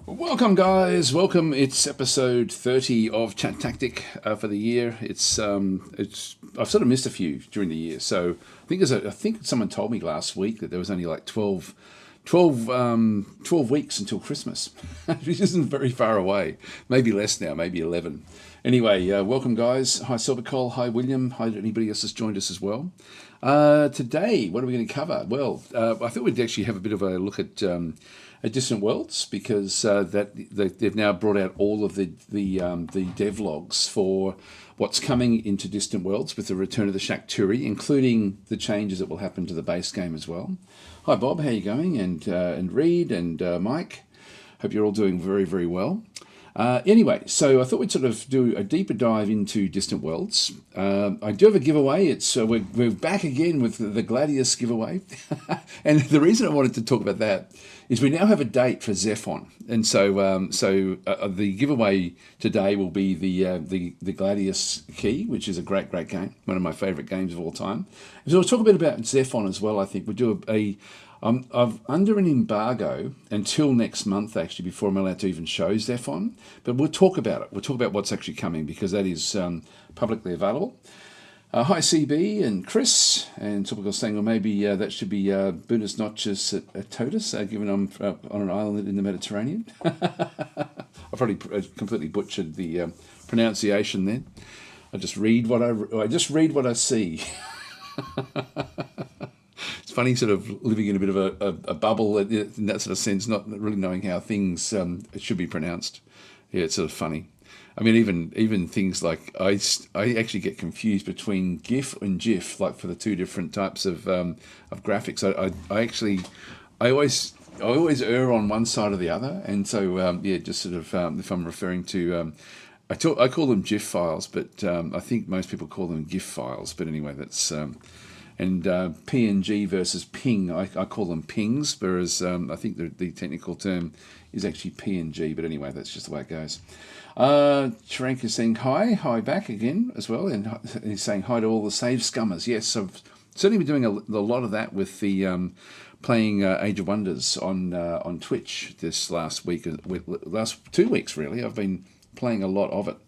Welcome, guys. Welcome. It's episode 30 of ChatTactic for the year. It's I've sort of missed a few during the year. So I think someone told me last week that there was only like 12 weeks until Christmas, which isn't very far away. Maybe less now, maybe 11. Anyway, welcome, guys. Hi, Silvercole. Hi, William. Hi, anybody else that's joined us as well. Today, what are we going to cover? Well, I thought we'd actually have a bit of a look at Distant Worlds, because they've now brought out all of the devlogs for what's coming into Distant Worlds with the return of the Shakturi, including the changes that will happen to the base game as well. Hi, Bob. How you going? And Reed and Mike. Hope you're all doing very, very well. Anyway, so I thought we'd sort of do a deeper dive into Distant Worlds. I do have a giveaway. It's we're back again with the Gladius giveaway, and the reason I wanted to talk about that is we now have a date for Zephon, and so the giveaway today will be the Gladius key, which is a great game, one of my favourite games of all time. So we'll talk a bit about Zephon as well. I think we'll do I'm under an embargo until next month, actually, before I'm allowed to even show Zephon. But we'll talk about it. We'll talk about what's actually coming, because that is publicly available. Hi, CB and Chris. And Topical saying, well, maybe that should be Buenos noches at Totus, given I'm on an island in the Mediterranean. I probably completely butchered the pronunciation there. I just read what I see. It's funny, sort of living in a bit of a bubble in that sort of sense, not really knowing how things should be pronounced. Yeah, it's sort of funny. I mean, even things like I actually get confused between GIF and GIF, like for the two different types of graphics. I always err on one side or the other, and so just sort of if I'm referring to. I call them GIF files, but I think most people call them GIF files. But anyway, that's. And PNG versus ping, I call them pings, whereas I think the technical term is actually PNG. But anyway, that's just the way it goes. Sharank is saying hi back again as well, and he's saying hi to all the save scummers. Yes, I've certainly been doing a lot of that with the playing Age of Wonders on Twitch this last week, last 2 weeks really. I've been playing a lot of it.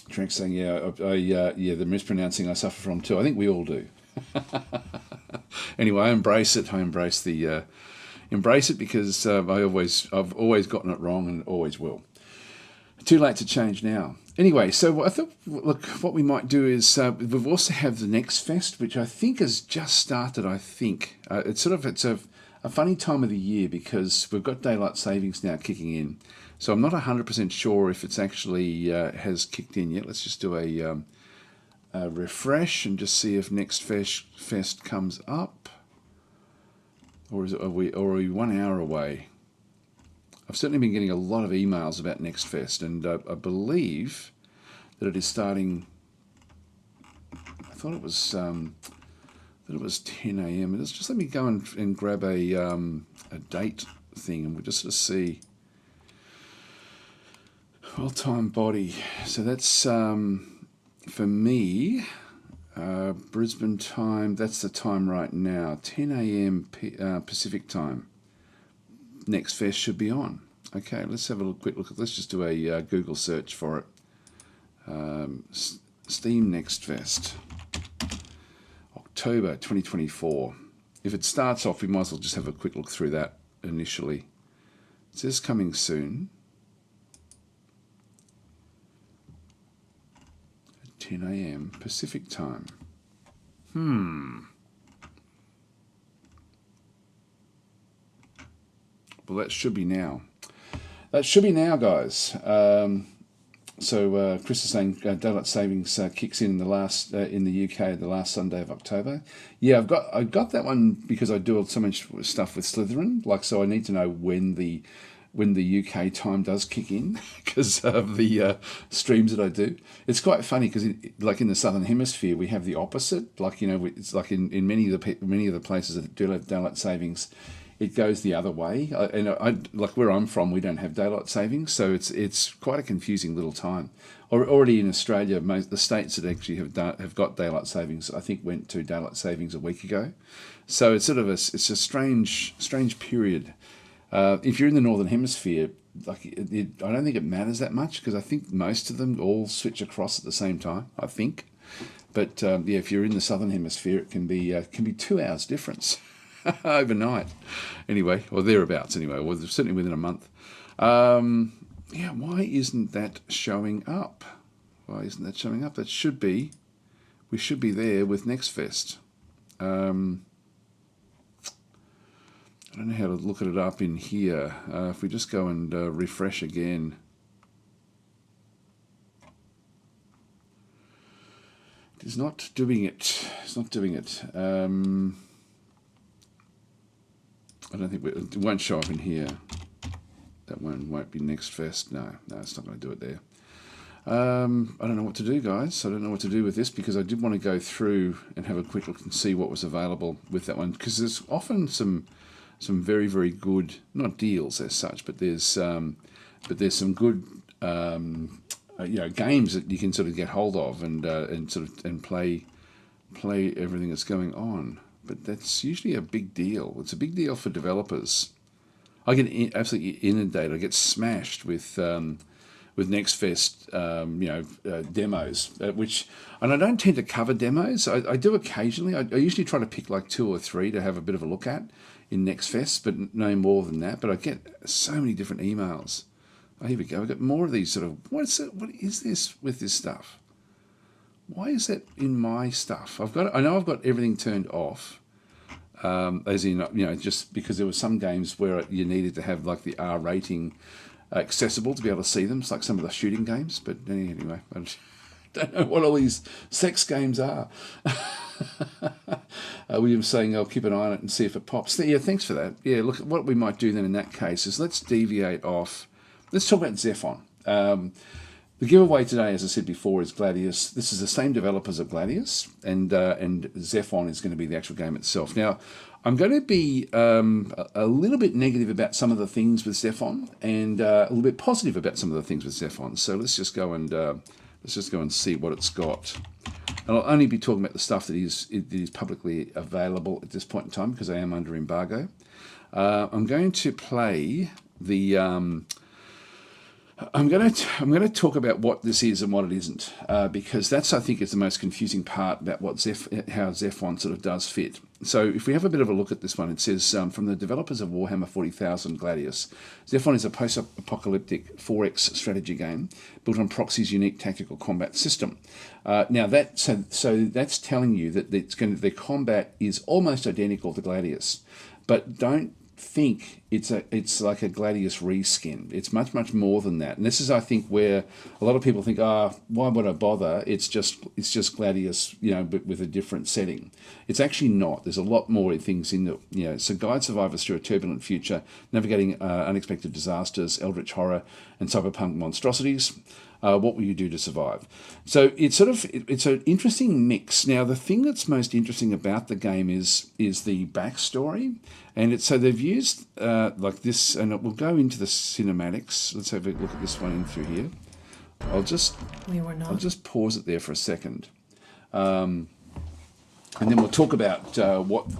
Trent saying, the mispronouncing I suffer from too. I think we all do. Anyway, I embrace it. I embrace it because I've always gotten it wrong and always will. Too late to change now. Anyway, so I thought, look, what we might do is we've also have the Next Fest, which I think has just started. I think it's a funny time of the year because we've got daylight savings now kicking in. So I'm not 100% sure if it's actually has kicked in yet. Let's just do a refresh and just see if Next Fest comes up, or are we 1 hour away? I've certainly been getting a lot of emails about Next Fest, and I believe that it is starting. I thought it was 10 a.m. Just let me go and grab a date thing, and we'll just sort of see. Well-timed body. So that's for me, Brisbane time. That's the time right now, 10 a.m. Pacific time. Next Fest should be on. Okay, let's have a quick look. Let's just do a Google search for it. Steam Next Fest, October 2024. If it starts off, we might as well just have a quick look through that initially. It says coming soon. 10 a.m. Pacific time. Well, that should be now. That should be now, guys. So Chris is saying daylight savings kicks in in the UK the last Sunday of October. Yeah, I got that one because I do so much stuff with Slytherin. So I need to know when the UK time does kick in because of the streams that I do. It's quite funny because in the Southern Hemisphere we have the opposite. It's like in many of the places that do have daylight savings, it goes the other way. Like where I'm from, we don't have daylight savings, so it's quite a confusing little time. Already in Australia, the states that actually have got daylight savings, I think, went to daylight savings a week ago. So it's sort of it's a strange period. If you're in the Northern Hemisphere, like I don't think it matters that much because I think most of them all switch across at the same time, I think. But yeah, if you're in the Southern Hemisphere, it can be 2 hours difference overnight. Anyway, or thereabouts anyway, or certainly within a month. Yeah, why isn't that showing up? Why isn't that showing up? That should be, we should be there with NextFest. I don't know how to look at it up in here. If we just go and refresh again. It is not doing it. It's not doing it. I don't think it won't show up in here. That one won't be NextFest. No, it's not going to do it there. I don't know what to do, guys. I don't know what to do with this because I did want to go through and have a quick look and see what was available with that one because there's often some very, very good, not deals as such, but there's some good games that you can sort of get hold of and play everything that's going on. But that's usually a big deal. It's a big deal for developers. I get absolutely inundated. I get smashed with NextFest, demos, and I don't tend to cover demos. I do occasionally. I usually try to pick like 2 or 3 to have a bit of a look at in NextFest, but no more than that. But I get so many different emails. Oh, here we go. I've got more of these sort of, what is this with this stuff? Why is that in my stuff? I know I've got everything turned off, as in, just because there were some games where you needed to have like the R rating accessible to be able to see them. It's like some of the shooting games, but anyway, I don't know what all these sex games are. William's saying I'll keep an eye on it and see if it pops. Yeah, thanks for that. Yeah, look, what we might do then in that case is let's deviate off. Let's talk about Zephon. The giveaway today, as I said before, is Gladius. This is the same developers of Gladius, and Zephon is going to be the actual game itself. Now, I'm going to be a little bit negative about some of the things with Zephon, and a little bit positive about some of the things with Zephon. So let's just go and see what it's got. And I'll only be talking about the stuff that is publicly available at this point in time because I am under embargo. I'm going to play the. I'm going to talk about what this is and what it isn't, because that's, I think, is the most confusing part about how Zephon sort of does fit. So if we have a bit of a look at this one, it says, from the developers of Warhammer 40,000 Gladius, Zephon is a post-apocalyptic 4X strategy game built on Proxy's unique tactical combat system. Now, so that's telling you that the combat is almost identical to Gladius, but don't think it's like a Gladius reskin. It's much more than that. And this is, I think, where a lot of people think, why would I bother? It's just Gladius, but with a different setting. It's actually not. There's a lot more things in it. So guide survivors through a turbulent future, navigating unexpected disasters, eldritch horror, and cyberpunk monstrosities. What will you do to survive? So it's an interesting mix. Now, the thing that's most interesting about the game is the backstory, and so they've used like this, and we'll go into the cinematics. Let's have a look at this one in through here. I'll just pause it there for a second, and then we'll talk about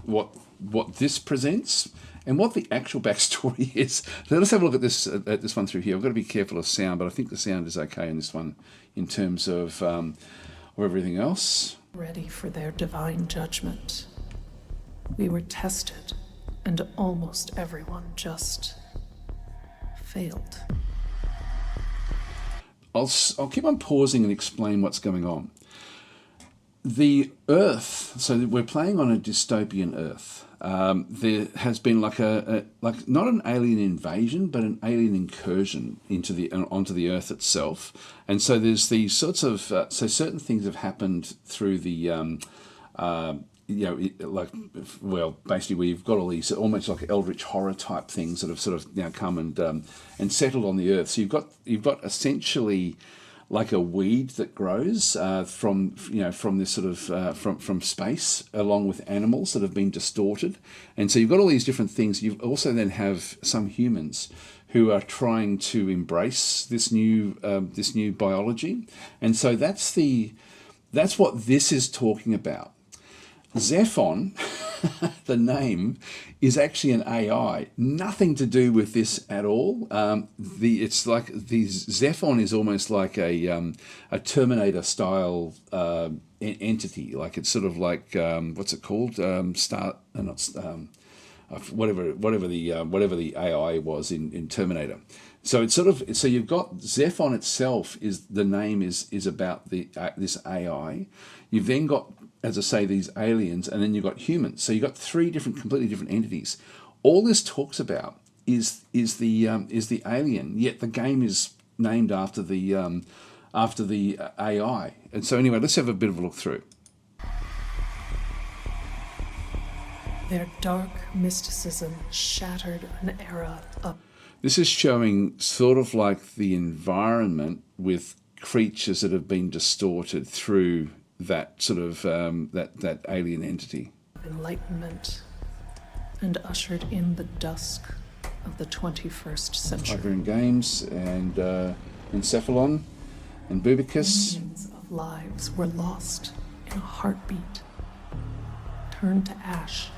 what this presents. And what the actual backstory is. So let's have a look at this one through here. I've got to be careful of sound, but I think the sound is okay in this one in terms of everything else. Ready for their divine judgment. We were tested, and almost everyone just failed. I'll keep on pausing and explain what's going on. The Earth, so we're playing on a dystopian Earth. There has been like not an alien invasion, but an alien incursion onto the Earth itself, and so there's these sorts of so certain things have happened through the basically we've got all these almost like eldritch horror type things that have sort of now come and settled on the Earth. So you've got essentially like a weed that grows from this sort of from space, along with animals that have been distorted, and so you've got all these different things. You also then have some humans who are trying to embrace this new biology, and so that's what this is talking about. Zephon, the name, is actually an AI. Nothing to do with this at all. It's like the Zephon is almost like a Terminator style entity. Like it's sort of like what's it called? Whatever the AI was in Terminator. So it's sort of, so you've got Zephon itself is the name is about this AI. You've then got, as I say, these aliens, and then you've got humans. So you've got three completely different entities. All this talks about is the alien. Yet the game is named after the AI. And so anyway, let's have a bit of a look through. Their dark mysticism shattered an era of... This is showing sort of like the environment with creatures that have been distorted through that sort of that alien entity. Enlightenment, and ushered in the dusk of the 21st century. Hyperion Games and Encephalon and Bubicus. Millions of lives were lost in a heartbeat, turned to ash,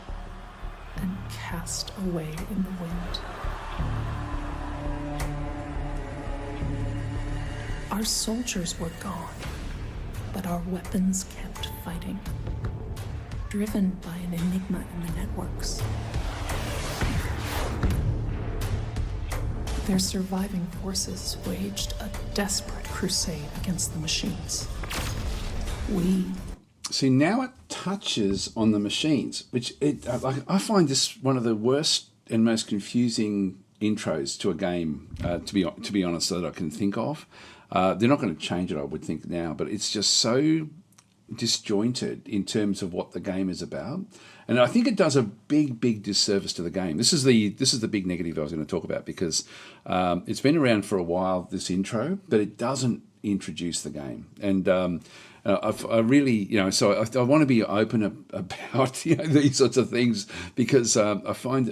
and cast away in the wind. Our soldiers were gone, but our weapons kept fighting, driven by an enigma in the networks. Their surviving forces waged a desperate crusade against the machines. See, now it touches on the machines, which I find this one of the worst and most confusing intros to a game, to be honest, that I can think of. They're not going to change it, I would think, now, but it's just so disjointed in terms of what the game is about, and I think it does a big disservice to the game. This is the big negative I was going to talk about, because it's been around for a while, this intro, but it doesn't introduce the game. And I really, so I want to be open about these sorts of things, because I found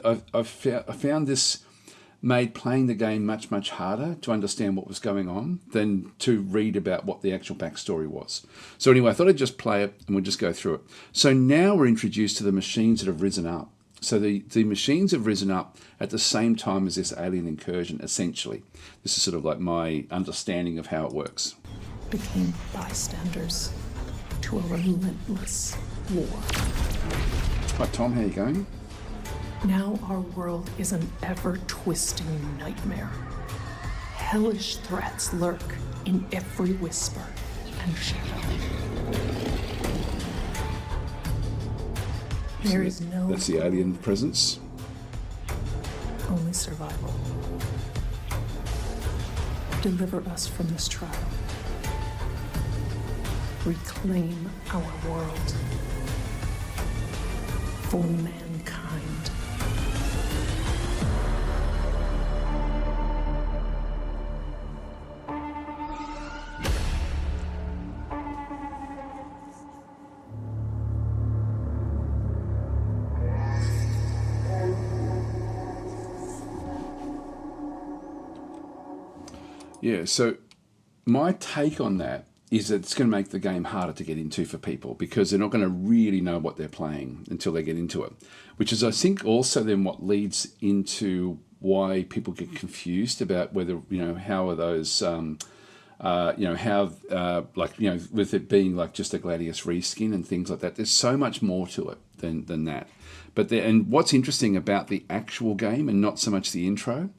this made playing the game much harder to understand what was going on than to read about what the actual backstory was. So anyway, I thought I'd just play it and we'll just go through it. So now we're introduced to the machines that have risen up. So the machines have risen up at the same time as this alien incursion, essentially. This is sort of like my understanding of how it works. Became bystanders to a relentless war. Hi Tom, how you going? Now our world is an ever-twisting nightmare. Hellish threats lurk in every whisper and shadow. There is no... That's the alien presence. Only survival. Deliver us from this trial. Reclaim our world. For mankind. Yeah, so my take on that is that it's going to make the game harder to get into for people, because they're not going to really know what they're playing until they get into it, which is, I think, also then what leads into why people get confused about whether, how are those, with it being like just a Gladius reskin and things like that. There's so much more to it than that. And what's interesting about the actual game, and not so much the intro,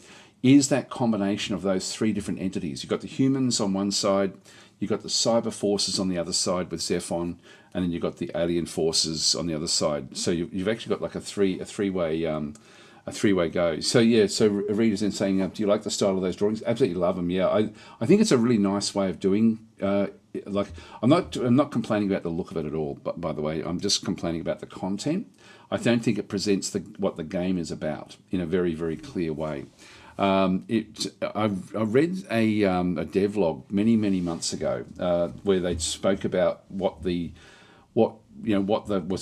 is that combination of those three different entities. You've got the humans on one side, you've got the cyber forces on the other side with Zephon, and then you've got the alien forces on the other side. So you've actually got like a three-way go. So yeah, so Rita's then saying, do you like the style of those drawings? Absolutely love them. Yeah, I think it's a really nice way of doing. I'm not complaining about the look of it at all. But by the way, I'm just complaining about the content. I don't think it presents what the game is about in a very clear way. I read a devlog many months ago where they spoke about what was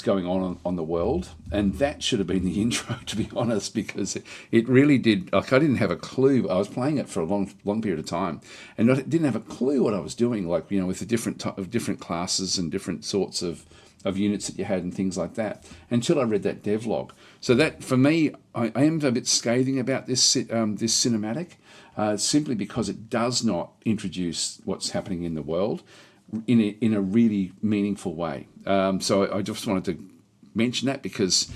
going on the world, and that should have been the intro, to be honest, because it really did. Like, I didn't have a clue. I was playing it for a long period of time, and I didn't have a clue what I was doing. Like, with the different classes and different sorts of units that you had and things like that, until I read that devlog. So that, for me, I am a bit scathing about this this cinematic, simply because it does not introduce what's happening in the world in a really meaningful way. So I just wanted to mention that, because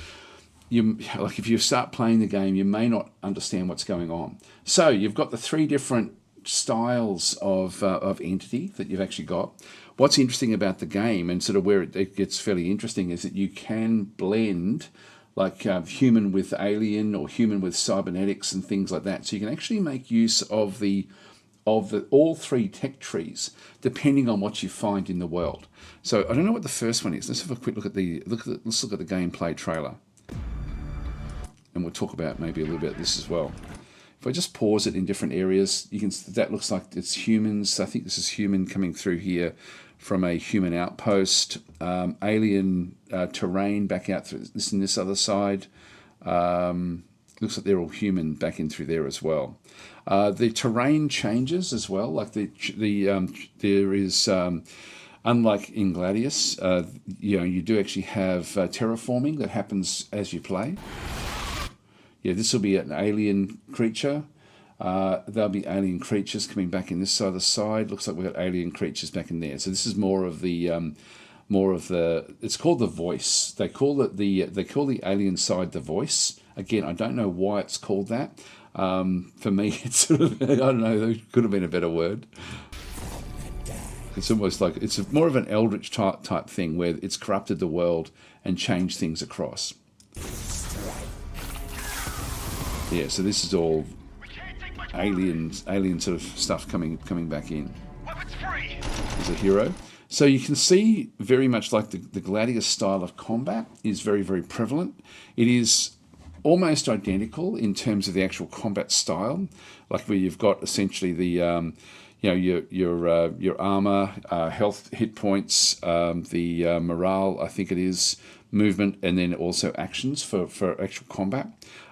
if you start playing the game, you may not understand what's going on. So you've got the three different styles of entity that you've actually got. What's interesting about the game, and sort of where it gets fairly interesting, is that you can blend like human with alien or human with cybernetics and things like that. So you can actually make use of the all three tech trees depending on what you find in the world. So I don't know what the first one is. Let's have a quick look at let's look at the gameplay trailer, and we'll talk about maybe a little bit of this as well. If I just pause it in different areas, that looks like it's humans. I think this is human coming through here from a human outpost. Alien terrain back out through this other side. Looks like they're all human back in through there as well. The terrain changes as well. Like there is, unlike in Gladius, you do actually have terraforming that happens as you play. Yeah, this will be an alien creature. There'll be alien creatures coming back in this other side. Looks like we've got alien creatures back in there. So this is more of the it's called the voice. They call the alien side the voice. Again, I don't know why it's called that. For me, it's sort of, I don't know, there could have been a better word. It's almost like it's more of an eldritch type thing where it's corrupted the world and changed things across. Yeah, so this is all alien sort of stuff coming back in. There's a hero. So you can see very much like the Gladius style of combat is very, very prevalent. It is almost identical in terms of the actual combat style, like where you've got essentially the your armor, health, hit points, the morale, I think it is, movement, and then also actions for actual combat,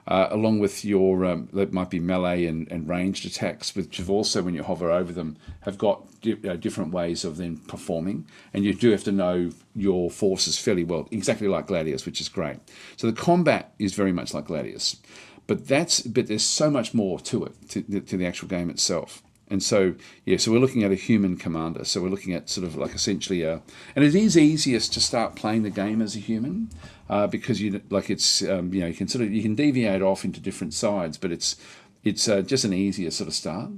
along with your that might be melee and ranged attacks, which have also, when you hover over them, have got different ways of then performing, and you do have to know your forces fairly well, exactly like Gladius, which is great. So the combat is very much like Gladius, but there's so much more to it, to the actual game itself. And so, yeah, so we're looking at a human commander. So we're looking at sort of like essentially and it is easiest to start playing the game as a human, because you can deviate off into different sides, but it's just an easier sort of start.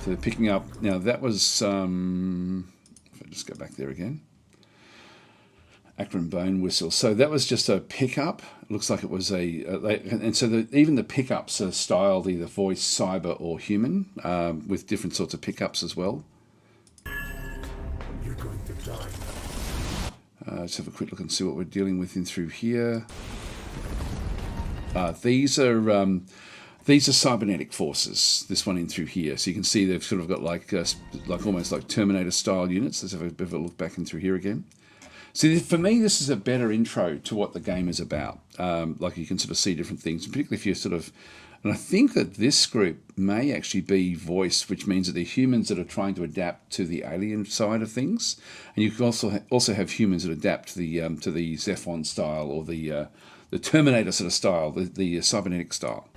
So they're picking up now. That was if I just go back there again. Akron Bone Whistle. So that was just a pickup. It looks like it was and so even the pickups are styled either voice, cyber, or human, with different sorts of pickups as well. You're going to die. Let's have a quick look and see what we're dealing with in through here. These are cybernetic forces. This one in through here. So you can see they've sort of got like almost like Terminator style units. Let's have a bit of a look back in through here again. See, for me, this is a better intro to what the game is about. Like you can sort of see different things, particularly if you're sort of, and I think that this group may actually be voice, which means that they're humans that are trying to adapt to the alien side of things, and you can also have humans that adapt to the Zephon style or the Terminator sort of style, the cybernetic style.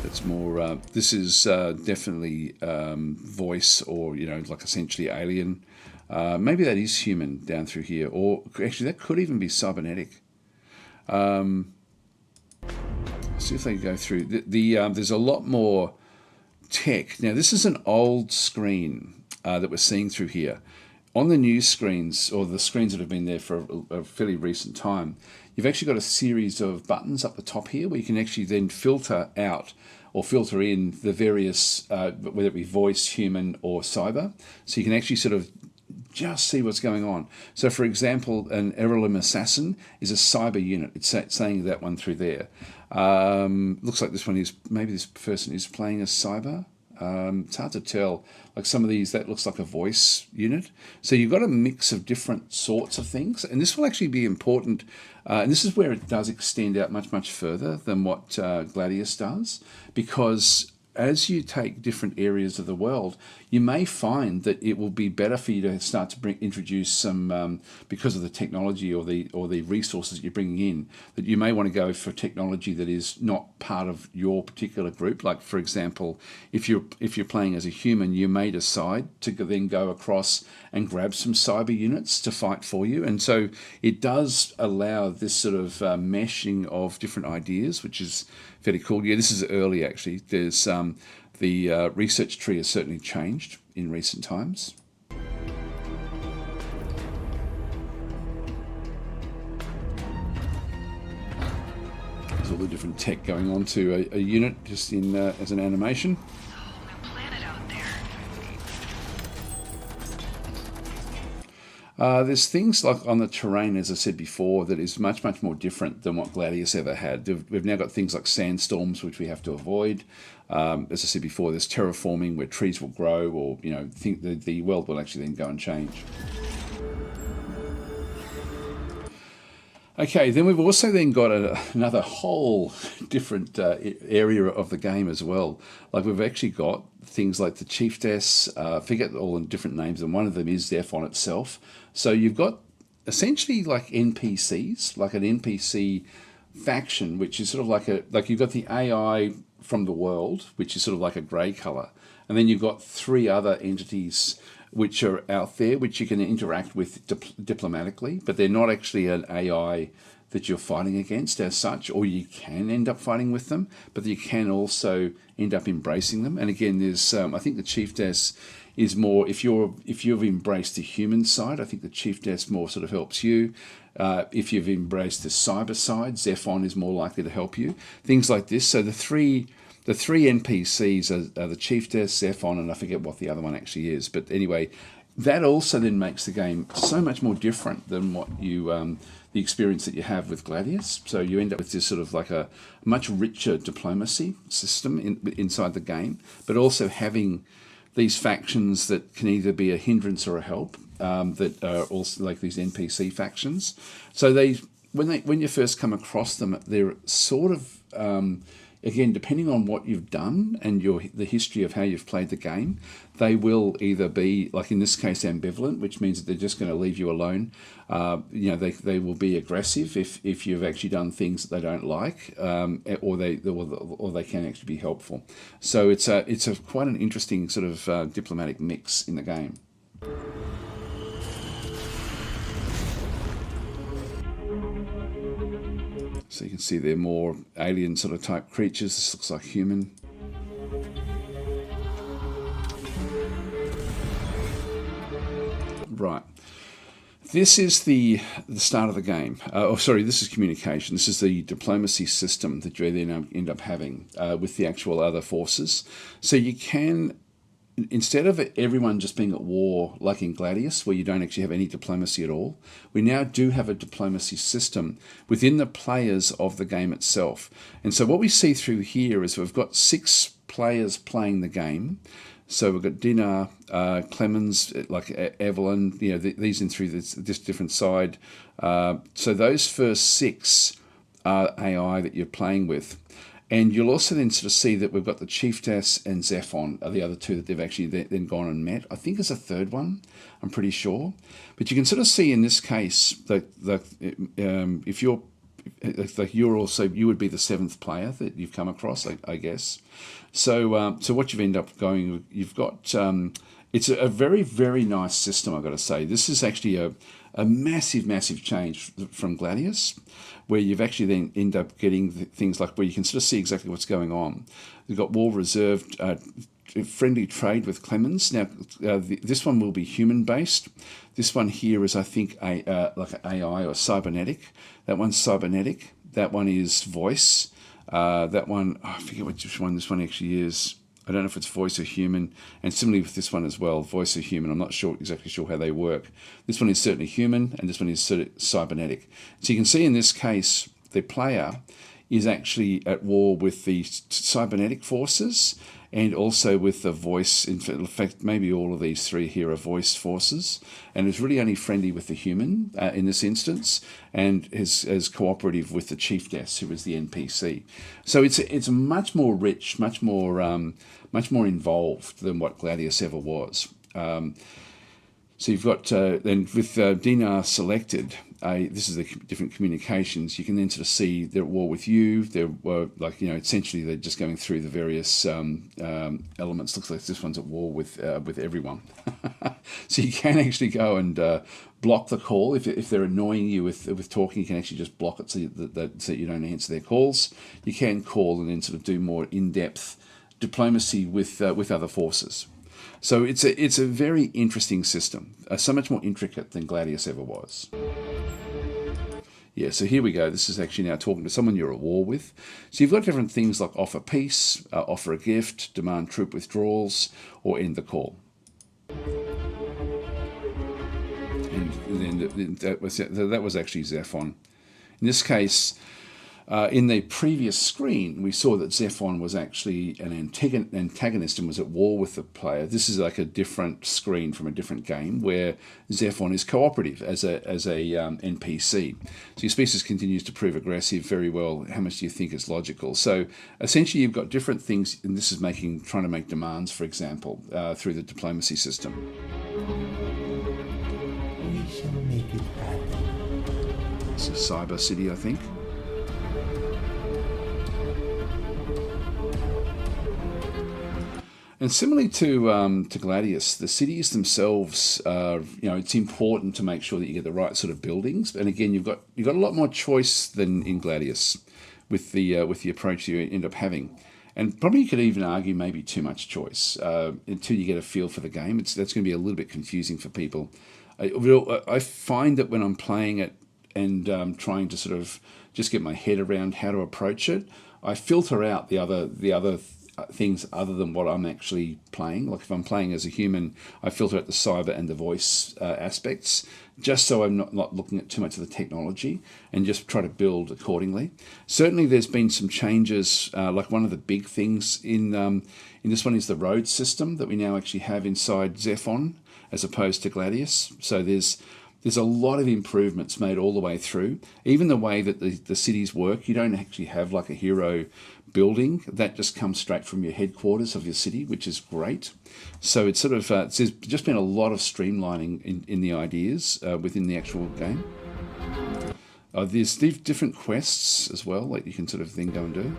It's more. This is definitely voice, or like essentially alien. Maybe that is human down through here, or actually that could even be cybernetic. See if they go through. There's a lot more tech now. This is an old screen that we're seeing through here. On the new screens, or the screens that have been there for a fairly recent time, you've actually got a series of buttons up the top here where you can actually then filter out or filter in the various, whether it be voice, human, or cyber. So you can actually sort of just see what's going on. So for example, an Citelum assassin is a cyber unit. It's saying that one through there. Looks like this one is, maybe this person is playing a cyber. It's hard to tell. Like some of these, that looks like a voice unit. So you've got a mix of different sorts of things, and this will actually be important. And this is where it does extend out much, much further than what Gladius does, because as you take different areas of the world, you may find that it will be better for you to start to introduce some, because of the technology or the resources you're bringing in, that you may want to go for technology that is not part of your particular group. Like, for example, if you're playing as a human, you may decide to then go across and grab some cyber units to fight for you. And so it does allow this sort of meshing of different ideas, which is fairly cool. Yeah, this is early actually. There's the research tree has certainly changed in recent times. There's all the different tech going on to a unit just in as an animation. There's things like on the terrain, as I said before, that is much, much more different than what Gladius ever had. We've now got things like sandstorms, which we have to avoid. As I said before, there's terraforming where trees will grow, or think the world will actually then go and change. Okay, then we've also then got another whole different area of the game as well. Like we've actually got things like the chiefess, forget all the different names, and one of them is Zephon itself. So you've got essentially like NPCs, like an NPC faction, which is sort of like you've got the AI from the world, which is sort of like a grey colour, and then you've got three other entities which are out there, which you can interact with diplomatically, but they're not actually an AI that you're fighting against as such, or you can end up fighting with them, but you can also end up embracing them. And again, there's I think the chiefess is more, if you've embraced the human side, I think the chiefess more sort of helps you. If you've embraced the cyber side, Zephon is more likely to help you. Things like this. So the three NPCs are the chiefess, Zephon, and I forget what the other one actually is. But anyway, that also then makes the game so much more different than what you the experience that you have with Gladius. So you end up with this sort of like a much richer diplomacy system inside the game, but also having these factions that can either be a hindrance or a help, that are also like these NPC factions. So when you first come across them, they're sort of again, depending on what you've done and the history of how you've played the game, they will either be, like in this case, ambivalent, which means that they're just going to leave you alone. They will be aggressive if you've actually done things that they don't like, or they can actually be helpful. So it's quite an interesting sort of diplomatic mix in the game. So you can see they're more alien sort of type creatures. This looks like human. Right. This is the start of the game. This is communication. This is the diplomacy system that you then end up having with the actual other forces. So you can, instead of everyone just being at war like in Gladius, where you don't actually have any diplomacy at all, we now do have a diplomacy system within the players of the game itself. And so what we see through here is we've got 6 players playing the game. So we've got Dinar, Clemens, like Evelyn, these in through this different side. So those first 6 are AI that you're playing with. And you'll also then sort of see that we've got the chiefess and Zephon are the other 2 that they've actually then gone and met. I think there's a third one, I'm pretty sure. But you can sort of see in this case that if you're like you would be the 7th player that you've come across, I guess. So what you've ended up going, you've got it's a very, very nice system, I've got to say. This is actually a massive change from Gladius, where you've actually then end up getting things like where you can sort of see exactly what's going on. You've got war reserved, friendly trade with Clemens. Now, this one will be human-based. This one here is, I think, like an AI or cybernetic. That one's cybernetic. That one is voice. That one, I forget which one this one actually is. I don't know if it's voice or human. And similarly with this one as well, voice or human. I'm not exactly sure how they work. This one is certainly human, and this one is cybernetic. So you can see in this case, the player is actually at war with the cybernetic forces and also with the voice. In fact, maybe all of these three here are voice forces, and is really only friendly with the human in this instance, and is cooperative with the chiefess, who is the NPC. So it's much more rich, much more involved than what Gladius ever was. So you've got, then with Dinar selected, this is the different communications. You can then sort of see they're at war with you. They're essentially they're just going through the various elements. Looks like this one's at war with everyone. So you can actually go and block the call if they're annoying you with talking. You can actually just block it so that you don't answer their calls. You can call and then sort of do more in-depth diplomacy with other forces. So it's a very interesting system, so much more intricate than Gladius ever was. Yeah, so here we go. This is actually now talking to someone you're at war with. So you've got different things like offer peace, offer a gift, demand troop withdrawals, or end the call. And then that was actually Zephon. In this case, in the previous screen, we saw that Zephon was actually an antagonist and was at war with the player. This is like a different screen from a different game where Zephon is cooperative as a NPC. So your species continues to prove aggressive. Very well. How much do you think is logical? So essentially, you've got different things, and this is trying to make demands, for example, through the diplomacy system. We shall make it happen. This is Cyber City, I think. And similarly to Gladius, the cities themselves, it's important to make sure that you get the right sort of buildings. And again, you've got a lot more choice than in Gladius with the approach you end up having. And probably you could even argue maybe too much choice until you get a feel for the game. That's going to be a little bit confusing for people. I find that when I'm playing it and trying to sort of just get my head around how to approach it, I filter out the other things other than what I'm actually playing. Like if I'm playing as a human, I filter out the cyber and the voice aspects, just so I'm not looking at too much of the technology, and just try to build accordingly. Certainly there's been some changes, like one of the big things in this one is the road system that we now actually have inside Zephon as opposed to Gladius. So there's a lot of improvements made all the way through. Even the way that the cities work, you don't actually have like a hero building. That just comes straight from your headquarters of your city, which is great. So it's sort of there's just been a lot of streamlining in the ideas within the actual game. There's different quests as well, like you can sort of then go and do.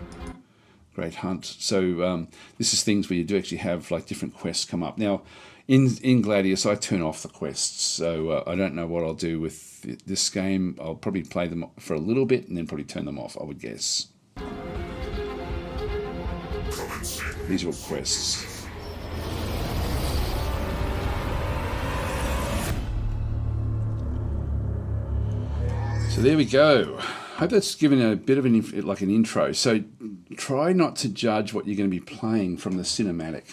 Great hunt. So this is things where you do actually have like different quests come up. Now, in Gladius, I turn off the quests, so I don't know what I'll do with this game. I'll probably play them for a little bit and then probably turn them off, I would guess. These are all quests. So there we go. Hope that's given a bit of an intro. So try not to judge what you're going to be playing from the cinematic.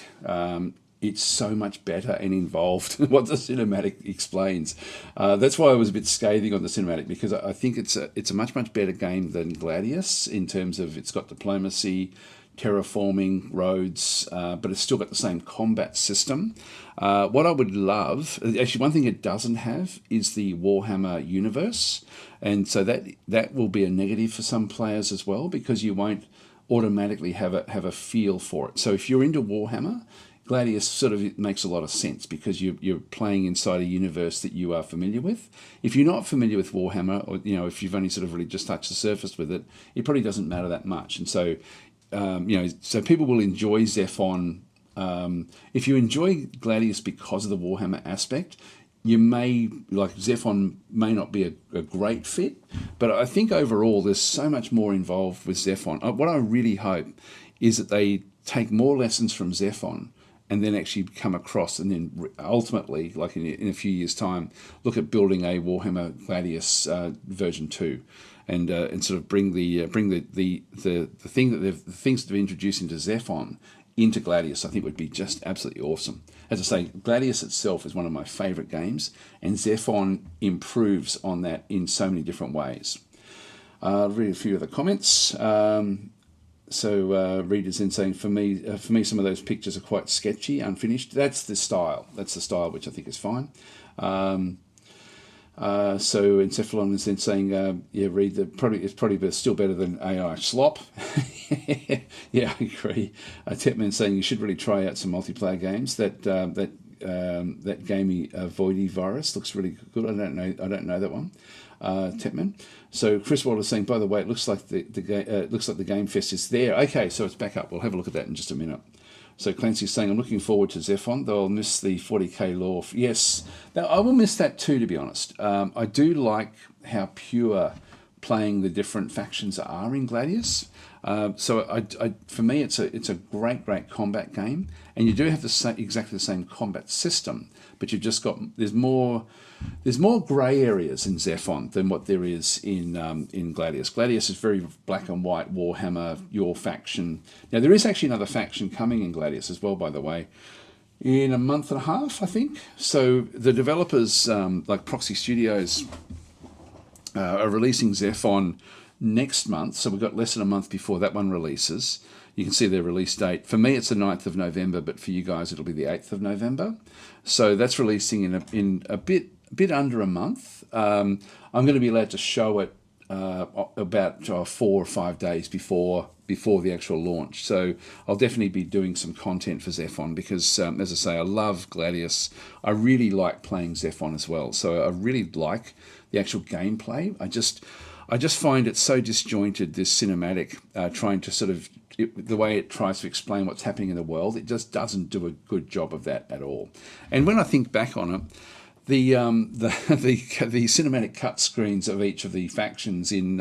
It's so much better and involved than what the cinematic explains. That's why I was a bit scathing on the cinematic, because I think it's a much better game than Gladius in terms of it's got diplomacy, terraforming, roads, but it's still got the same combat system. What I would love, actually one thing it doesn't have is the Warhammer universe, and so that will be a negative for some players as well, because you won't automatically have a feel for it. So if you're into Warhammer, Gladius sort of makes a lot of sense because you're playing inside a universe that you are familiar with. If you're not familiar with Warhammer, or if you've only sort of really just touched the surface with it, it probably doesn't matter that much. And so, so people will enjoy Zephon. If you enjoy Gladius because of the Warhammer aspect, you may, like Zephon may not be a great fit, but I think overall there's so much more involved with Zephon. What I really hope is that they take more lessons from Zephon and then actually come across and then ultimately, like in a few years' time, look at building a Warhammer Gladius version 2. And sort of bring the things that they've introduced into Zephon into Gladius. I think would be just absolutely awesome. As I say, Gladius itself is one of my favourite games, and Zephon improves on that in so many different ways. Read a few of the comments. Readers in saying, for me, some of those pictures are quite sketchy, unfinished. That's the style. That's the style, which I think is fine. Encephalon is then saying, read it's probably still better than AI slop. Yeah, I agree. Tetman saying you should really try out some multiplayer games. That gamey Voidy virus looks really good. I don't know that one. Tetman. So Chris Waller saying, by the way, it looks like the Game Fest is there. Okay, so it's back up. We'll have a look at that in just a minute. So Clancy's saying, I'm looking forward to Zephon, though I'll miss the 40k lore. Yes, now, I will miss that too, to be honest. I do like how pure playing the different factions are in Gladius. For me, it's a great combat game, and you do have exactly the same combat system, but you've just got there's more grey areas in Zephon than what there is in Gladius. Gladius is very black and white, Warhammer, your faction. Now there is actually another faction coming in Gladius as well, by the way, in a month and a half, I think. So the developers like Proxy Studios are releasing Zephon next month, so we've got less than a month before that one releases. You can see their release date. For me, it's the 9th of November, but for you guys, it'll be the 8th of November. So that's releasing in a bit under a month. I'm going to be allowed to show it about 4 or 5 days before the actual launch. So I'll definitely be doing some content for Zephon because, as I say, I love Gladius. I really like playing Zephon as well. So I really like the actual gameplay. I just find it so disjointed, this cinematic, trying to sort of, the way it tries to explain what's happening in the world, it just doesn't do a good job of that at all. And when I think back on it, the cinematic cut screens of each of the factions in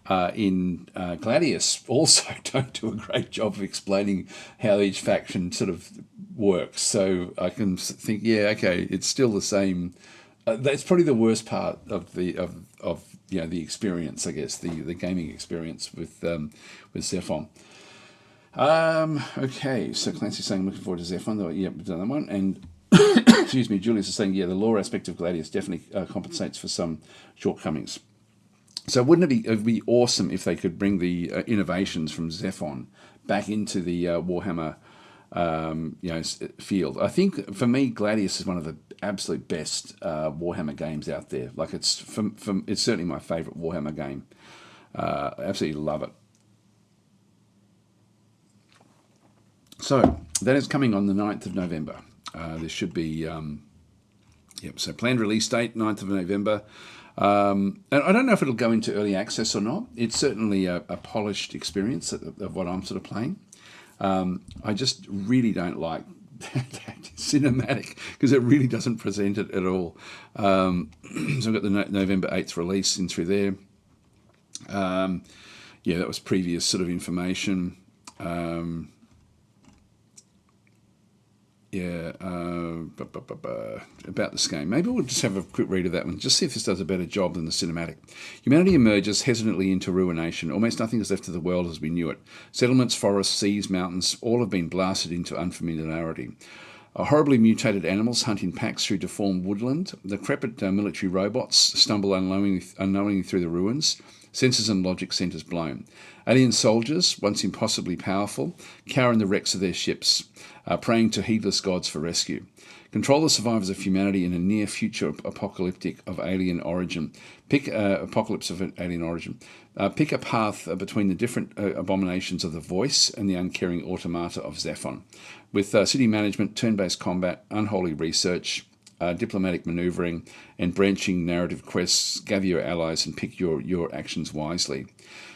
Gladius also don't do a great job of explaining how each faction sort of works. So I can think, yeah, okay, it's still the same. That's probably the worst part of the experience, I guess, the gaming experience with Zephon. Okay, so Clancy's saying looking forward to Zephon. Though, yeah, we've done that one. And excuse me, Julius is saying, yeah, the lore aspect of Gladius definitely compensates for some shortcomings. So wouldn't it be awesome if they could bring the innovations from Zephon back into the Warhammer field? I think for me, Gladius is one of the absolute best Warhammer games out there. Like it's certainly my favourite Warhammer game. I absolutely love it. So that is coming on the 9th of November. There should be, so planned release date, 9th of November. And I don't know if it'll go into early access or not. It's certainly a polished experience of what I'm sort of playing. I just really don't like that cinematic because it really doesn't present it at all. So I've got the November 8th release in through there. That was previous sort of information. About this game. Maybe we'll just have a quick read of that one, just see if this does a better job than the cinematic. Humanity emerges hesitantly into ruination. Almost nothing is left of the world as we knew it. Settlements, forests, seas, mountains, all have been blasted into unfamiliarity. Horribly mutated animals hunt in packs through deformed woodland. Decrepit military robots stumble unknowingly through the ruins. Senses and logic centres blown. Alien soldiers, once impossibly powerful, cower in the wrecks of their ships, praying to heedless gods for rescue. Control the survivors of humanity in a near-future apocalypse of alien origin. Pick a path between the different abominations of the voice and the uncaring automata of Zephon. With city management, turn-based combat, unholy research, diplomatic manoeuvring, and branching narrative quests, gather your allies and pick your actions wisely.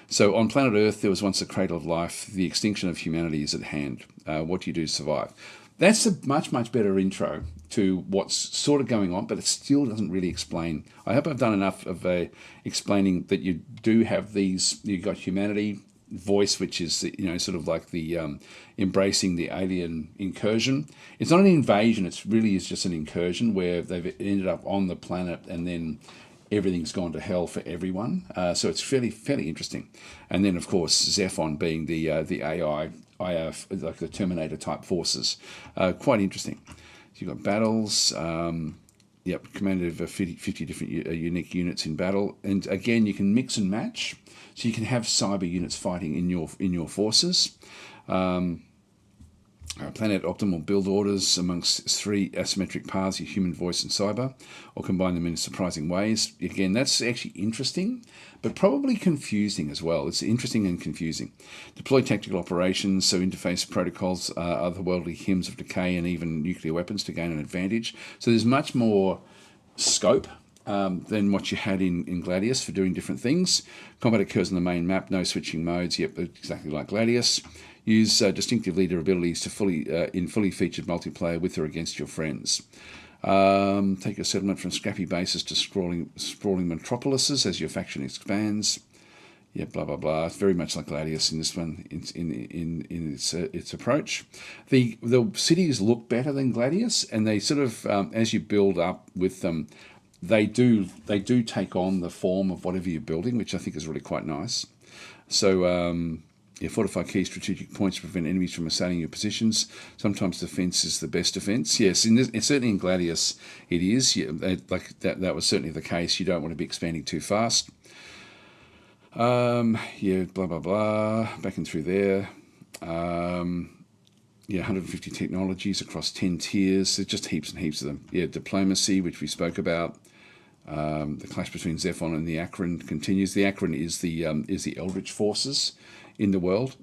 So on planet Earth, there was once a cradle of life. The extinction of humanity is at hand. What do you do to survive? That's a much, much better intro to what's sort of going on, but it still doesn't really explain. I hope I've done enough of explaining that you do have these, you've got humanity, voice, which is, sort of like the embracing the alien incursion. It's not an invasion, it's really is just an incursion where they've ended up on the planet and then everything's gone to hell for everyone. So it's fairly interesting. And then, of course, Zephon being the AI, like the Terminator type forces. Quite interesting. So you've got battles. Yep, commanded of 50 different unique units in battle, and again you can mix and match, so you can have cyber units fighting in your forces. Planet optimal build orders amongst 3 asymmetric paths, your human, voice, and cyber, or combine them in surprising ways. Again, that's actually interesting, but probably confusing as well. It's interesting and confusing. Deploy tactical operations, so interface protocols, otherworldly hymns of decay, and even nuclear weapons to gain an advantage. So there's much more scope than what you had in Gladius for doing different things. Combat occurs on the main map, no switching modes. Yep, exactly like Gladius. Use distinctive leader abilities to in fully featured multiplayer with or against your friends. Take your settlement from scrappy bases to sprawling metropolises as your faction expands. Yeah, blah blah blah. It's very much like Gladius in this one in its approach. The cities look better than Gladius, and they sort of as you build up with them, they do take on the form of whatever you're building, which I think is really quite nice. So. Fortify key strategic points to prevent enemies from assailing your positions. Sometimes defense is the best defense. Yes, certainly in Gladius it is. Yeah, like that was certainly the case. You don't want to be expanding too fast. Yeah, blah blah blah. Back and through there. 150 technologies across 10 tiers. There's just heaps and heaps of them. Yeah, diplomacy, which we spoke about. The clash between Zephon and the Akron continues. The Akron is the Eldritch forces in the world.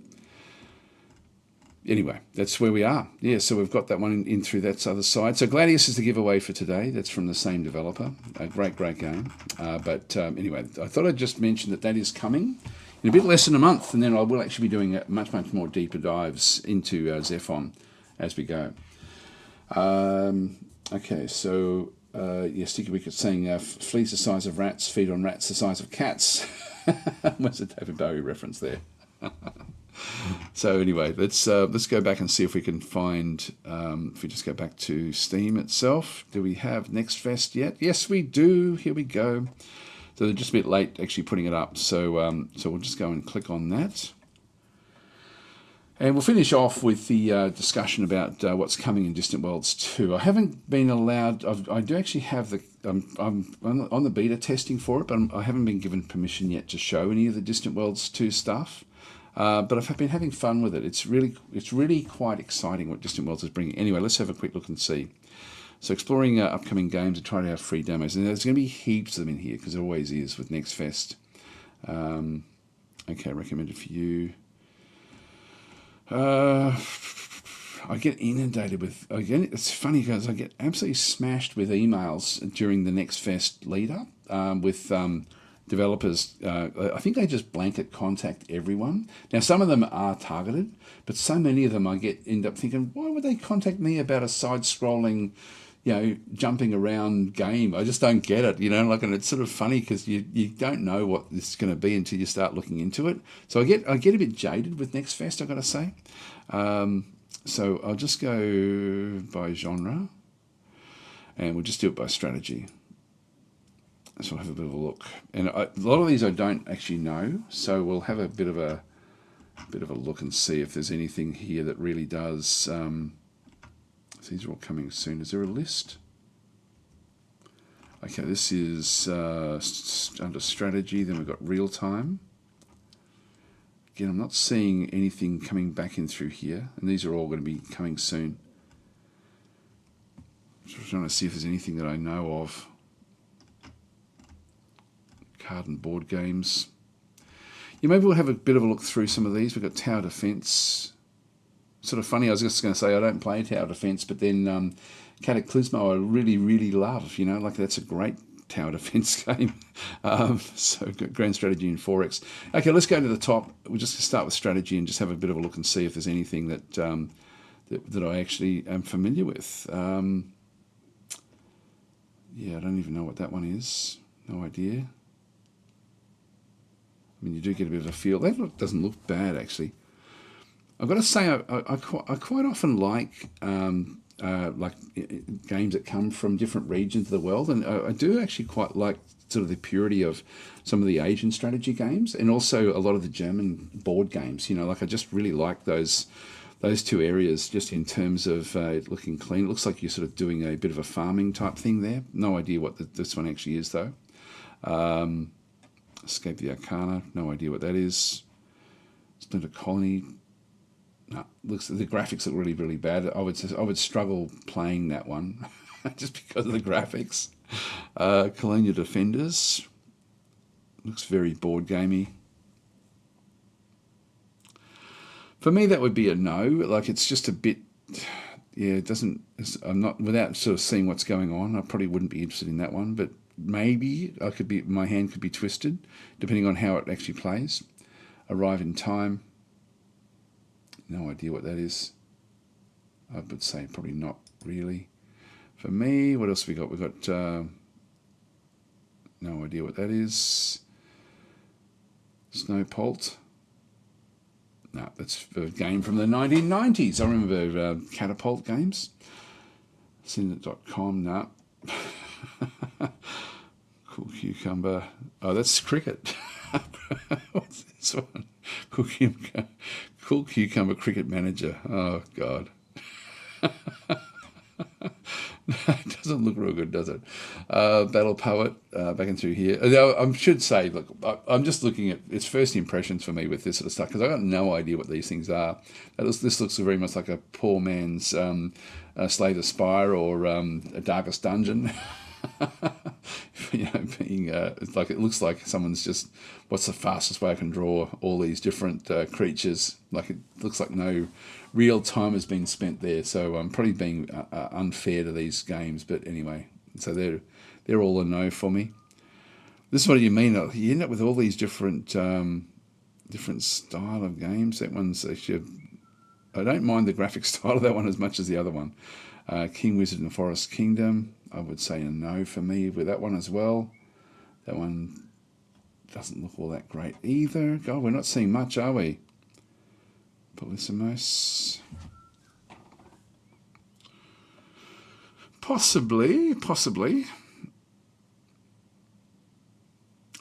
Anyway, that's where we are. Yeah, so we've got that one in through that other side. So Gladius is the giveaway for today. That's from the same developer. A great game. Anyway, I thought I'd just mention that is coming in a bit less than a month, and then I will actually be doing much more deeper dives into Zephon as we go. Okay, so Sticky Wicket saying fleas the size of rats, feed on rats the size of cats. Where's the David Bowie reference there? So anyway, let's go back and see if we can find. If we just go back to Steam itself, do we have Next Fest yet? Yes, we do. Here we go. So they're just a bit late actually putting it up. So we'll just go and click on that, and we'll finish off with the discussion about what's coming in Distant Worlds 2. I haven't been allowed. I do actually have the. I'm on the beta testing for it, but I haven't been given permission yet to show any of the Distant Worlds 2 stuff. But I've been having fun with it. It's really quite exciting what Distant Worlds is bringing. Anyway, let's have a quick look and see. So exploring upcoming games and trying to have free demos. And there's going to be heaps of them in here, because there always is with Next Fest. Okay, recommended for you. I get inundated with, again, it's funny because I get absolutely smashed with emails during the Next Fest lead up with developers. I think they just blanket contact everyone. Now, some of them are targeted, but so many of them I end up thinking, why would they contact me about a side-scrolling, jumping around game? I just don't get it, and it's sort of funny because you don't know what this is going to be until you start looking into it. So I get a bit jaded with Next Fest, I've got to say. So I'll just go by genre, and we'll just do it by strategy. So we'll have a bit of a look. And a lot of these I don't actually know, so we'll have a bit of a look and see if there's anything here that really does. So these are all coming soon. Is there a list? Okay, this is under strategy. Then we've got real time. Again, I'm not seeing anything coming back in through here, and these are all going to be coming soon. Just trying to see if there's anything that I know of. Card and board games. Yeah, maybe we'll have a bit of a look through some of these. We've got Tower Defense. Sort of funny, I was just going to say I don't play Tower Defense, but then Cataclysmo I really love. That's a great Tower Defense game. So Grand Strategy and 4X. Okay, let's go to the top. We'll just start with strategy and just have a bit of a look and see if there's anything that that I actually am familiar with. Yeah, I don't even know what that one is. No idea. I mean, you do get a bit of a feel. That doesn't look bad, actually. I've got to say, I quite often like games that come from different regions of the world, and I do actually quite like sort of the purity of some of the Asian strategy games, and also a lot of the German board games. I just really like those those two areas, just in terms of it looking clean. It looks like you're sort of doing a bit of a farming type thing there. No idea what this one actually is, though. Escape the Arcana, no idea what that is. Splinter Colony, no, looks, the graphics look really, really bad. I would struggle playing that one just because of the graphics. Colonial Defenders, looks very board gamey. For me, that would be a no. Like, it's just a bit, yeah, it doesn't, I'm not, without sort of seeing what's going on, I probably wouldn't be interested in that one, but maybe my hand could be twisted, depending on how it actually plays. Arrive in Time, no idea what that is. I would say probably not really. For me, what else have we got? We've got, no idea what that is. Snowpult. No, that's a game from the 1990s. I remember Catapult games. Cinet.com, no. Cool Cucumber. Oh, that's cricket. What's this one? Cool Cucumber Cricket Manager. Oh, God. It doesn't look real good, does it? Battle Poet, back and through here. Now, I should say, look, I'm just looking at its first impressions for me with this sort of stuff, because I've got no idea what these things are. This looks very much like a poor man's Slay the Spire or a Darkest Dungeon. You know, being it's like, it looks like someone's just, what's the fastest way I can draw all these different creatures? Like, it looks like no real time has been spent there. So I'm probably being unfair to these games, but anyway, so they're all a no for me. This is what you mean. You end up with all these different style of games. That one's actually, I don't mind the graphic style of that one as much as the other one. King, Wizard and Forest Kingdom, I would say a no for me with that one as well. That one doesn't look all that great either. God, we're not seeing much, are we? Polysimos. Possibly.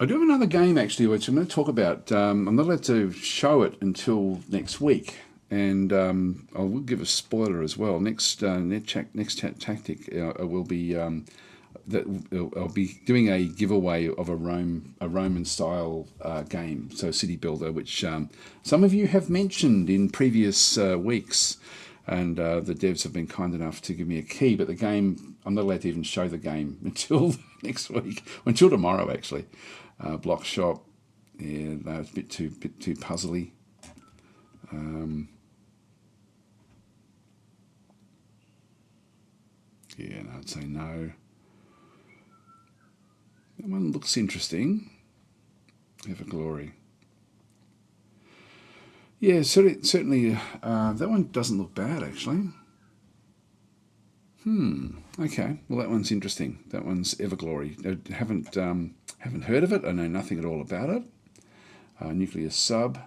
I do have another game, actually, which I'm going to talk about. I'm not allowed to show it until next week. And I will give a spoiler as well. Next ChatTactic, I will be I'll be doing a giveaway of a Roman style game, so City Builder, which some of you have mentioned in previous weeks, and the devs have been kind enough to give me a key. But the game, I'm not allowed to even show the game until next week, until tomorrow actually. Block Shop, yeah, that's a bit too puzzly. Yeah, no, I'd say no. That one looks interesting. Everglory. Yeah, certainly that one doesn't look bad, actually. Okay, well, that one's interesting. That one's Everglory. I haven't heard of it. I know nothing at all about it. Nuclear Sub.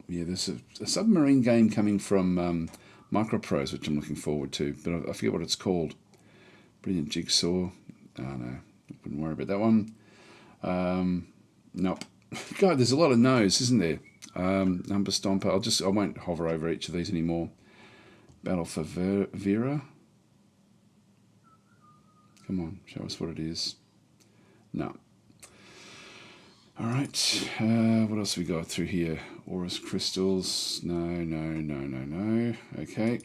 Yeah, there's a submarine game coming from Microprose, which I'm looking forward to, but I forget what it's called. Brilliant Jigsaw. Oh, no, I wouldn't worry about that one. Nope. God, there's a lot of no's, isn't there? Number Stomper. I won't hover over each of these anymore. Battle for Vera. Come on, show us what it is. No. All right. What else have we got through here? Aurus Crystals. No. Okay.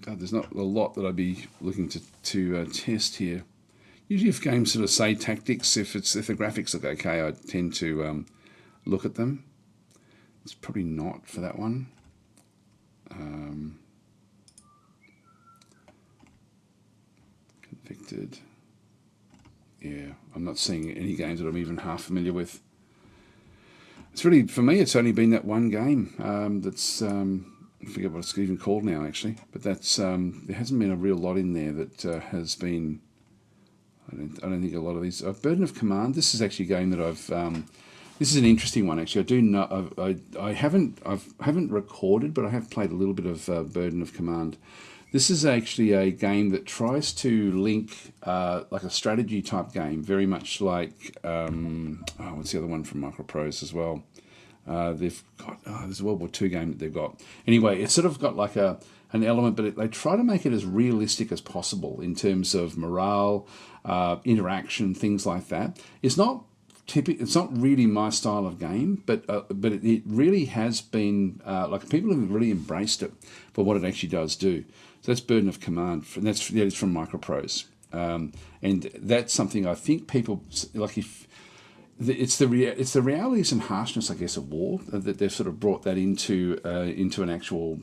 God, there's not a lot that I'd be looking to test here. Usually if games sort of say tactics, if the graphics look okay, I tend to look at them. It's probably not for that one. Convicted. Yeah, I'm not seeing any games that I'm even half familiar with. It's really, for me, it's only been that one game that's, I forget what it's even called now, actually. But that's, there hasn't been a real lot in there that has been, I don't think a lot of these. Burden of Command, this is actually a game that I've, this is an interesting one, actually. I do know, I haven't recorded, but I have played a little bit of Burden of Command. This is actually a game that tries to link like a strategy type game, very much like, what's the other one from Microprose as well? They've got there's a World War II game that they've got. Anyway, it's sort of got like an element, but they try to make it as realistic as possible in terms of morale, interaction, things like that. It's not it's not really my style of game, but it really has been like people have really embraced it for what it actually does do. So that's Burden of Command. That's from Microprose, and that's something I think people like. If it's the realities and harshness, I guess, of war that they've sort of brought that into an actual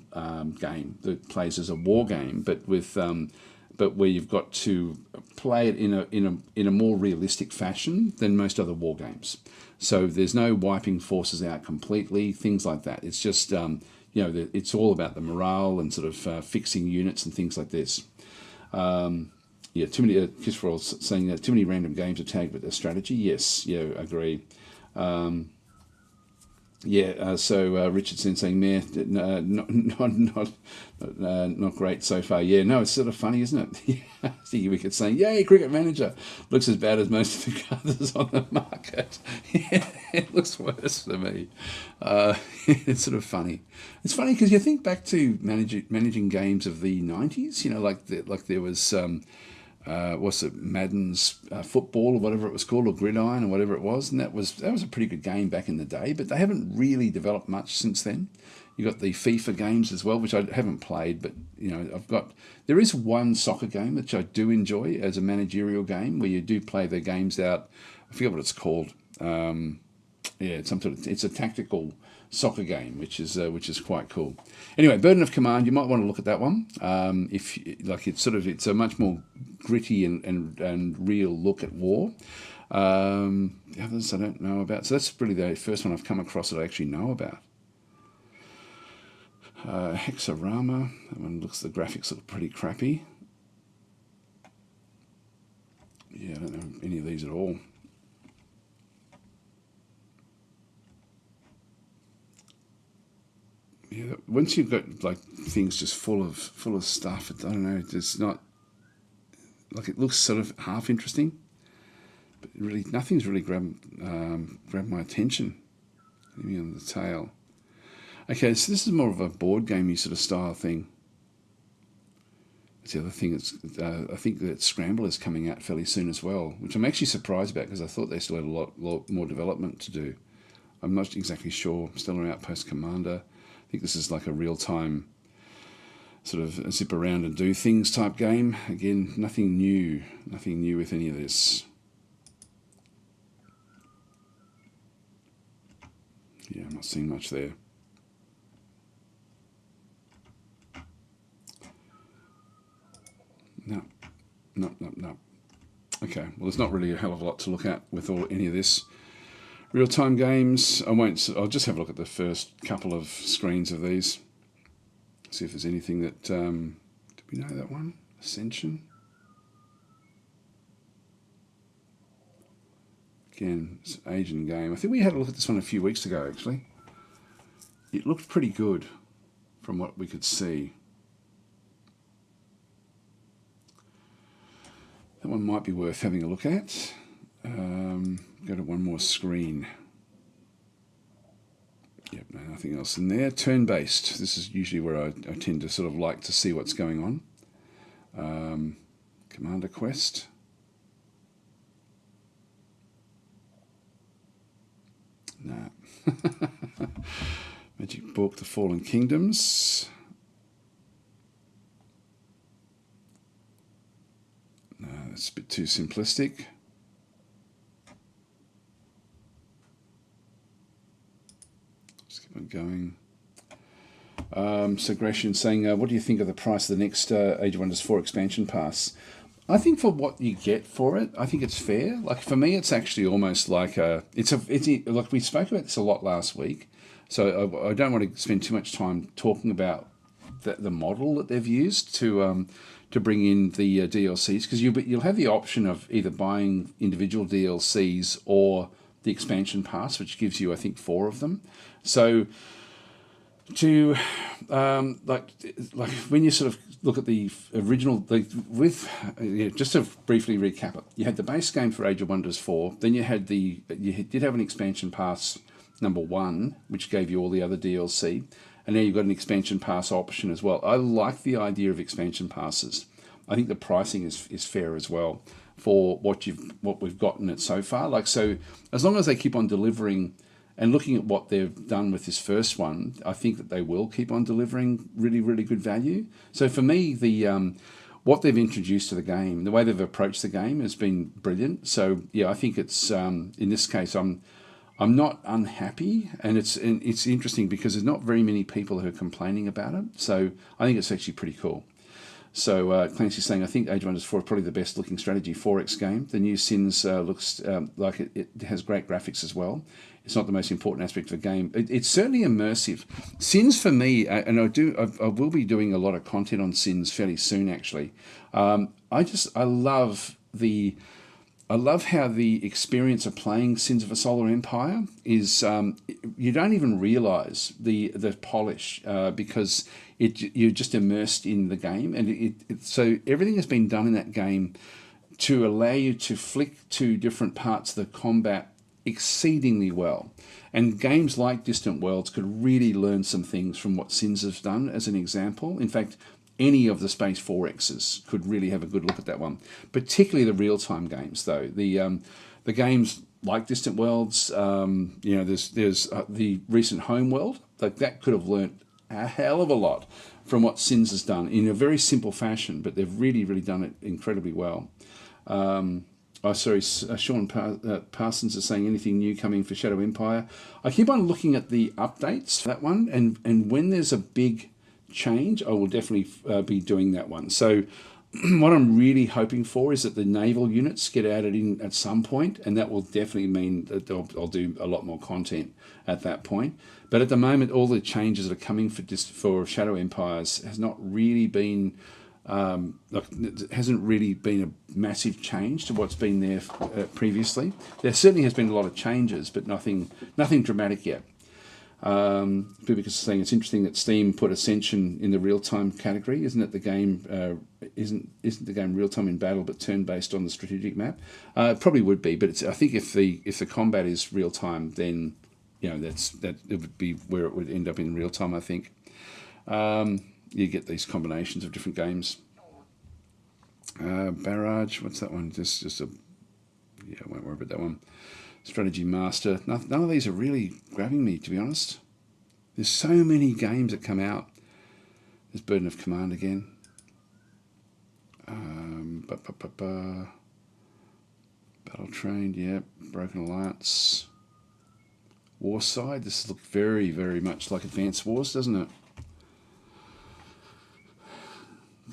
game that plays as a war game, but with but where you've got to play it in a more realistic fashion than most other war games. So there's no wiping forces out completely, things like that. It's just it's all about the morale and sort of fixing units and things like this. Too many. Christopher saying that too many random games are tagged with a strategy. Yes, agree. So Richardson saying, "Meh, not great so far." Yeah, no, it's sort of funny, isn't it? Sticky Wicket saying, "Yay, Cricket Manager looks as bad as most of the others on the market." Yeah, it looks worse for me. It's sort of funny. It's funny because you think back to managing games of the 90s. Like there was. What's it, Madden's football or whatever it was called, or Gridiron or whatever it was, and that was a pretty good game back in the day, but they haven't really developed much since then. You got the FIFA games as well, which I haven't played, but there is one soccer game which I do enjoy as a managerial game where you do play the games out. I forget what it's called. It's a tactical soccer game, which is quite cool. Anyway, Burden of Command, you might want to look at that one. It's a much more gritty and real look at war. The others I don't know about. So that's really the first one I've come across that I actually know about. Hexarama, that one the graphics look pretty crappy. Yeah, I don't know any of these at all. Yeah, once you've got like things just full of stuff, I don't know. It's not like it looks sort of half interesting, but really nothing's really grabbed my attention. Maybe on the tail. Okay, so this is more of a board gamey sort of style thing. That's the other thing. I think that Scramble is coming out fairly soon as well, which I'm actually surprised about because I thought they still had a lot more development to do. I'm not exactly sure. Stellar Outpost Commander. I think this is like a real-time sort of zip around and do things type game. Again, nothing new with any of this. Yeah, I'm not seeing much there. No. Okay, well, there's not really a hell of a lot to look at with any of this. Real-time games, I'll just have a look at the first couple of screens of these. See if there's anything that, do we know that one? Ascension? Again, it's an Asian game. I think we had a look at this one a few weeks ago, actually. It looked pretty good from what we could see. That one might be worth having a look at. Go to one more screen. Yep, no, nothing else in there. Turn-based. This is usually where I tend to sort of like to see what's going on. Commander Quest. No. Magic Book, The Fallen Kingdoms. No, that's a bit too simplistic. Going. So Gratian saying, what do you think of the price of the next Age of Wonders 4 expansion pass? I think for what you get for it, I think it's fair. Like for me, it's actually almost like it's like we spoke about this a lot last week. So I don't want to spend too much time talking about the model that they've used to bring in the DLCs, because you'll have the option of either buying individual DLCs or the expansion pass, which gives you, I think, 4 of them. So to like when you sort of look at the original, just to briefly recap it, you had the base game for Age of Wonders 4, then you did have an expansion pass number one, which gave you all the other DLC, and now you've got an expansion pass option as well. I like the idea of expansion passes. I think the pricing is fair as well for what we've gotten it so far. Like, so as long as they keep on delivering, and looking at what they've done with this first one, I think that they will keep on delivering really, really good value. So for me, the what they've introduced to the game, the way they've approached the game has been brilliant. So yeah, I think it's in this case, I'm not unhappy, and it's interesting because there's not very many people who are complaining about it. So I think it's actually pretty cool. So Clancy's saying, I think Age of Wonders 4 is probably the best looking strategy 4X game. The new Sins looks like it has great graphics as well. It's not the most important aspect of the game. It's certainly immersive. Sins for me, and I will be doing a lot of content on Sins fairly soon actually. I love how the experience of playing Sins of a Solar Empire is, you don't even realise the polish because you're just immersed in the game, and so everything has been done in that game to allow you to flick to different parts of the combat exceedingly well. And games like Distant Worlds could really learn some things from what Sins has done as an example. In fact, any of the Space 4Xs could really have a good look at that one, particularly the real-time games though. The games like Distant Worlds, there's the recent Homeworld, like that could have learnt a hell of a lot from what Sins has done in a very simple fashion, but they've really, really done it incredibly well. Sean Parsons is saying anything new coming for Shadow Empire. I keep on looking at the updates for that one, and when there's a big change, I will definitely be doing that one. So what I'm really hoping for is that the naval units get added in at some point, and that will definitely mean that I'll do a lot more content at that point. But at the moment, all the changes that are coming for Shadow Empires has not really been it hasn't really been a massive change to what's been there previously. There certainly has been a lot of changes, but nothing dramatic yet. Bubicus is saying it's interesting that Steam put Ascension in the real-time category. Isn't it the game? Isn't the game real-time in battle, but turn-based on the strategic map? It probably would be, but I think if the combat is real-time, then that it would be where it would end up in real-time. I think. You get these combinations of different games. Barrage, what's that one? Just I won't worry about that one. Strategy Master. None of these are really grabbing me, to be honest. There's so many games that come out. There's Burden of Command again. Battle Trained, yeah. Broken Alliance. Warside. This looks very, very much like Advanced Wars, doesn't it?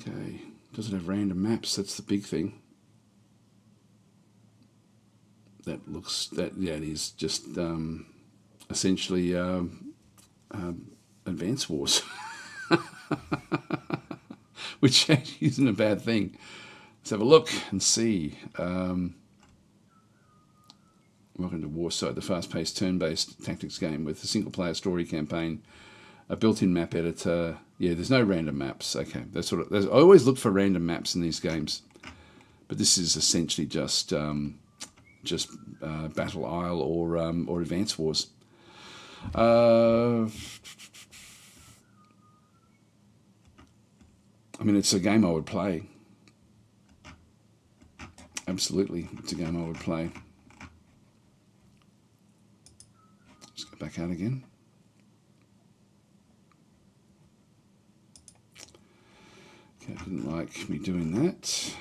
Okay, doesn't have random maps, that's the big thing. It is just essentially Advance Wars, which actually isn't a bad thing. Let's have a look and see. Welcome to Warside, the fast-paced turn-based tactics game with a single-player story campaign, a built-in map editor. Yeah, there's no random maps. Okay, I always look for random maps in these games, but this is essentially just Battle Isle or Advance Wars. I mean, it's a game I would play. Absolutely, it's a game I would play. Let's go back out again. Okay, I didn't like me doing that.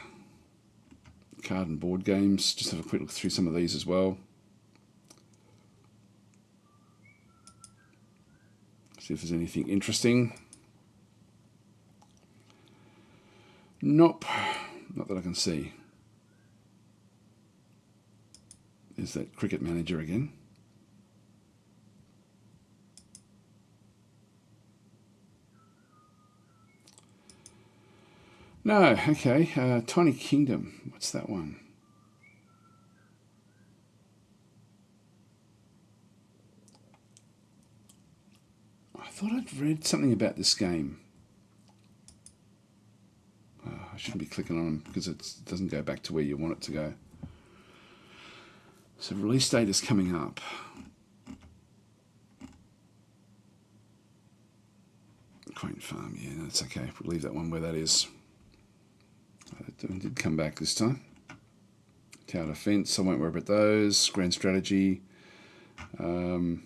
Card and board games, just have a quick look through some of these as well. See if there's anything interesting. Nope, not that I can see. There's that Cricket Manager again. No, okay. Tiny Kingdom. What's that one? I thought I'd read something about this game. I shouldn't be clicking on them because it doesn't go back to where you want it to go. So release date is coming up. Quaint Farm, yeah, that's okay. We'll leave that one where that is. It did come back this time. Tower Defense, I won't worry about those. Grand Strategy. I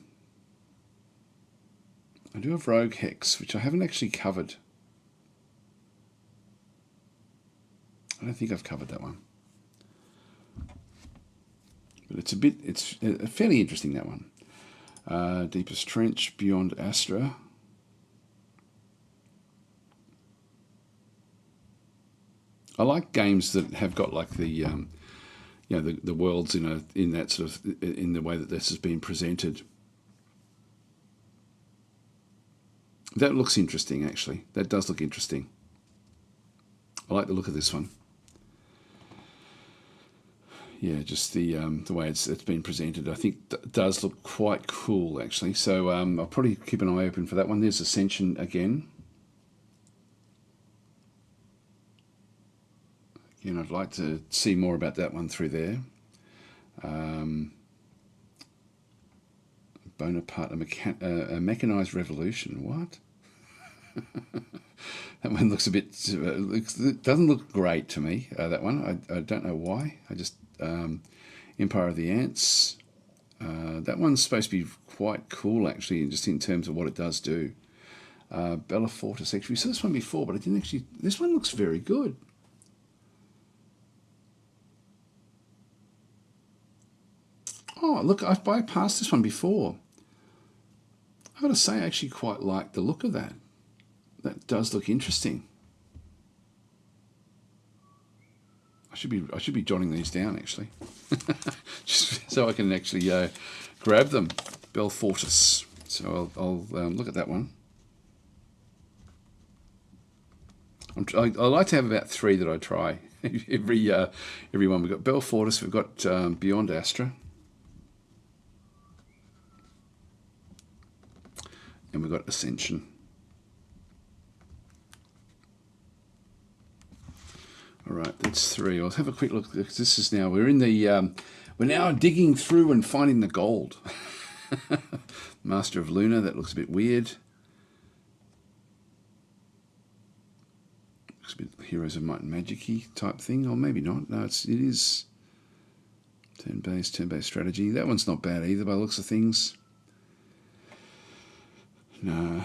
do have Rogue Hex, which I haven't actually covered. I don't think I've covered that one. But it's fairly interesting, that one. Deepest Trench, Beyond Astra. I like games that have got like the the worlds in that sort of in the way that this has been presented. That looks interesting, actually. That does look interesting. I like the look of this one. Yeah, just the way it's been presented, I think does look quite cool, actually. So I'll probably keep an eye open for that one. There's Ascension again. Again, I'd like to see more about that one through there. Bonaparte, a mechanized revolution. What? That one looks a bit. It doesn't look great to me. That one. I don't know why. I just Empire of the Ants. That one's supposed to be quite cool, actually, just in terms of what it does do. Bella Fortis. Actually, we saw this one before, but I didn't actually. This one looks very good. Oh, look! I've bypassed this one before. I've got to say, I actually quite like the look of that. That does look interesting. I should be jotting these down, actually, just so I can actually grab them. Bell Fortis. So I'll look at that one. I like to have about 3 that I try every one. We've got Bell Fortis. We've got Beyond Astra. And we've got Ascension. All right, that's 3. I'll have a quick look. This is now we're now digging through and finding the gold. Master of Luna. That looks a bit weird. Looks a bit Heroes of Might and Magic-y type thing, or maybe not. No, it is turn-based strategy. That one's not bad either by the looks of things. No.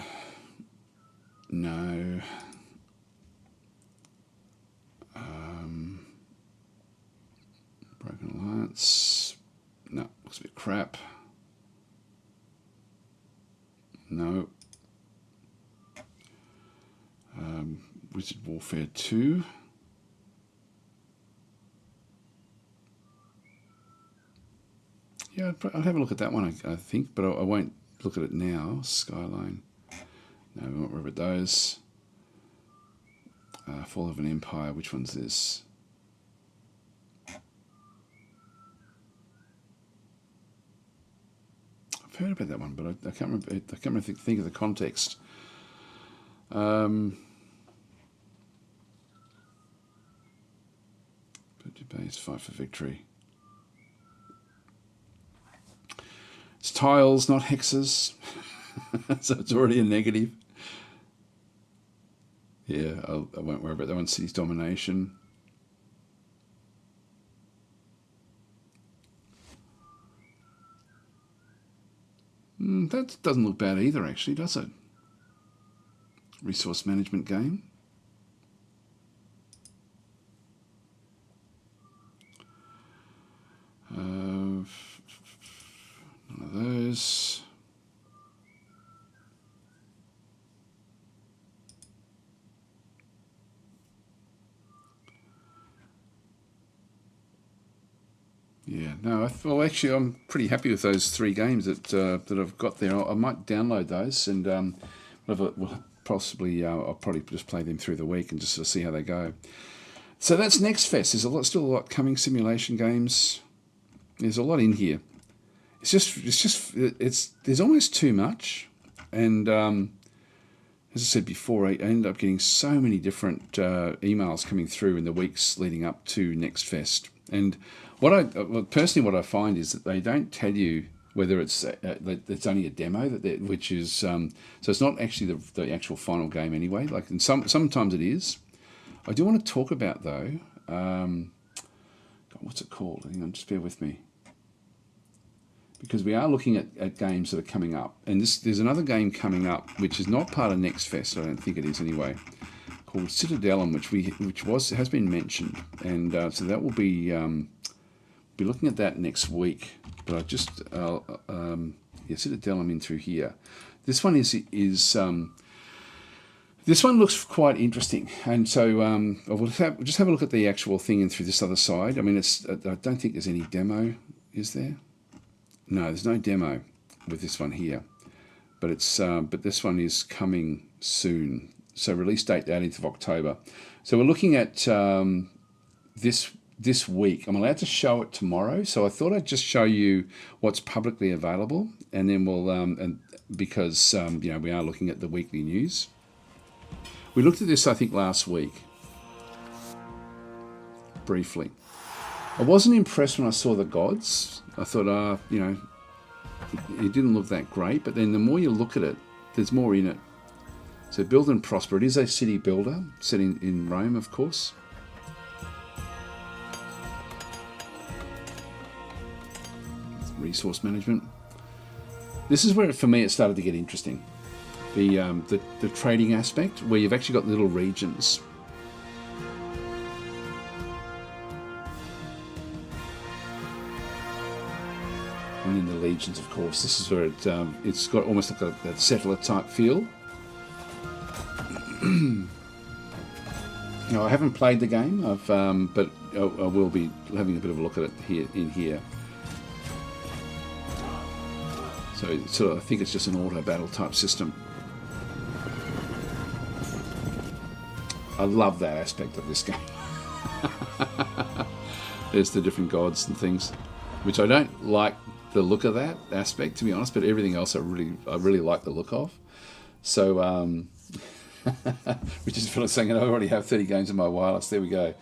Broken Alliance. No, looks a bit crap. No. Wizard Warfare 2. Yeah, I'll have a look at that one, I think, but I won't look at it now. Skyline. No, we won't worry about those. Fall of an Empire. Which one's this? I've heard about that one, but I can't remember. I can't really think of the context. Base, Fight for Victory. It's tiles, not hexes. So it's already a negative. Yeah, I won't worry about that one. City's Domination. That doesn't look bad either, actually, does it? Resource management game. None of those. Yeah, no. Well, actually, I'm pretty happy with those 3 games that I've got there. I might download those and I'll probably just play them through the week and just sort of see how they go. So that's next fest. There's still a lot coming. Simulation games. There's a lot in here. There's almost too much, and as I said before, I ended up getting so many different emails coming through in the weeks leading up to Next Fest. And what I find is that they don't tell you whether it's only a demo which is so it's not actually the actual final game anyway. Like, and sometimes it is. I do want to talk about though. God, what's it called? Hang on, just bear with me. Because we are looking at games that are coming up, and there's another game coming up which is not part of Next Fest. I don't think it is anyway. Called Citelum, which has been mentioned, and so that will be looking at that next week. But I just Citelum in through here. This one is this one looks quite interesting, and so we'll just have a look at the actual thing in through this other side. I mean, I don't think there's any demo, is there? No, there's no demo with this one here, but this one is coming soon. So release date 18th of October. So we're looking at this week. I'm allowed to show it tomorrow, so I thought I'd just show you what's publicly available, and then we'll because we are looking at the weekly news. We looked at this, I think, last week briefly. I wasn't impressed when I saw the gods. I thought, it didn't look that great, but then the more you look at it, there's more in it. So Build and Prosper, it is a city builder, set in Rome, of course. Resource management. This is where, for me, it started to get interesting. The trading aspect, where you've actually got little regions. And then the legions, of course. This is where it's got almost like that settler type feel. Now, I haven't played the game, but I will be having a bit of a look at it here. So I think it's just an auto battle type system. I love that aspect of this game. There's the different gods and things, which I don't like the look of that aspect, to be honest, but everything else I really like the look of. So which is Philip saying, I already have 30 games in my wireless. There we go.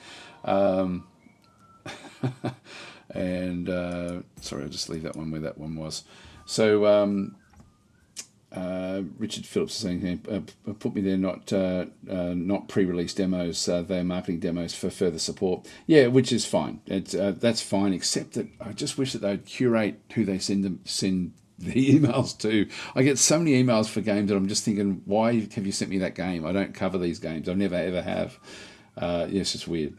And sorry, I'll just leave that one where that one was. So Richard Phillips is saying, put me there, not pre-release demos. They're marketing demos for further support. Yeah, which is fine. That's fine, except that I just wish that they'd curate who they send the emails to. I get so many emails for games that I'm just thinking, why have you sent me that game? I don't cover these games. I never ever have. It's just weird.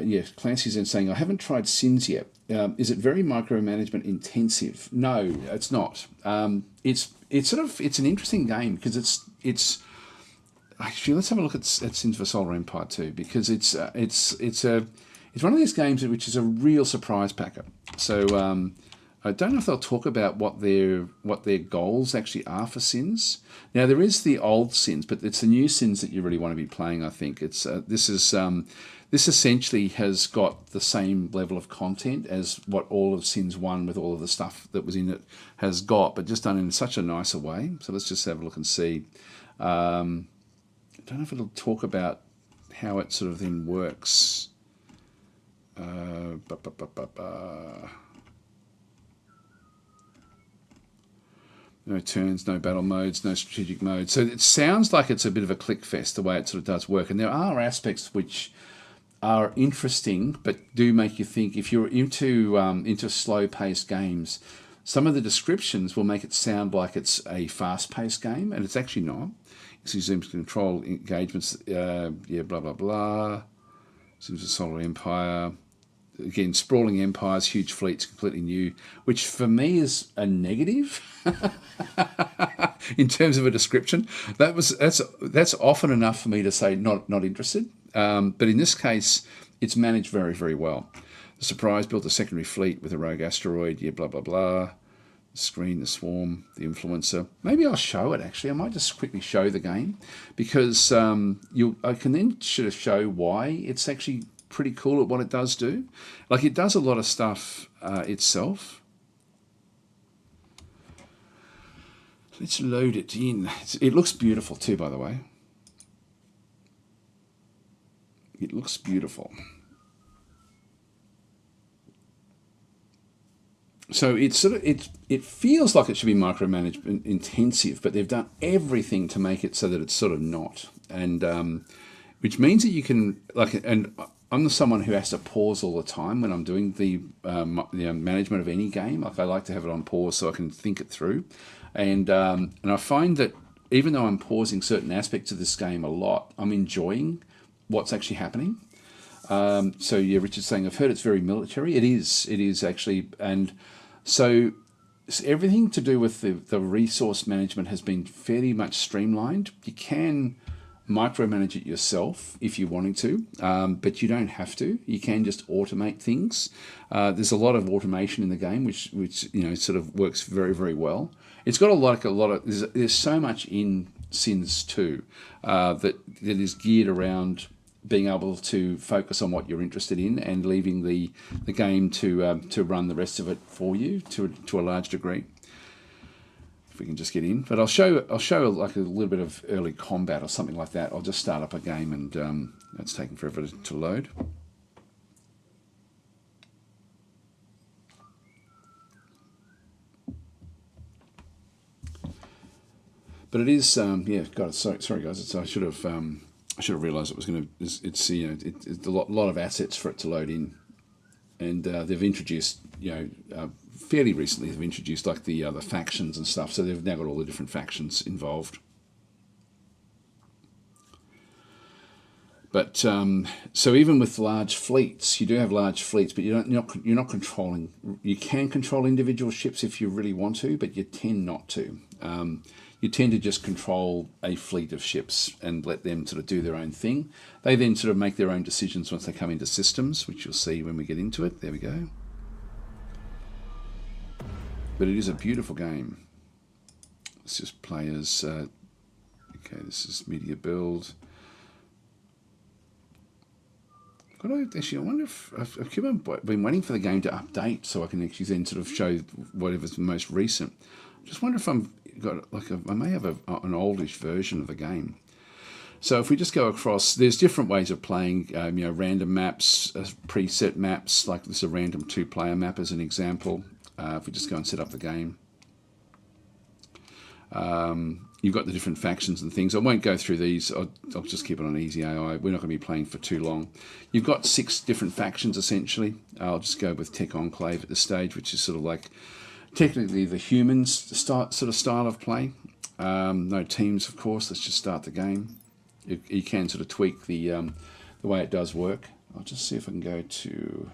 Yes, Clancy's in saying, I haven't tried Sins yet. Is it very micromanagement intensive? No, it's not. It's an interesting game because it's actually, let's have a look at Sins for Solar Empire 2, because it's one of these games which is a real surprise packer. So I don't know if they'll talk about what their goals actually are for Sins. Now, there is the old Sins, but it's the new Sins that you really want to be playing, I think. It's this essentially has got the same level of content as what all of Sins 1 with all of the stuff that was in it has got, but just done in such a nicer way. So let's just have a look and see. I don't know if it'll talk about how it sort of then works. No turns, no battle modes, no strategic modes. So it sounds like it's a bit of a click fest, the way it sort of does work. And there are aspects which are interesting, but do make you think. If you're into slow-paced games, some of the descriptions will make it sound like it's a fast-paced game, and it's actually not. Sims control engagements, blah, blah, blah. Sims of Solar Empire. Again, sprawling empires, huge fleets, completely new, which for me is a negative in terms of a description. That's often enough for me to say not interested. But in this case, it's managed very, very well. The Surprise built a secondary fleet with a rogue asteroid, blah, blah, blah. The Screen, the Swarm, the Influencer. Maybe I'll show it, actually. I might just quickly show the game, because I can then sort of show why it's actually pretty cool at what it does do. Like, it does a lot of stuff itself. Let's load it in. It looks beautiful too, by the way. It looks beautiful. So it's sort of it feels like it should be micromanagement intensive, but they've done everything to make it so that it's sort of not, and which means that you can and I'm someone who has to pause all the time when I'm doing the management of any game. Like I like to have it on pause so I can think it through, and I find that even though I'm pausing certain aspects of this game a lot, I'm enjoying what's actually happening. So yeah, Richard's saying I've heard it's very military. It is actually, and so everything to do with the resource management has been fairly much streamlined. You can micromanage it yourself if you wanted to, but you don't have to. You can just automate things. There's a lot of automation in the game, which sort of works very, very well. It's got a lot of there's so much in Sins 2 that is geared around being able to focus on what you're interested in and leaving the game to run the rest of it for you to a large degree. If we can just get in, but I'll show like a little bit of early combat or something like that. I'll just start up a game, and that's taking forever to load. But it is yeah. God, sorry guys. I should have realised it was going to. It's it's a lot of assets for it to load in, and they've introduced fairly recently. They've introduced like the factions and stuff, so they've now got all the different factions involved. But so even with large fleets, you do have large fleets, but you're not controlling. You can control individual ships if you really want to, but you tend not to. You tend to just control a fleet of ships and let them sort of do their own thing. They then sort of make their own decisions once they come into systems, which you'll see when we get into it. There we go. But it is a beautiful game. It's just players. Okay, this is media build. Actually, I wonder if I've been waiting for the game to update so I can actually then sort of show whatever's the most recent. I just wonder if I may have an oldish version of the game. So if we just go across, there's different ways of playing. Random maps, preset maps. Like this is a random 2-player map as an example. If we just go and set up the game. You've got the different factions and things. I won't go through these. I'll just keep it on easy AI. We're not going to be playing for too long. You've got 6 different factions, essentially. I'll just go with Tech Enclave at this stage, which is sort of like technically the humans sort of style of play. No teams, of course. Let's just start the game. You can sort of tweak the way it does work. I'll just see if I can go to...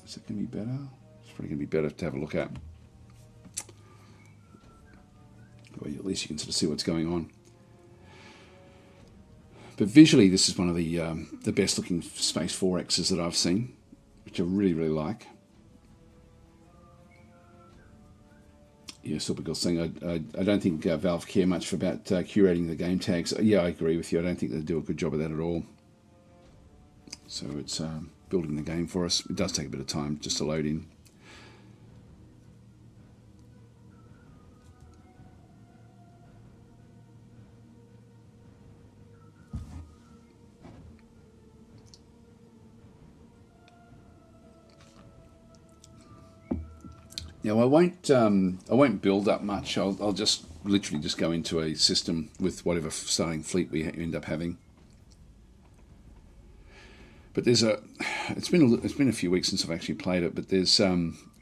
is it going to be better? It's probably going to be better to have a look at. Well, at least you can sort of see what's going on. But visually, this is one of the best looking Space 4Xs that I've seen, which I really, really like. Yeah, Supergirl's saying, I don't think Valve care much about curating the game tags. Yeah, I agree with you. I don't think they do a good job of that at all. So it's building the game for us. It does take a bit of time just to load in. Now I won't build up much. I'll just literally just go into a system with whatever starting fleet we end up having. But it's been a few weeks since I've actually played it. But there's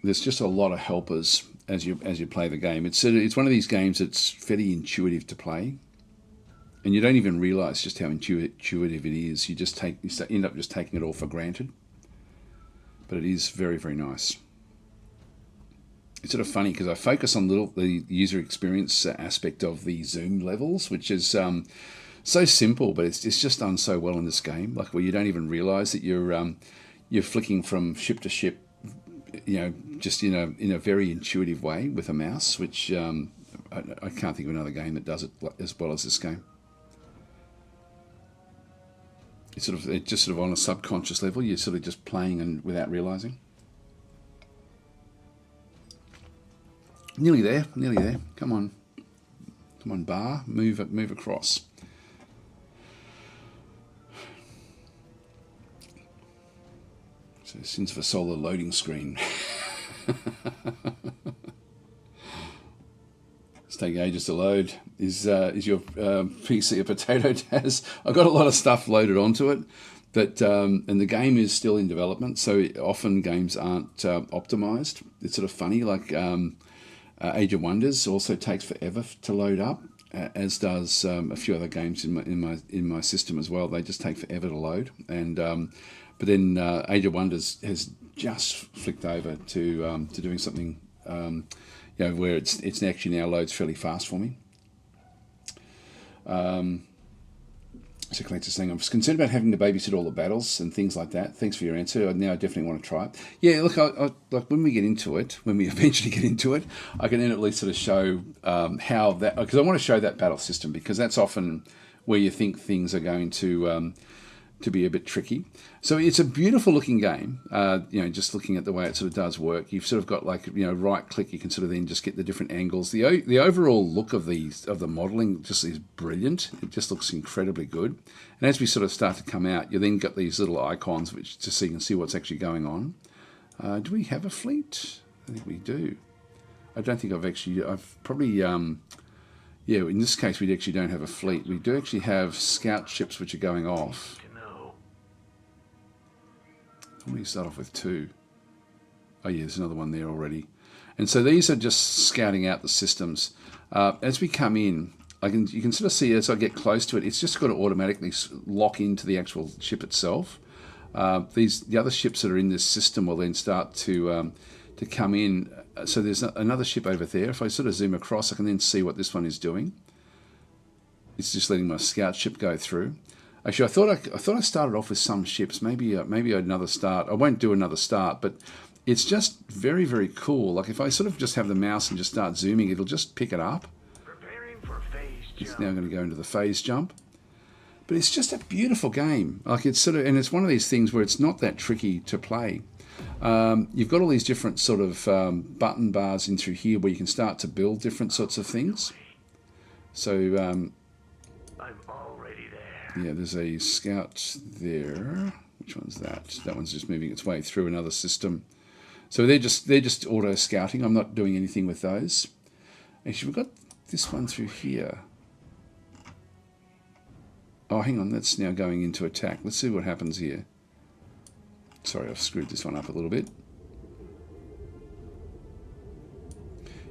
just a lot of helpers as you play the game. It's one of these games that's fairly intuitive to play, and you don't even realise just how intuitive it is. You end up just taking it all for granted. But it is very, very nice. It's sort of funny because I focus on the user experience aspect of the zoom levels, which is so simple, but it's just done so well in this game. Like where you don't even realise that you're flicking from ship to ship, just in a very intuitive way with a mouse, which I can't think of another game that does it as well as this game. It's just sort of on a subconscious level. You're sort of just playing and without realising. Nearly there. Come on. Come on, bar, move across. So sins of a solar loading screen. It's taking ages to load. Is your PC a potato, Taz? I've got a lot of stuff loaded onto it, but and the game is still in development, so often games aren't optimized. It's sort of funny, like Age of Wonders also takes forever to load up, as does a few other games in my system as well. They just take forever to load, and but then Age of Wonders has just flicked over to doing something. Where it's actually now loads fairly fast for me. So Clean's saying, I'm concerned about having to babysit all the battles and things like that. Thanks for your answer. Now I definitely want to try it. Yeah, look, I like when we eventually get into it, I can then at least sort of show how that, because I want to show that battle system, because that's often where you think things are going to be a bit tricky. So it's a beautiful looking game. Just looking at the way it sort of does work, you've sort of got like, right click, you can sort of then just get the different angles. The overall look of the modeling just is brilliant. It just looks incredibly good. And as we sort of start to come out, you then got these little icons which just so you can see what's actually going on. Do we have a fleet? I think we do. I don't think I've probably in this case we actually don't have a fleet. We do actually have scout ships which are going off. Let me start off with 2. Oh yeah, there's another one there already. And so these are just scouting out the systems. As we come in, you can sort of see as I get close to it, it's just got to automatically lock into the actual ship itself. The other ships that are in this system will then start to come in. So there's another ship over there. If I sort of zoom across, I can then see what this one is doing. It's just letting my scout ship go through. Actually, I thought I started off with some ships. Maybe another start. I won't do another start, but it's just very, very cool. Like if I sort of just have the mouse and just start zooming, it'll just pick it up. Preparing for phase jump. It's now going to go into the phase jump. But it's just a beautiful game. Like it's sort of, and it's one of these things where it's not that tricky to play. You've got all these different sort of button bars in through here where you can start to build different sorts of things. So I'm already there. yeah, there's a scout there. Which one's that? That one's just moving its way through another system. So they're just auto scouting. I'm not doing anything with those. Actually, we've got this one through here. Oh, hang on, that's now going into attack. Let's see what happens here. Sorry, I've screwed this one up a little bit.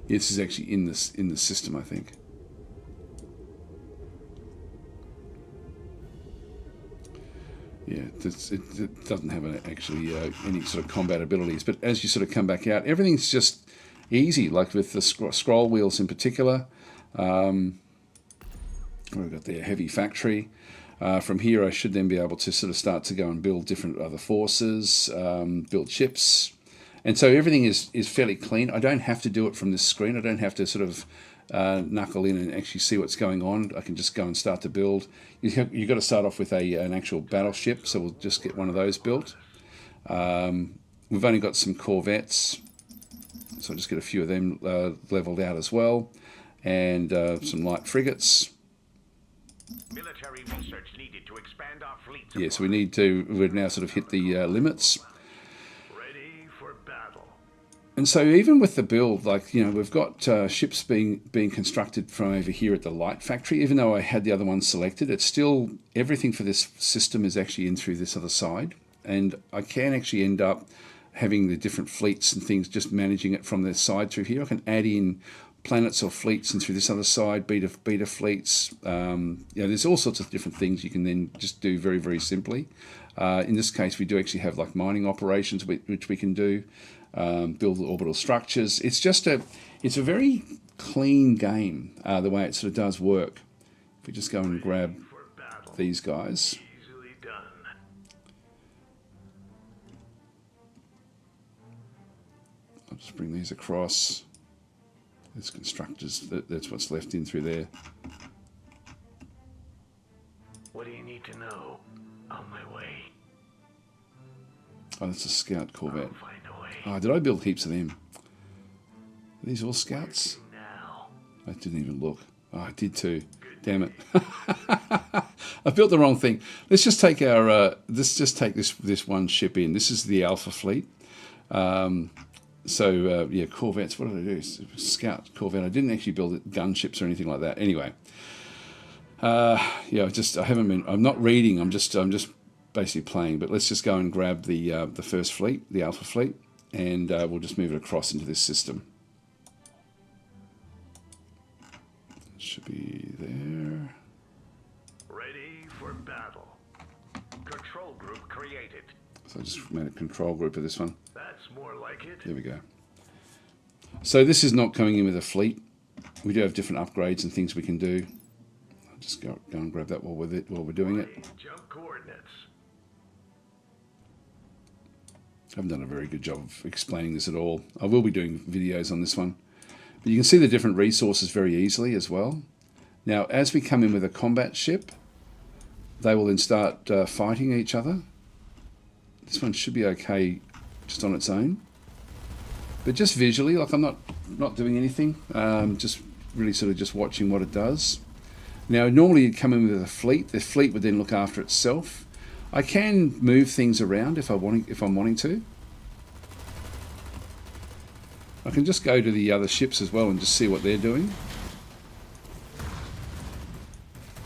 Yeah, this is actually in the system, I think. Yeah, it doesn't have actually any sort of combat abilities. But as you sort of come back out, everything's just easy, like with the scroll wheels in particular. We've got the heavy factory. From here, I should then be able to sort of start to go and build different other forces, build ships. And so everything is fairly clean. I don't have to do it from this screen. I don't have to sort of knuckle in and actually see what's going on. I can just go and start to build. You've got to start off with an actual battleship, so we'll just get one of those built. We've only got some corvettes, so I'll just get a few of them leveled out as well, and some light frigates. Military research needed to expand our fleet. Yeah, so we've now sort of hit the limits. Ready for battle. And so even with the build, like, we've got ships being constructed from over here at the light factory. Even though I had the other one selected, it's still, everything for this system is actually in through this other side. And I can actually end up having the different fleets and things, just managing it from this side through here. I can add in planets or fleets and through this other side, beta fleets. There's all sorts of different things you can then just do very, very simply. In this case, we do actually have like mining operations, which we can do, build orbital structures. It's a very clean game, the way it sort of does work. If we just go and grab these guys. Easily done. I'll just bring these across. There's constructors, that's what's left in through there. What do you need to know? On my way. Oh, that's a scout corvette. I'll find a way. Oh, did I build heaps of them? Are these all scouts? Now. I didn't even look. Oh, I did too. Damn it! I built the wrong thing. Let's just take our. Let's just take this one ship in. This is the Alpha fleet. Yeah, corvettes. What did I do? Scout corvette. I didn't actually build gunships or anything like that. Anyway. Yeah, I haven't been. I'm not reading. I'm just basically playing. But let's just go and grab the first fleet, the Alpha fleet, and we'll just move it across into this system. Should be there. Ready for battle. Control group created. So I just made a control group of this one. That's more like it. There we go. So this is not coming in with a fleet. We do have different upgrades and things we can do. I'll just go and grab that while we're doing it. Jump coordinates. I haven't done a very good job of explaining this at all. I will be doing videos on this one. But you can see the different resources very easily as well. Now, as we come in with a combat ship, they will then start fighting each other. This one should be okay just on its own. But just visually, like I'm not doing anything, just really sort of just watching what it does. Now, normally you'd come in with a fleet. The fleet would then look after itself. I can move things around if I'm wanting to. I can just go to the other ships as well and just see what they're doing.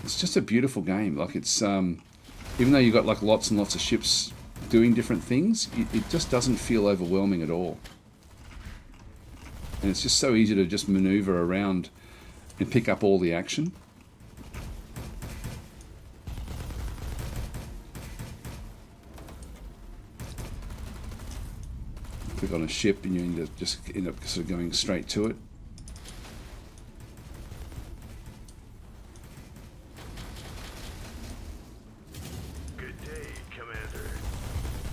It's just a beautiful game. Like it's, even though you've got like lots and lots of ships doing different things, it just doesn't feel overwhelming at all. And it's just so easy to just maneuver around and pick up all the action. Click on a ship and you just end up sort of going straight to it. Good day, Commander.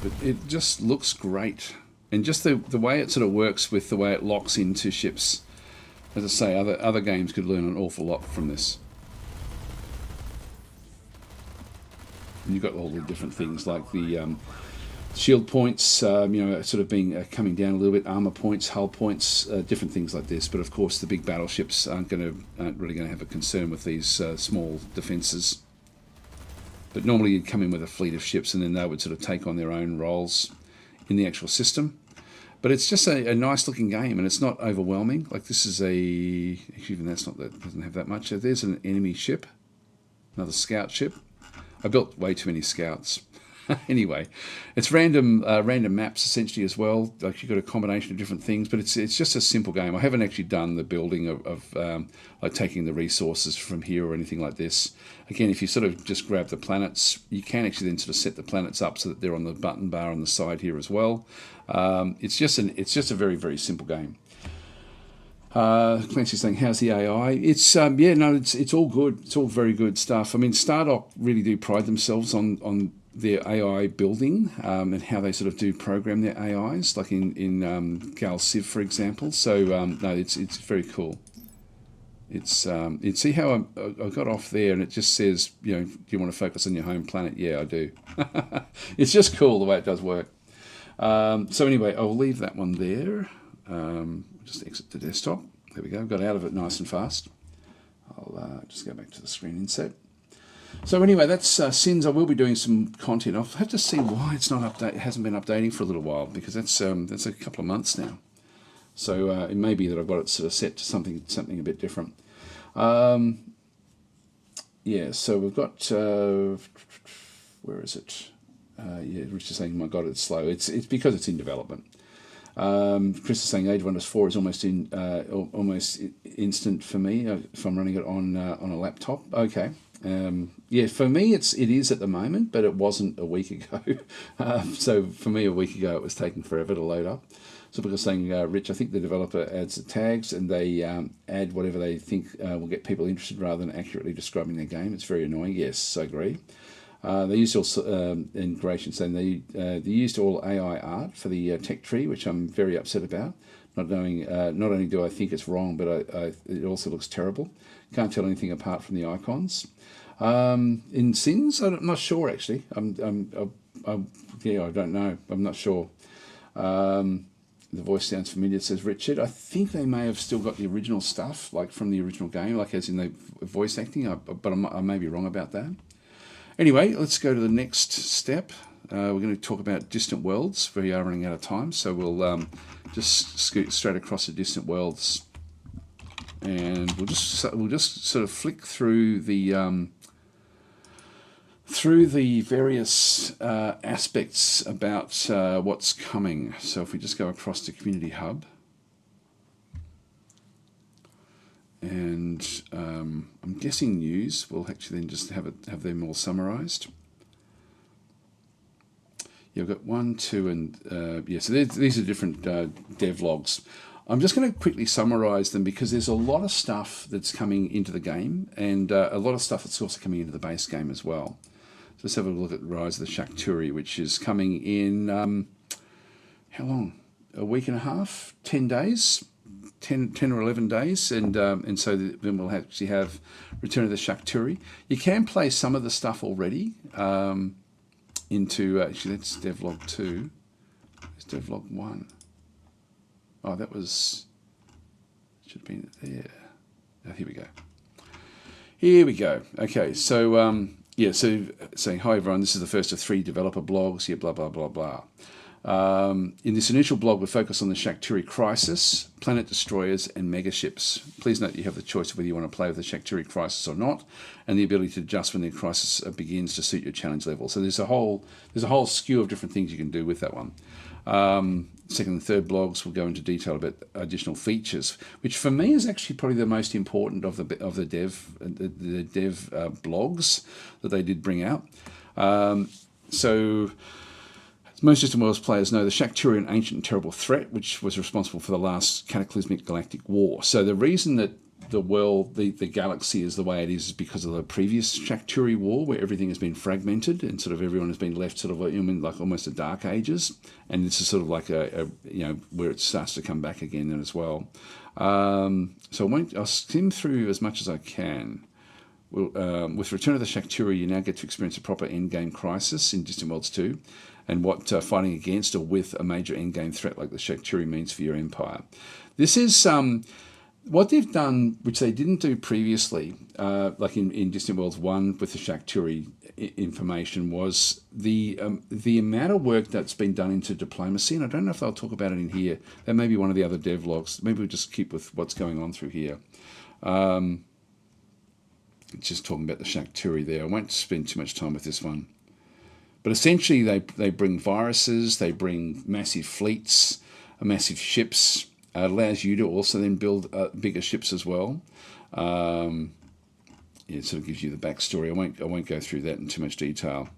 But it just looks great. And just the way it sort of works with the way it locks into ships. As I say, other games could learn an awful lot from this. And you've got all the different things like the shield points, sort of being coming down a little bit, armor points, hull points, different things like this. But of course, the big battleships aren't really going to have a concern with these small defences. But normally, you'd come in with a fleet of ships, and then they would sort of take on their own roles in the actual system. But it's just a nice looking game, and it's not overwhelming. Like this is actually even that doesn't have that much. There's an enemy ship, another scout ship. I built way too many scouts. Anyway, it's random maps essentially as well. Like you've got a combination of different things, but it's just a simple game. I haven't actually done the building of like taking the resources from here or anything like this. Again, if you sort of just grab the planets, you can actually then sort of set the planets up so that they're on the button bar on the side here as well. It's just a very, very simple game. Clancy's saying, how's the AI? It's it's all good. It's all very good stuff. I mean, Stardock really do pride themselves on their AI building and how they sort of do program their AIs, like in Gal Civ, for example. So no, it's very cool. It's see how I got off there, and it just says, do you want to focus on your home planet? Yeah, I do. It's just cool the way it does work. So anyway, I'll leave that one there. Just exit the desktop. There we go. Got out of it nice and fast. I'll just go back to the screen inset. So anyway, that's Sins. I will be doing some content. I'll have to see why it's not it hasn't been updating for a little while, because that's a couple of months now. So it may be that I've got it sort of set to something a bit different. Yeah. So we've got where is it? Rich is saying, "My God, it's slow." It's because it's in development. Chris is saying Age of Wonders 4 is almost instant for me if I'm running it on a laptop. Okay. Yeah, for me it is at the moment, but it wasn't a week ago. So for me a week ago it was taking forever to load up. So because saying, Rich, I think the developer adds the tags and they add whatever they think will get people interested rather than accurately describing their game. It's very annoying. Yes, I agree. They used also integration saying they used all AI art for the tech tree, which I'm very upset about. Not only do I think it's wrong, but it also looks terrible. Can't tell anything apart from the icons. In Sins, I'm not sure actually. I don't know. I'm not sure. The voice sounds familiar, says Richard. I think they may have still got the original stuff, like from the original game, like as in the voice acting, but I may be wrong about that. Anyway, let's go to the next step. We're going to talk about Distant Worlds. We are running out of time, so we'll just scoot straight across to Distant Worlds, and we'll just sort of flick through the various aspects about what's coming. So if we just go across to Community Hub, and I'm guessing news, we'll actually then just have them all summarised. Yeah, we've got 1, 2, and yeah. So these are different devlogs. I'm just going to quickly summarise them because there's a lot of stuff that's coming into the game, and a lot of stuff that's also coming into the base game as well. So let's have a look at Rise of the Shakturi, which is coming in how long? A week and a half, 10 days. 10 or 11 days, and so then we'll actually have Return of the Shakturi. You can play some of the stuff already into, actually that's devlog 2, it's devlog 1. Oh, that was, should have been there. Oh, here we go. Here we go. Okay, so yeah, so saying hi everyone, this is the first of 3 developer blogs, yeah, blah, blah, blah, blah. In this initial blog, we focus on the Shakturi Crisis, Planet Destroyers, and Megaships. Please note you have the choice of whether you want to play with the Shakturi Crisis or not, and the ability to adjust when the crisis begins to suit your challenge level. So there's a whole skew of different things you can do with that one. Second and third blogs will go into detail about additional features, which for me is actually probably the most important of the dev blogs that they did bring out. So. Most Distant Worlds players know the Shakturi, an ancient and terrible threat, which was responsible for the last cataclysmic galactic war. So the reason that the world, the galaxy is the way it is because of the previous Shakturi war, where everything has been fragmented and sort of everyone has been left sort of like almost the Dark Ages. And this is sort of like a where it starts to come back again then as well. So I'll skim through as much as I can. With Return of the Shakturi, you now get to experience a proper endgame crisis in Distant Worlds 2. And what fighting against or with a major endgame threat like the Shakturi means for your empire. This is what they've done, which they didn't do previously, like in Distant Worlds 1 with the Shakturi information, was the amount of work that's been done into diplomacy. And I don't know if they'll talk about it in here. That may be one of the other devlogs. Maybe we'll just keep with what's going on through here. Just talking about the Shakturi there. I won't spend too much time with this one. But essentially, they bring viruses, they bring massive fleets, massive ships. It allows you to also then build bigger ships as well. It sort of gives you the backstory. I won't go through that in too much detail.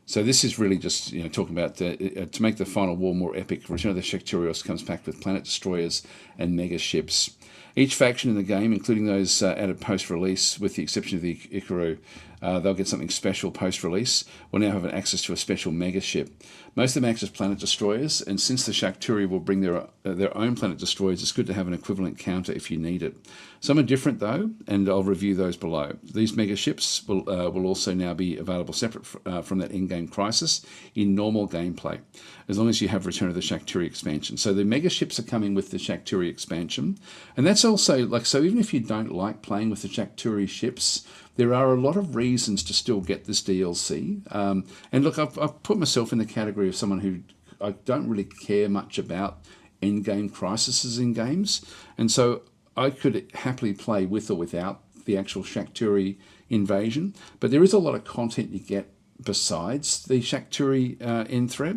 So this is really just talking about to make the final war more epic. Return of the Shakturi comes packed with planet destroyers and mega ships. Each faction in the game, including those added post-release, with the exception of the Ikaru, they'll get something special post-release, will now have access to a special mega ship. Most of them act as planet destroyers, and since the Shakturi will bring their own planet destroyers, it's good to have an equivalent counter if you need it. Some are different though, and I'll review those below. These mega ships will also now be available separate from that in-game crisis in normal gameplay, as long as you have Return of the Shakturi expansion. So the mega ships are coming with the Shakturi expansion, and that's also so even if you don't like playing with the Shakturi ships, there are a lot of reasons to still get this DLC. And look, I've put myself in the category of someone who I don't really care much about end-game crises in games. And so I could happily play with or without the actual Shakturi invasion. But there is a lot of content you get besides the Shakturi end threat.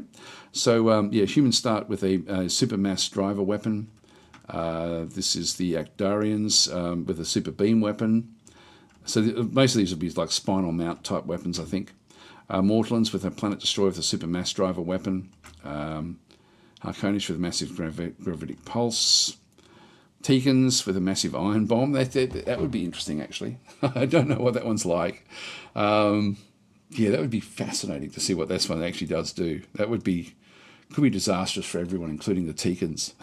So, humans start with a super mass driver weapon. This is the Actarians with a super beam weapon. So most of these would be like spinal mount type weapons, I think. Mortallans with a planet destroyer with a super mass driver weapon. Harkonish with a massive gravitic pulse. Teekans with a massive iron bomb. That would be interesting, actually. I don't know what that one's like. Yeah, that would be fascinating to see what this one actually does do. That could be disastrous for everyone, including the Teekans.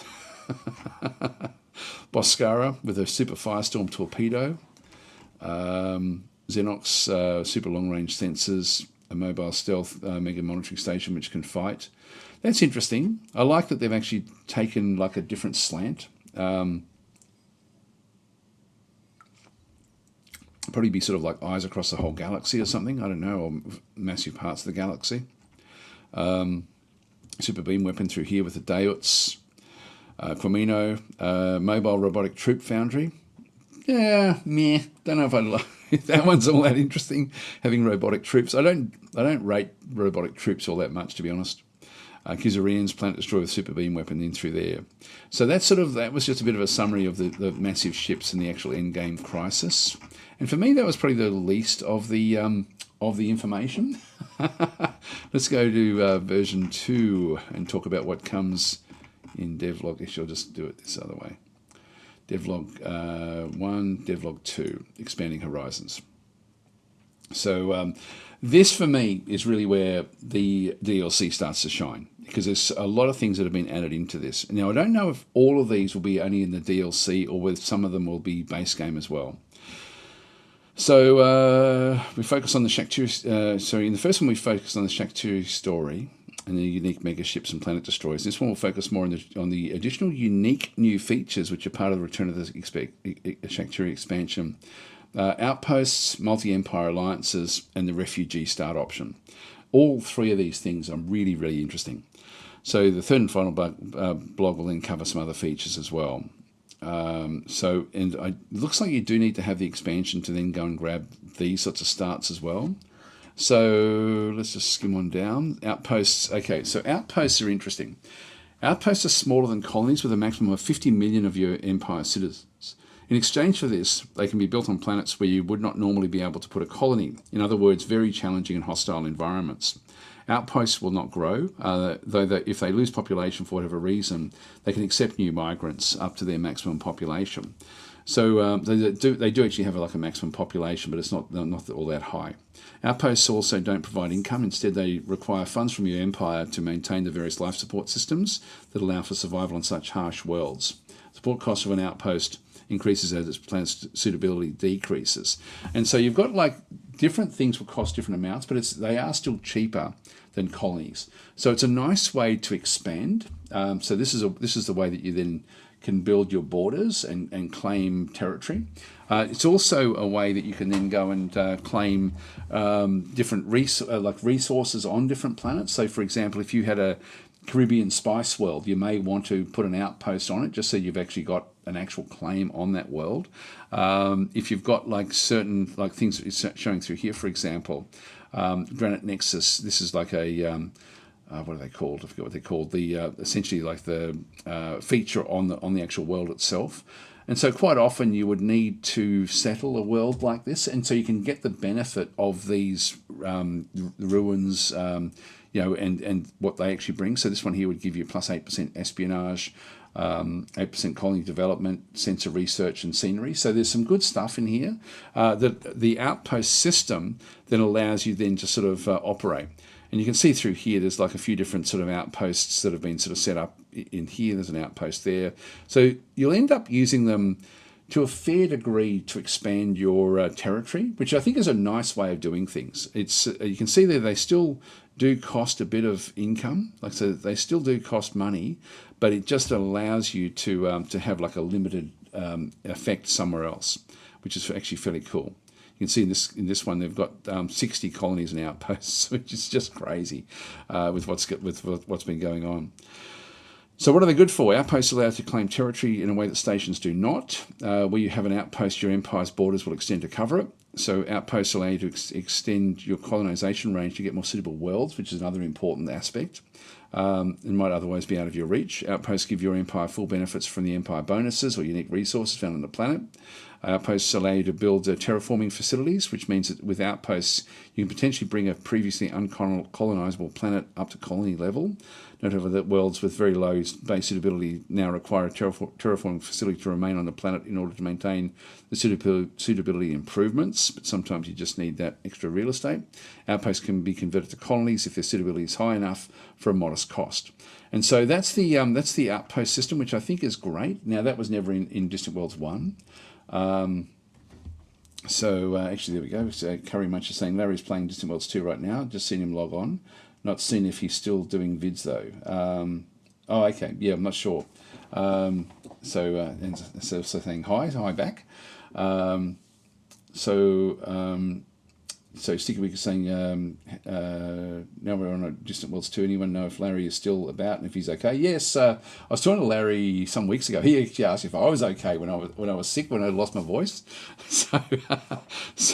Boscara with a super firestorm torpedo. Xenox super long-range sensors, a mobile stealth mega monitoring station which can fight. that's interesting. I like that they've actually taken like a different slant. Probably be sort of like eyes across the whole galaxy or something. I don't know, or massive parts of the galaxy. Super beam weapon through here with the Deutz. Quamino, mobile robotic troop foundry. Yeah, meh. Don't know if I like that one's all that interesting. Having robotic troops, I don't rate robotic troops all that much, to be honest. Kizarians, planet destroyer with super beam weapon in through there. So that was just a bit of a summary of the massive ships and the actual end game crisis. And for me, that was probably the least of the information. Let's go to version 2 and talk about what comes in devlog. Actually, I'll just do it this other way. Devlog 1, devlog 2, expanding horizons. So this for me is really where the DLC starts to shine, because there's a lot of things that have been added into this. Now, I don't know if all of these will be only in the DLC or whether some of them will be base game as well. So we focus on the Shakturi. In the first one we focused on the Shakturi story and the unique mega ships and planet destroyers. This one will focus more on the additional unique new features which are part of the Return of the Shakturi expansion. Outposts, multi-empire alliances, and the refugee start option. All three of these things are really, really interesting. So the third and final blog will then cover some other features as well. It looks like you do need to have the expansion to then go and grab these sorts of starts as well. So let's just skim on down. Outposts. Okay, so outposts are interesting. Outposts are smaller than colonies with a maximum of 50 million of your empire citizens. In exchange for this, they can be built on planets where you would not normally be able to put a colony. In other words, very challenging and hostile environments. Outposts will not grow, though if they lose population for whatever reason, they can accept new migrants up to their maximum population. So they do actually have like a maximum population, but it's not all that high. Outposts also don't provide income. Instead, they require funds from your empire to maintain the various life support systems that allow for survival on such harsh worlds. Support cost of an outpost increases as its planet's suitability decreases. And so you've got like different things will cost different amounts, but they are still cheaper than colonies. So it's a nice way to expand. So this is the way that you then can build your borders and claim territory. It's also a way that you can then go and claim different resources on different planets. So, for example, if you had a Caribbean spice world, you may want to put an outpost on it just so you've actually got an actual claim on that world. If you've got like certain like things that it's showing through here, for example, Granite Nexus. This is like a what are they called? I forget what they're called. The essentially like the feature on the actual world itself. And so quite often you would need to settle a world like this, and so you can get the benefit of these ruins, and what they actually bring. So this one here would give you plus 8% espionage, 8% colony development, sensor research, and scenery. So there's some good stuff in here. The outpost system then allows you then to sort of operate. And you can see through here, there's like a few different sort of outposts that have been sort of set up in here. There's an outpost there. So you'll end up using them to a fair degree to expand your territory, which I think is a nice way of doing things. It's you can see there they still do cost a bit of income, like so they still do cost money, but it just allows you to have like a limited effect somewhere else, which is actually fairly cool. You can see in this one they've got 60 colonies and outposts, which is just crazy with what's been going on. So what are they good for? Outposts allow you to claim territory in a way that stations do not. Where you have an outpost, your empire's borders will extend to cover it. So outposts allow you to extend your colonization range to get more suitable worlds, which is another important aspect. It might otherwise be out of your reach. Outposts give your empire full benefits from the empire bonuses or unique resources found on the planet. Outposts allow you to build terraforming facilities, which means that with outposts, you can potentially bring a previously uncolonizable planet up to colony level. Note however that worlds with very low base suitability now require a terraforming facility to remain on the planet in order to maintain the suitability improvements, but sometimes you just need that extra real estate. Outposts can be converted to colonies if their suitability is high enough for a modest cost. And so that's the outpost system, which I think is great. Now, that was never in Distant Worlds 1. Actually, there we go. So Curry Munch is saying Larry's playing Distant Worlds 2 right now. Just seen him log on. Not seen if he's still doing vids though. Oh, okay. Yeah, I'm not sure. And so saying hi back. So Sticky Week is saying, now we're on a Distant Worlds 2. Anyone know if Larry is still about and if he's okay? Yes, I was talking to Larry some weeks ago. He actually asked if I was okay when I was sick, when I lost my voice.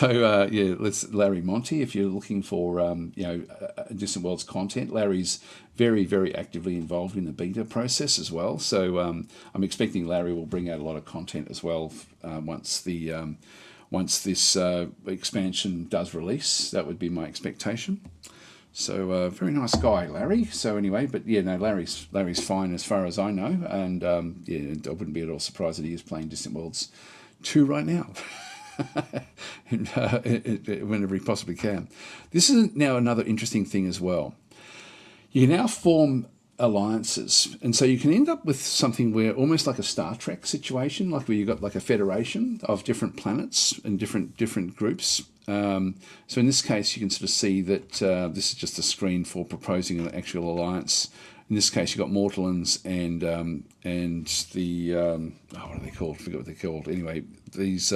Yeah, let's Larry Monty. If you're looking for Distant Worlds content, Larry's very, very actively involved in the beta process as well. So I'm expecting Larry will bring out a lot of content as well once this expansion does release. That would be my expectation. So very nice guy, Larry. So anyway, but yeah, no, Larry's fine as far as I know, and I wouldn't be at all surprised that he is playing Distant Worlds 2 right now. And, whenever he possibly can. This is now another interesting thing as well. You can now form alliances, and so you can end up with something where almost like a Star Trek situation, like where you've got like a federation of different planets and different groups. So in this case, you can sort of see that this is just a screen for proposing an actual alliance. In this case, you've got Mortallans and the what are they called? I forget what they're called. Anyway, these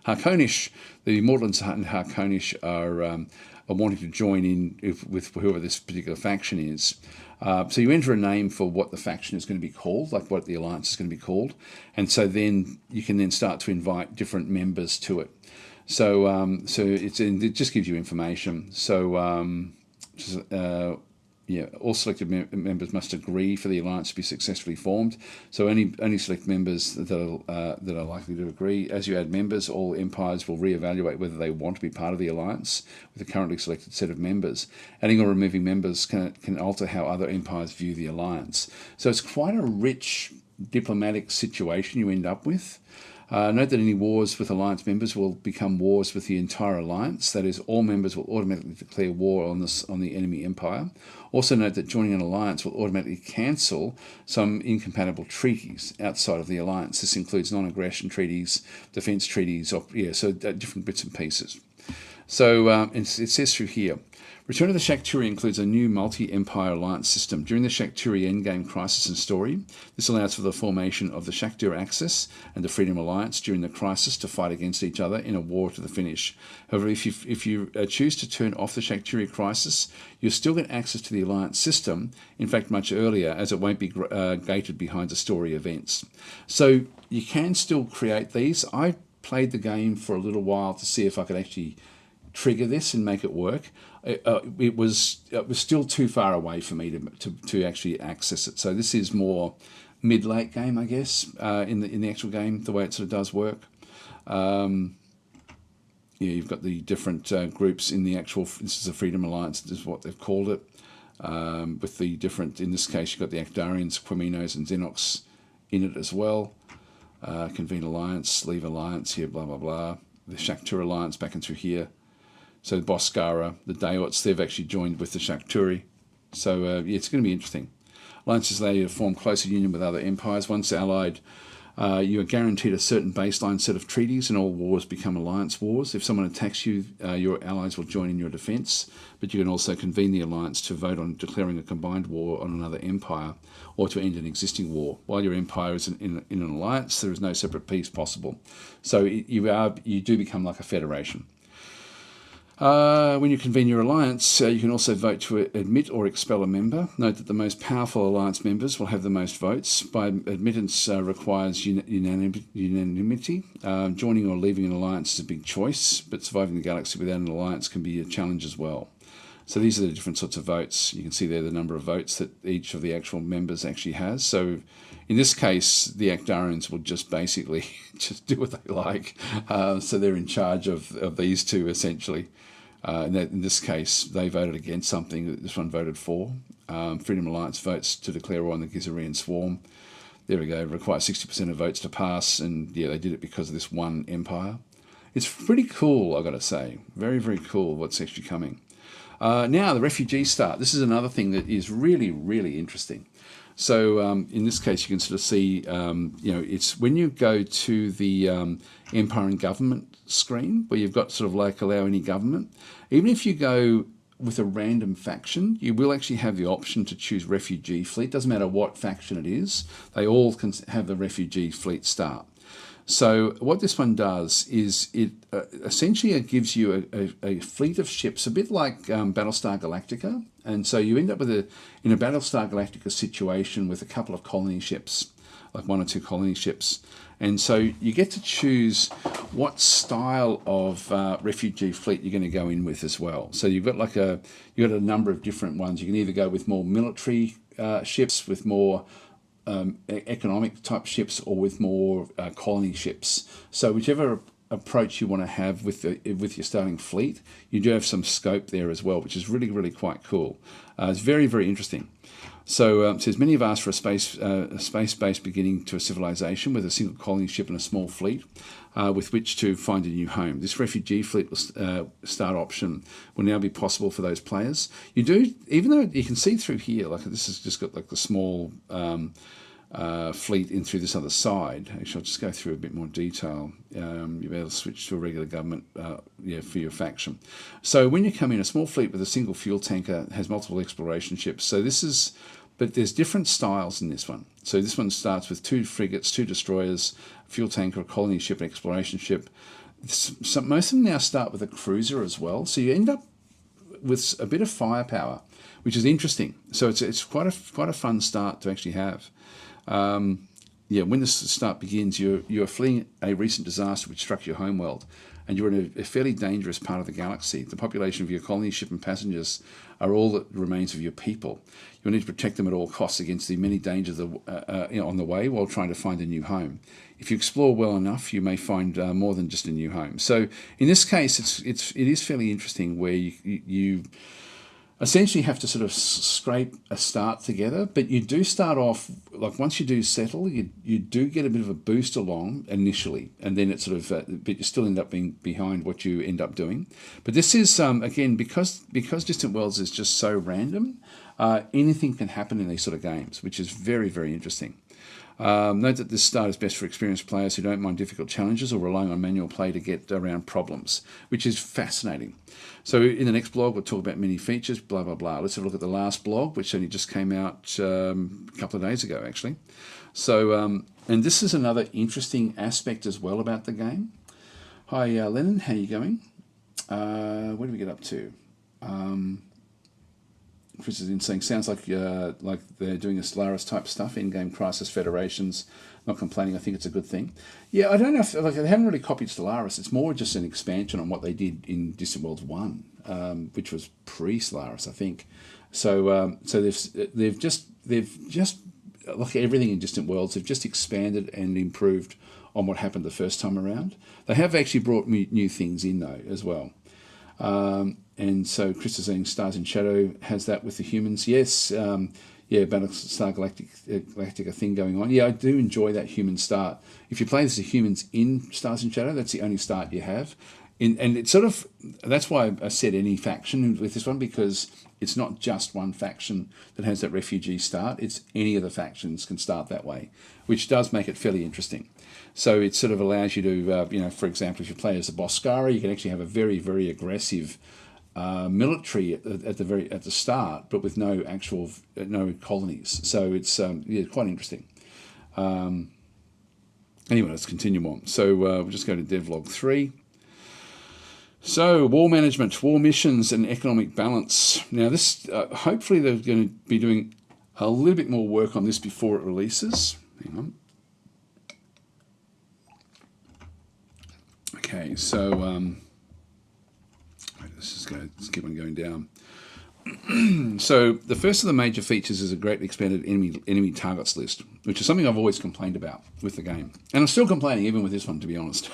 Harkonish, the Mortallans and Harkonish are wanting to join in with whoever this particular faction is. So you enter a name for what the faction is going to be called, like what the alliance is going to be called, and so then you can then start to invite different members to it. So it just gives you information. So all selected members must agree for the alliance to be successfully formed. So only select members that are likely to agree. As you add members, all empires will reevaluate whether they want to be part of the alliance with the currently selected set of members. Adding or removing members can alter how other empires view the alliance. So it's quite a rich diplomatic situation you end up with. Note that any wars with alliance members will become wars with the entire alliance. That is, all members will automatically declare war on the enemy empire. Also note that joining an alliance will automatically cancel some incompatible treaties outside of the alliance. This includes non-aggression treaties, defence treaties, different bits and pieces. So it says through here, Return of the Shakturi includes a new multi-empire alliance system. During the Shakturi endgame crisis and story, this allows for the formation of the Shaktur Axis and the Freedom Alliance during the crisis to fight against each other in a war to the finish. However, if you choose to turn off the Shakturi crisis, you'll still get access to the alliance system, in fact much earlier, as it won't be gated behind the story events. So you can still create these. I played the game for a little while to see if I could actually trigger this and make it work. It was still too far away for me to actually access it. So this is more mid-late game, I guess, in the actual game, the way it sort of does work. You've got the different groups in the actual. This is a Freedom Alliance, is what they've called it. With the different, in this case, you've got the Akdarians, Quiminos, and Xenox in it as well. Convene Alliance, Leave Alliance here, blah blah blah. The Shaktur Alliance back and through here. So the Boscara, the Daots, they've actually joined with the Shakturi. So it's going to be interesting. Alliances allow you to form closer union with other empires. Once allied, you are guaranteed a certain baseline set of treaties, and all wars become alliance wars. If someone attacks you, your allies will join in your defence, but you can also convene the alliance to vote on declaring a combined war on another empire or to end an existing war. While your empire is in an alliance, there is no separate peace possible. So you do become like a federation. When you convene your alliance, you can also vote to admit or expel a member. Note that the most powerful alliance members will have the most votes. By admittance requires unanimity. Joining or leaving an alliance is a big choice, but surviving the galaxy without an alliance can be a challenge as well. So these are the different sorts of votes. You can see there the number of votes that each of the actual members actually has. So in this case, the Akdarians will just basically just do what they like. So they're in charge of these two, essentially. In this case, they voted against something that this one voted for. Freedom Alliance votes to declare war on the Gizarian Swarm. There we go. It requires 60% of votes to pass, and yeah, they did it because of this one empire. It's pretty cool, I've got to say. Very, very cool what's actually coming. Now, the refugee start. This is another thing that is really, really interesting. So in this case, you can sort of see, it's when you go to the Empire and Government screen, where you've got sort of like allow any government, even if you go with a random faction, you will actually have the option to choose refugee fleet. Doesn't matter what faction it is, they all can have the refugee fleet start. So what this one does is it essentially it gives you a fleet of ships, a bit like Battlestar Galactica. And so you end up with in a Battlestar Galactica situation with a couple of colony ships, like 1 or 2 colony ships. And so you get to choose what style of refugee fleet you're going to go in with as well. So you've got a number of different ones. You can either go with more military ships, with more economic type ships, or with more colony ships. So whichever approach you want to have with your starting fleet, you do have some scope there as well, which is really, really quite cool. It's very, very interesting. So it says, many have asked for a space-based beginning to a civilization with a single colony ship and a small fleet with which to find a new home. This refugee fleet start option will now be possible for those players. You do, even though you can see through here, like this has just got like the small fleet in through this other side. Actually, I'll just go through a bit more detail. You'll be able to switch to a regular government for your faction. So when you come in, a small fleet with a single fuel tanker has multiple exploration ships. So this is, but there's different styles in this one. So this one starts with 2 frigates, 2 destroyers, a fuel tanker, a colony ship, an exploration ship. Most of them now start with a cruiser as well. So you end up with a bit of firepower, which is interesting. So it's quite a fun start to actually have. When the start begins, you're fleeing a recent disaster which struck your homeworld, and you're in a fairly dangerous part of the galaxy. The population of your colony ship and passengers are all that remains of your people. You'll need to protect them at all costs against the many dangers on the way while trying to find a new home. If you explore well enough, you may find more than just a new home. So in this case, it is fairly interesting where you essentially have to sort of scrape a start together, but you do start off, like once you do settle, you do get a bit of a boost along initially, and then it sort of, but you still end up being behind what you end up doing. But this is, again, because Distant Worlds is just so random, anything can happen in these sort of games, which is very, very interesting. Note that this start is best for experienced players who don't mind difficult challenges or relying on manual play to get around problems, which is fascinating. So in the next blog, we'll talk about many features, blah, blah, blah. Let's have a look at the last blog, which only just came out a couple of days ago, actually. So, and this is another interesting aspect as well about the game. Hi, Lennon, how you going? Where do we get up to? Chris is in saying, sounds like they're doing a Stellaris type stuff, in-game Crisis Federations. Not complaining, I think it's a good thing. Yeah, I don't know if, they haven't really copied Stellaris. It's more just an expansion on what they did in Distant Worlds 1, which was pre-Stellaris, I think. So they've just like everything in Distant Worlds, they've just expanded and improved on what happened the first time around. They have actually brought new things in though as well. And so Chris is saying Stars in Shadow has that with the humans. Yes, Battlestar Galactica thing going on. Yeah, I do enjoy that human start. If you play as the humans in Stars in Shadow, that's the only start you have. And it's sort of, that's why I said any faction with this one, because it's not just one faction that has that refugee start. It's any of the factions can start that way, which does make it fairly interesting. So it sort of allows you to, for example, if you play as a Boscara, you can actually have a very, very aggressive military at the start, but with no colonies. So it's quite interesting. Anyway, let's continue on. So we'll just go to Devlog 3. So war management, war missions, and economic balance. Now this, hopefully they're going to be doing a little bit more work on this before it releases. Hang on. Okay, so let's keep on going down. So the first of the major features is a greatly expanded enemy targets list, which is something I've always complained about with the game. And I'm still complaining even with this one, to be honest.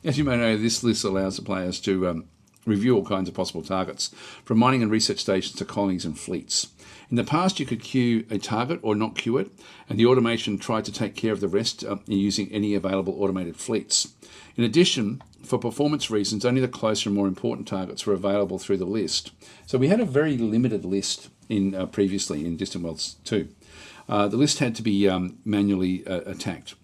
As you may know, this list allows the players to review all kinds of possible targets, from mining and research stations to colonies and fleets. In the past, you could queue a target or not queue it, and the automation tried to take care of the rest using any available automated fleets. In addition, for performance reasons, only the closer and more important targets were available through the list. So we had a very limited list previously in Distant Worlds 2. The list had to be manually attacked.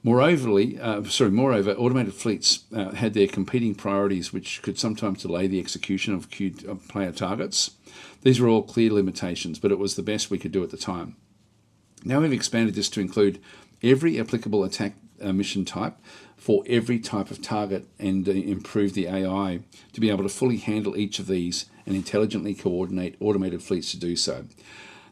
Moreover, automated fleets had their competing priorities, which could sometimes delay the execution of queued player targets. These were all clear limitations, but it was the best we could do at the time. Now we've expanded this to include every applicable attack mission type for every type of target, and improve the AI to be able to fully handle each of these and intelligently coordinate automated fleets to do so.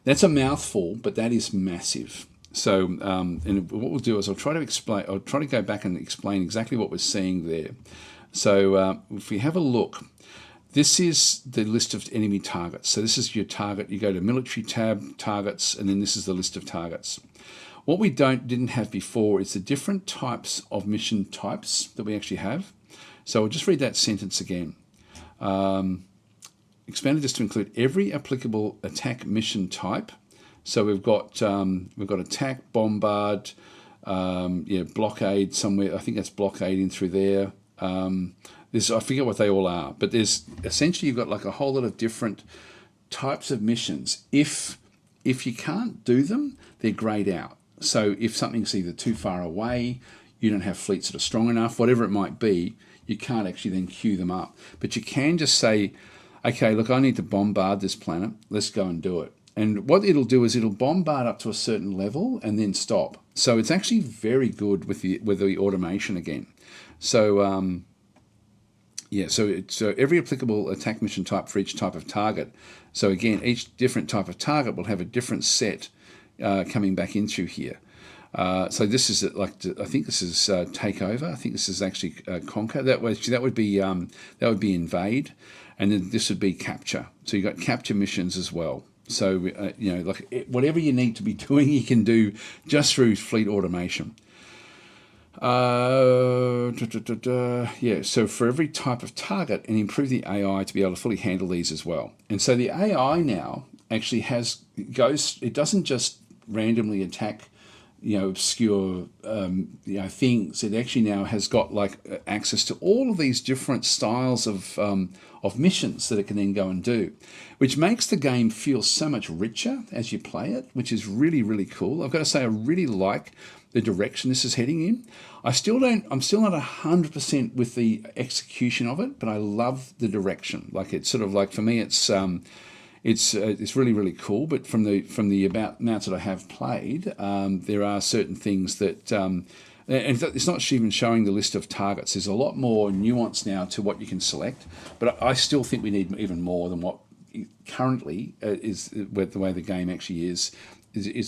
That's a mouthful, but that is massive. So, and what we'll do is I'll try to go back and explain exactly what we're seeing there. So if we have a look, this is the list of enemy targets. So this is your target. You go to military tab, targets, and then this is the list of targets. What we didn't have before is the different types of mission types that we actually have. So I'll just read that sentence again. Expanded this to include every applicable attack mission type. So we've got attack, bombard, blockade somewhere. I think that's blockade in through there. I forget what they all are, but there's essentially you've got like a whole lot of different types of missions. If you can't do them, they're grayed out. So if something's either too far away, you don't have fleets that are strong enough, whatever it might be, you can't actually then queue them up. But you can just say, okay, look, I need to bombard this planet. Let's go and do it. And what it'll do is it'll bombard up to a certain level and then stop. So it's actually very good with the automation again. So so every applicable attack mission type for each type of target. So again, each different type of target will have a different set coming back in through here. So this is I think this is takeover. I think this is actually conquer. That would be invade, and then this would be capture. So you've got capture missions as well. So whatever you need to be doing, you can do just through fleet automation. So for every type of target, and improve the AI to be able to fully handle these as well. And so the AI now actually it doesn't just randomly attack obscure things. It actually now has got like access to all of these different styles of missions that it can then go and do, which makes the game feel so much richer as you play it, which is really, really cool. I've got to say, I really like the direction this is heading in. I'm still not 100% with the execution of it, but I love the direction. Like, it's sort of like, for me, it's really, really cool. But from the amounts that I have played, there are certain things that, and it's not even showing the list of targets. There's a lot more nuance now to what you can select. But I still think we need even more than what currently is the way the game actually is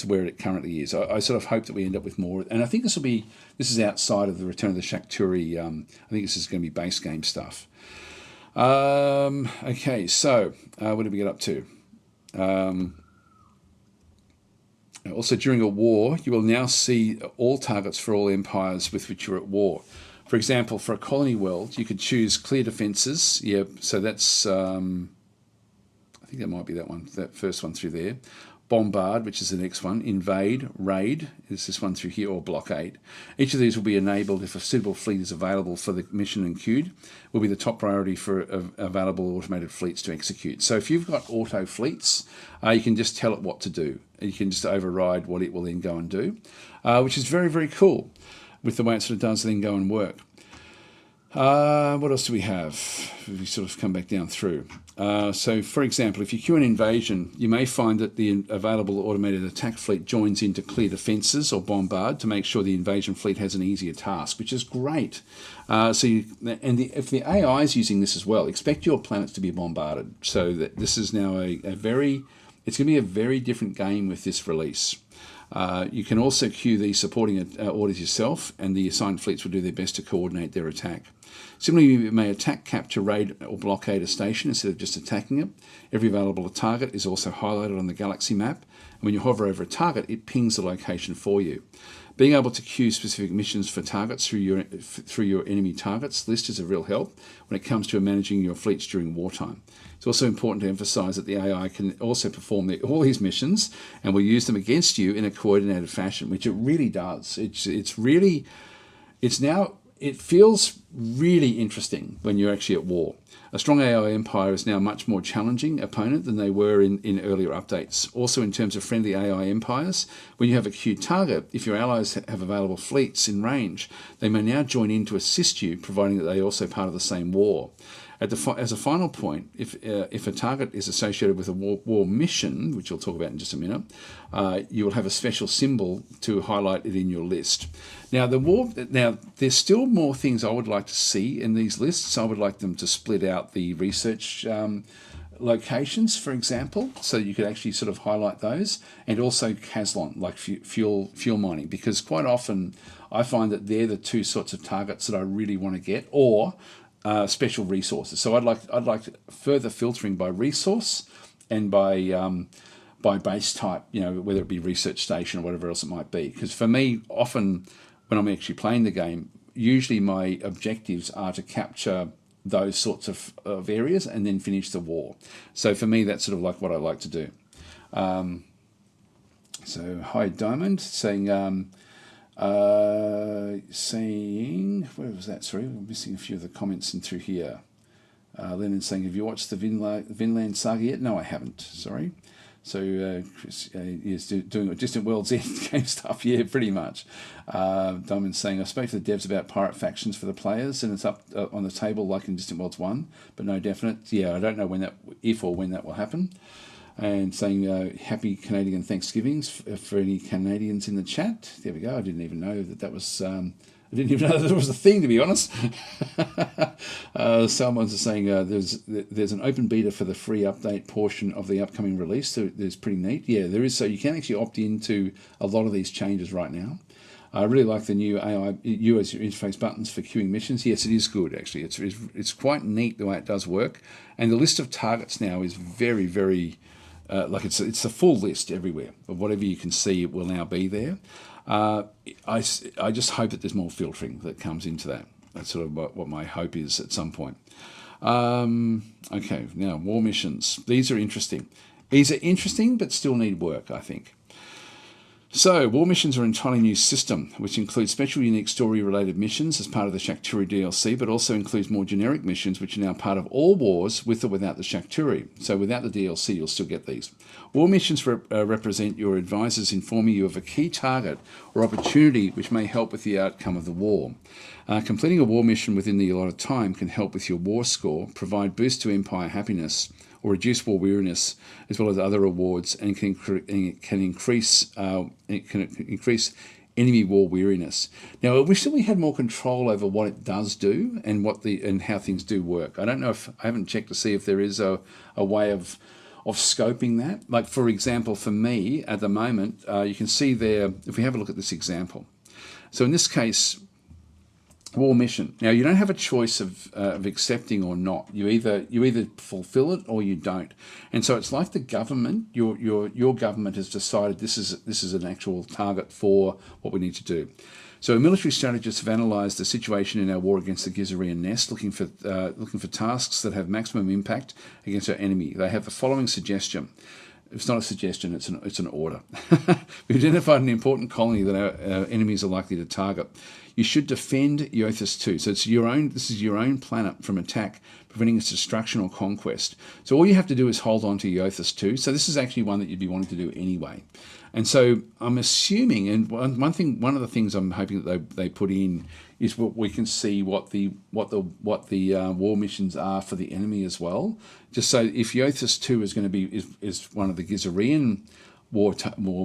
where it currently is. I sort of hope that we end up with more. And I think this is outside of the Return of the Shakturi. I think this is going to be base game stuff. Okay, so what did we get up to? Also, during a war, you will now see all targets for all empires with which you're at war. For example, for a colony world, you could choose clear defences. Yeah, so that's, I think that might be that first one through there. Bombard, which is the next one. Invade, raid, is this one through here, or blockade. Each of these will be enabled if a suitable fleet is available for the mission and queued. Will be the top priority for available automated fleets to execute. So if you've got auto fleets, you can just tell it what to do. You can just override what it will then go and do, which is very, very cool with the way it sort of does then go and work. What else do we have? We sort of come back down through. So, for example, if you queue an invasion, you may find that the available automated attack fleet joins in to clear defences or bombard to make sure the invasion fleet has an easier task, which is great. If the AI is using this as well, expect your planets to be bombarded. So that this is now it's going to be a very different game with this release. You can also queue these supporting orders yourself, and the assigned fleets will do their best to coordinate their attack. Similarly, you may attack, capture, raid, or blockade a station instead of just attacking it. Every available target is also highlighted on the galaxy map, and when you hover over a target, it pings the location for you. Being able to queue specific missions for targets through your enemy targets list is a real help when it comes to managing your fleets during wartime. It's also important to emphasize that the AI can also perform all these missions and will use them against you in a coordinated fashion, which it really does. It feels really interesting when you're actually at war. A strong AI empire is now a much more challenging opponent than they were in earlier updates. Also, in terms of friendly AI empires, when you have a queued target, if your allies have available fleets in range, they may now join in to assist you, providing that they are also part of the same war. As a final point, if a target is associated with a war mission, which I'll talk about in just a minute, you will have a special symbol to highlight it in your list. Now, there's still more things I would like to see in these lists. I would like them to split out the research locations, for example, so you could actually sort of highlight those, and also Caslon, like fuel mining, because quite often I find that they're the two sorts of targets that I really want to get, or special resources. So I'd like further filtering by resource and by base type, whether it be research station or whatever else it might be. Because for me, often when I'm actually playing the game, usually my objectives are to capture those sorts of areas and then finish the war. So for me, that's sort of like what I like to do. So hi Diamond saying where was that? Sorry, I'm missing a few of the comments in through here. Lennon saying, have you watched the Vinland Saga yet? No, I haven't. Sorry. So Chris is doing Distant World's End game stuff. Yeah, pretty much. Diamond saying, I spoke to the devs about pirate factions for the players, and it's up on the table like in Distant Worlds 1, but no definite. Yeah, I don't know if or when that will happen. And saying happy Canadian Thanksgivings for any Canadians in the chat. There we go. I didn't even know that was. I didn't even know that was a thing, to be honest. Someone's saying there's an open beta for the free update portion of the upcoming release. So it's pretty neat. Yeah, there is. So you can actually opt into a lot of these changes right now. I really like the new AI user interface buttons for queuing missions. Yes, it is good, actually. It's quite neat the way it does work. And the list of targets now is very, very... it's a full list everywhere of whatever you can see. It will now be there. I just hope that there's more filtering that comes into that. That's sort of what my hope is at some point. Okay, now war missions. These are interesting. These are interesting, but still need work, I think. So, war missions are an entirely new system, which includes special unique story-related missions as part of the Shakturi DLC, but also includes more generic missions, which are now part of all wars, with or without the Shakturi. So without the DLC, you'll still get these. War missions represent your advisors informing you of a key target or opportunity which may help with the outcome of the war. Completing a war mission within the allotted time can help with your war score, provide boost to Empire happiness, or reduce war weariness, as well as other rewards, and can increase enemy war weariness. Now, I wish that we had more control over what it does do and how things do work. I don't know if I haven't checked to see if there is a way of scoping that. Like, for example, for me at the moment, you can see there, if we have a look at this example. So in this case, war mission. Now, you don't have a choice of accepting or not. You either fulfill it or you don't. And so it's like the government. Your government has decided this is an actual target for what we need to do. So military strategists have analysed the situation in our war against the Gizarian nest, looking for tasks that have maximum impact against our enemy. They have the following suggestion. It's not a suggestion, it's an order. We've identified an important colony that our enemies are likely to target. You should defend Iothas 2. So this is your own planet from attack, preventing its destruction or conquest. So all you have to do is hold on to Iothas 2. So this is actually one that you'd be wanting to do anyway. And so I'm assuming, and one of the things I'm hoping that they put in is what we can see what the war missions are for the enemy as well. Just so if Iothas 2 is going to be is one of the Gizarian war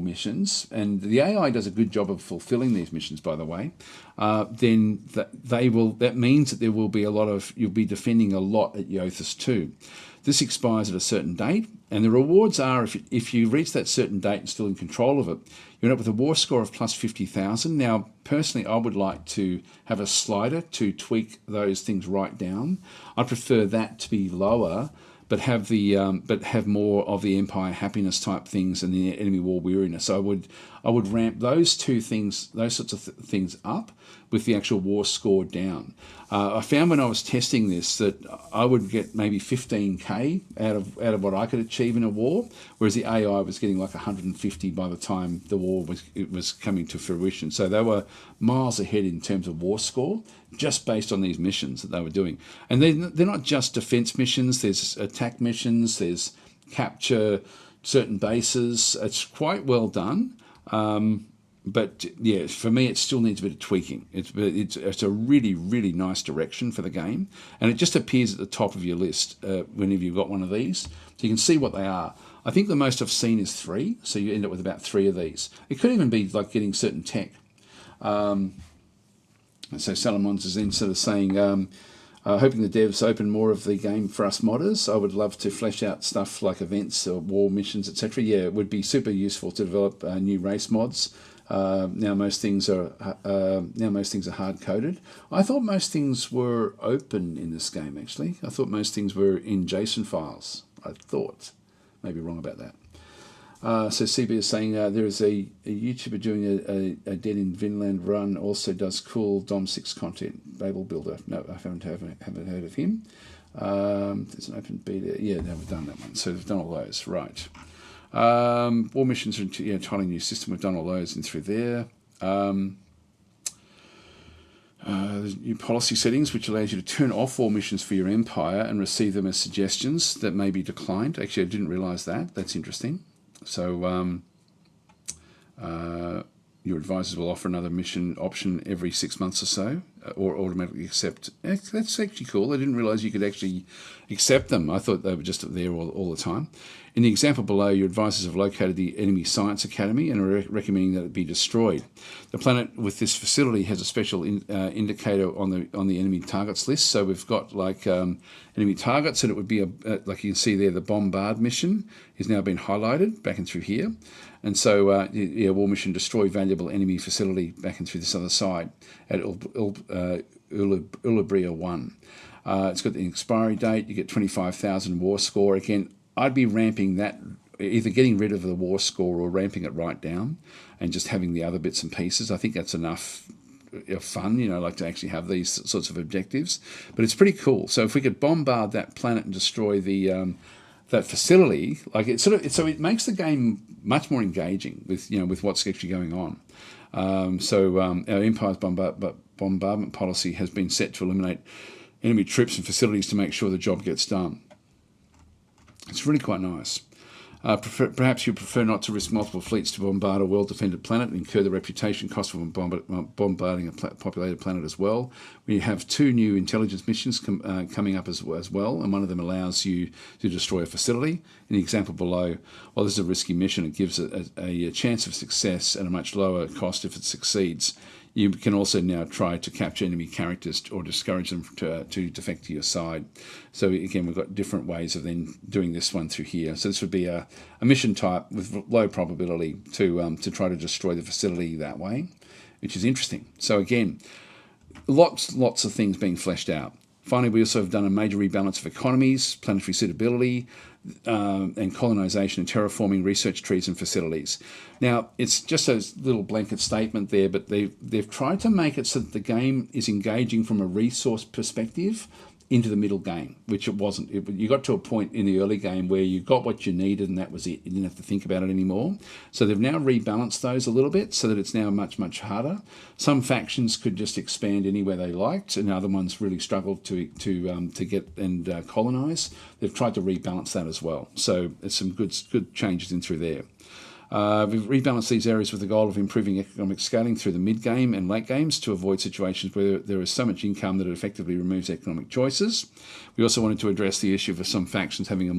missions, and the AI does a good job of fulfilling these missions, by the way, then that means that there will be you'll be defending a lot at Iothas 2. This expires at a certain date, and the rewards are, if you reach that certain date and still in control of it, you end up with a war score of plus 50,000. Now, personally, I would like to have a slider to tweak those things right down. I prefer that to be lower, but have more of the Empire happiness type things and the enemy war weariness. I would ramp those two things, those sorts of things up, with the actual war score down. I found when I was testing this that I would get maybe 15k out of what I could achieve in a war, whereas the AI was getting like 150 by the time the war was coming to fruition. So they were miles ahead in terms of war score just based on these missions that they were doing. And they're not just defense missions. There's attack missions. There's capture certain bases. It's quite well done. But yeah, for me, it still needs a bit of tweaking. It's a really, really nice direction for the game. And it just appears at the top of your list whenever you've got one of these. So you can see what they are. I think the most I've seen is 3. So you end up with about 3 of these. It could even be like getting certain tech. So Salamons is then sort of saying, hoping the devs open more of the game for us modders. I would love to flesh out stuff like events or war missions, etc. Yeah, it would be super useful to develop new race mods. Now most things are hard coded. I thought most things were open in this game. Actually, I thought most things were in JSON files. I thought, maybe wrong about that. So CB is saying there is a YouTuber doing a Dead in Vinland run, also does cool Dom6 content. Babel Builder. No, I haven't heard of him. There's an open beta. Yeah, they've done that one. So they've done all those. Right. War missions are entirely new system. We've done all those and through there. New policy settings, which allows you to turn off war missions for your empire and receive them as suggestions that may be declined. Actually, I didn't realise that. That's interesting. So your advisors will offer another mission option every 6 months or so, or automatically accept. That's actually cool. I didn't realise you could actually accept them. I thought they were just there all the time. In the example below, your advisors have located the enemy science academy and are recommending that it be destroyed. The planet with this facility has a special indicator on the enemy targets list. So we've got like enemy targets, and it would be like you can see there, the bombard mission is now been highlighted back and through here. And so, war mission, destroy valuable enemy facility back and through this other side at Ulibria 1. It's got the expiry date. You get 25,000 war score. Again, I'd be ramping that, either getting rid of the war score or ramping it right down and just having the other bits and pieces. I think that's enough fun, like to actually have these sorts of objectives. But it's pretty cool. So if we could bombard that planet and destroy the that facility, like so it makes the game much more engaging with what's actually going on. Our Empire's bombardment policy has been set to eliminate enemy troops and facilities to make sure the job gets done. It's really quite nice. Perhaps you prefer not to risk multiple fleets to bombard a well-defended planet and incur the reputation cost of bombarding a populated planet as well. We have 2 new intelligence missions coming up as well, and one of them allows you to destroy a facility. In the example below, while this is a risky mission, it gives a chance of success at a much lower cost if it succeeds. You can also now try to capture enemy characters or discourage them to defect to your side. So again, we've got different ways of then doing this one through here. So this would be a mission type with low probability to try to destroy the facility that way, which is interesting. So again, lots of things being fleshed out. Finally, we also have done a major rebalance of economies, planetary suitability, and colonization and terraforming research trees and facilities. Now, it's just a little blanket statement there, but they've tried to make it so that the game is engaging from a resource perspective into the middle game, which it wasn't. You got to a point in the early game where you got what you needed and that was it. You didn't have to think about it anymore. So they've now rebalanced those a little bit so that it's now much harder. Some factions could just expand anywhere they liked, and other ones really struggled to get and colonize. They've tried to rebalance that as well. So there's some good changes in through there. We've rebalanced these areas with the goal of improving economic scaling through the mid-game and late games to avoid situations where there is so much income that it effectively removes economic choices. We also wanted to address the issue of some factions having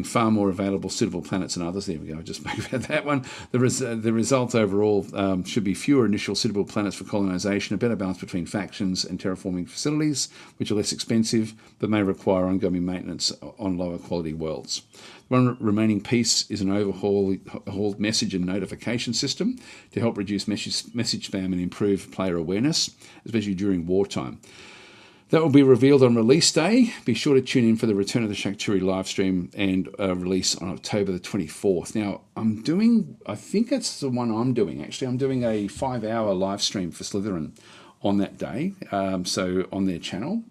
far more available suitable planets than others. There we go, I just spoke about that one. The result overall should be fewer initial suitable planets for colonization, a better balance between factions and terraforming facilities, which are less expensive but may require ongoing maintenance on lower quality worlds. One remaining piece is an overhauled message and notification system to help reduce message spam and improve player awareness, especially during wartime. That will be revealed on release day. Be sure to tune in for the Return of the Shakturi live stream and release on October the 24th. Now, I think that's the one I'm doing, actually. I'm doing a 5-hour live stream for Slytherin on that day, so on their channel.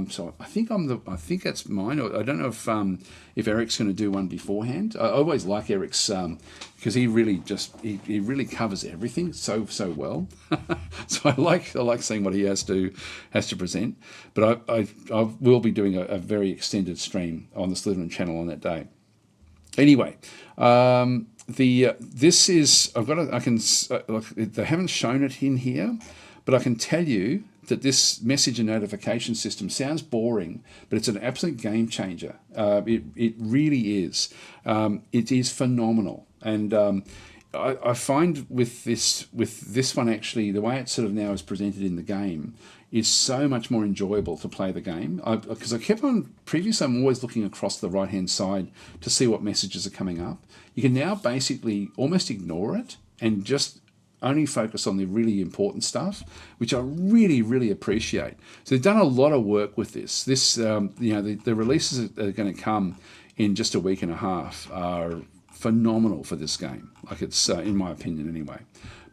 So I think I think that's mine. I don't know if Eric's going to do one beforehand. I always like Eric's because he really he really covers everything so well. So I like seeing what he has to present. But I will be doing a very extended stream on the Citelum channel on that day. Anyway, this is they haven't shown it in here. But I can tell you that this message and notification system sounds boring, but it's an absolute game changer. It really is. It is phenomenal. And I find with this one, actually, the way it sort of now is presented in the game is so much more enjoyable to play the game. Because I kept on, previously I'm always looking across the right-hand side to see what messages are coming up. You can now basically almost ignore it and just only focus on the really important stuff, which I really, really appreciate. So they've done a lot of work with this. The releases that are going to come in just a week and a half are phenomenal for this game. Like it's, in my opinion anyway.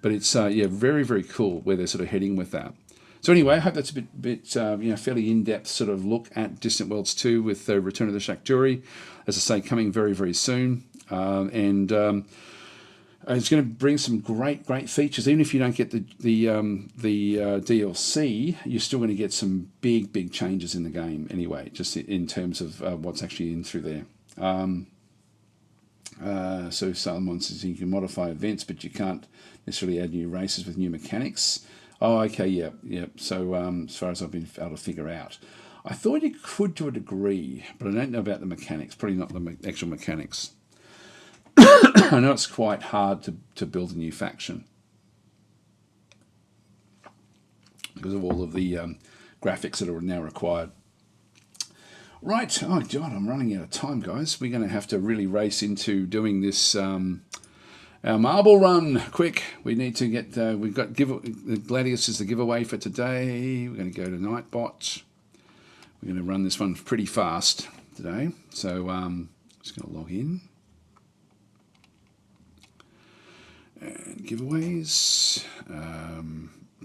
But it's, very, very cool where they're sort of heading with that. So anyway, I hope that's a bit fairly in-depth sort of look at Distant Worlds 2 with the Return of the Shakturi. As I say, coming very, very soon. It's going to bring some great features. Even if you don't get the DLC, you're still going to get some big changes in the game anyway, just in terms of what's actually in through there. So Salomon says you can modify events, but you can't necessarily add new races with new mechanics. Oh, okay, yeah. So as far as I've been able to figure out, I thought you could to a degree, but I don't know about the mechanics. Probably not the actual mechanics. I know it's quite hard to build a new faction because of all of the graphics that are now required. Right, oh God, I'm running out of time, guys. We're going to have to really race into doing this, our marble run, quick. We need to get, we've got, Gladius is the giveaway for today. We're going to go to Nightbot. We're going to run this one pretty fast today. So just going to log in. And giveaways,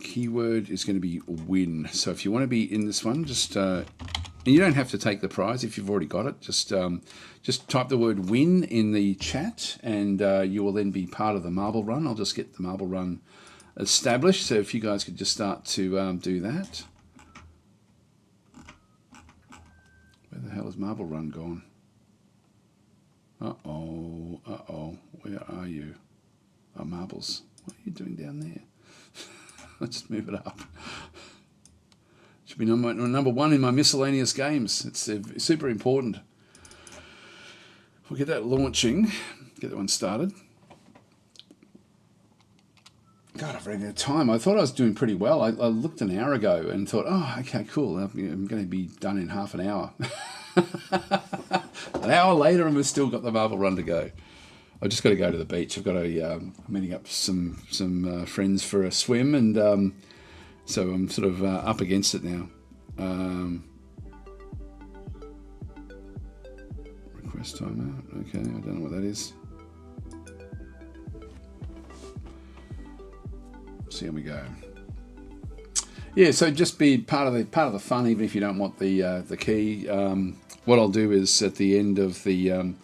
keyword is going to be win. So if you want to be in this one, just and you don't have to take the prize if you've already got it. Just type the word win in the chat, and you will then be part of the marble run. I'll just get the marble run established. So if you guys could just start to do that. Where the hell is marble run gone? Uh-oh. Where are you? Oh, marbles. What are you doing down there? Let's just move it up. Should be number one in my miscellaneous games. It's super important. We'll get that launching. Get that one started. God, I've run out of time. I thought I was doing pretty well. I looked an hour ago and thought, oh, okay, cool. I'm going to be done in half an hour. An hour later, and we've still got the marble run to go. I've just got to go to the beach. I've got to meeting up some friends for a swim, and so I'm sort of up against it now. Request timeout. Okay, I don't know what that is. See how we go. Yeah, so just be part of the fun, even if you don't want the key. What I'll do is at the end of it,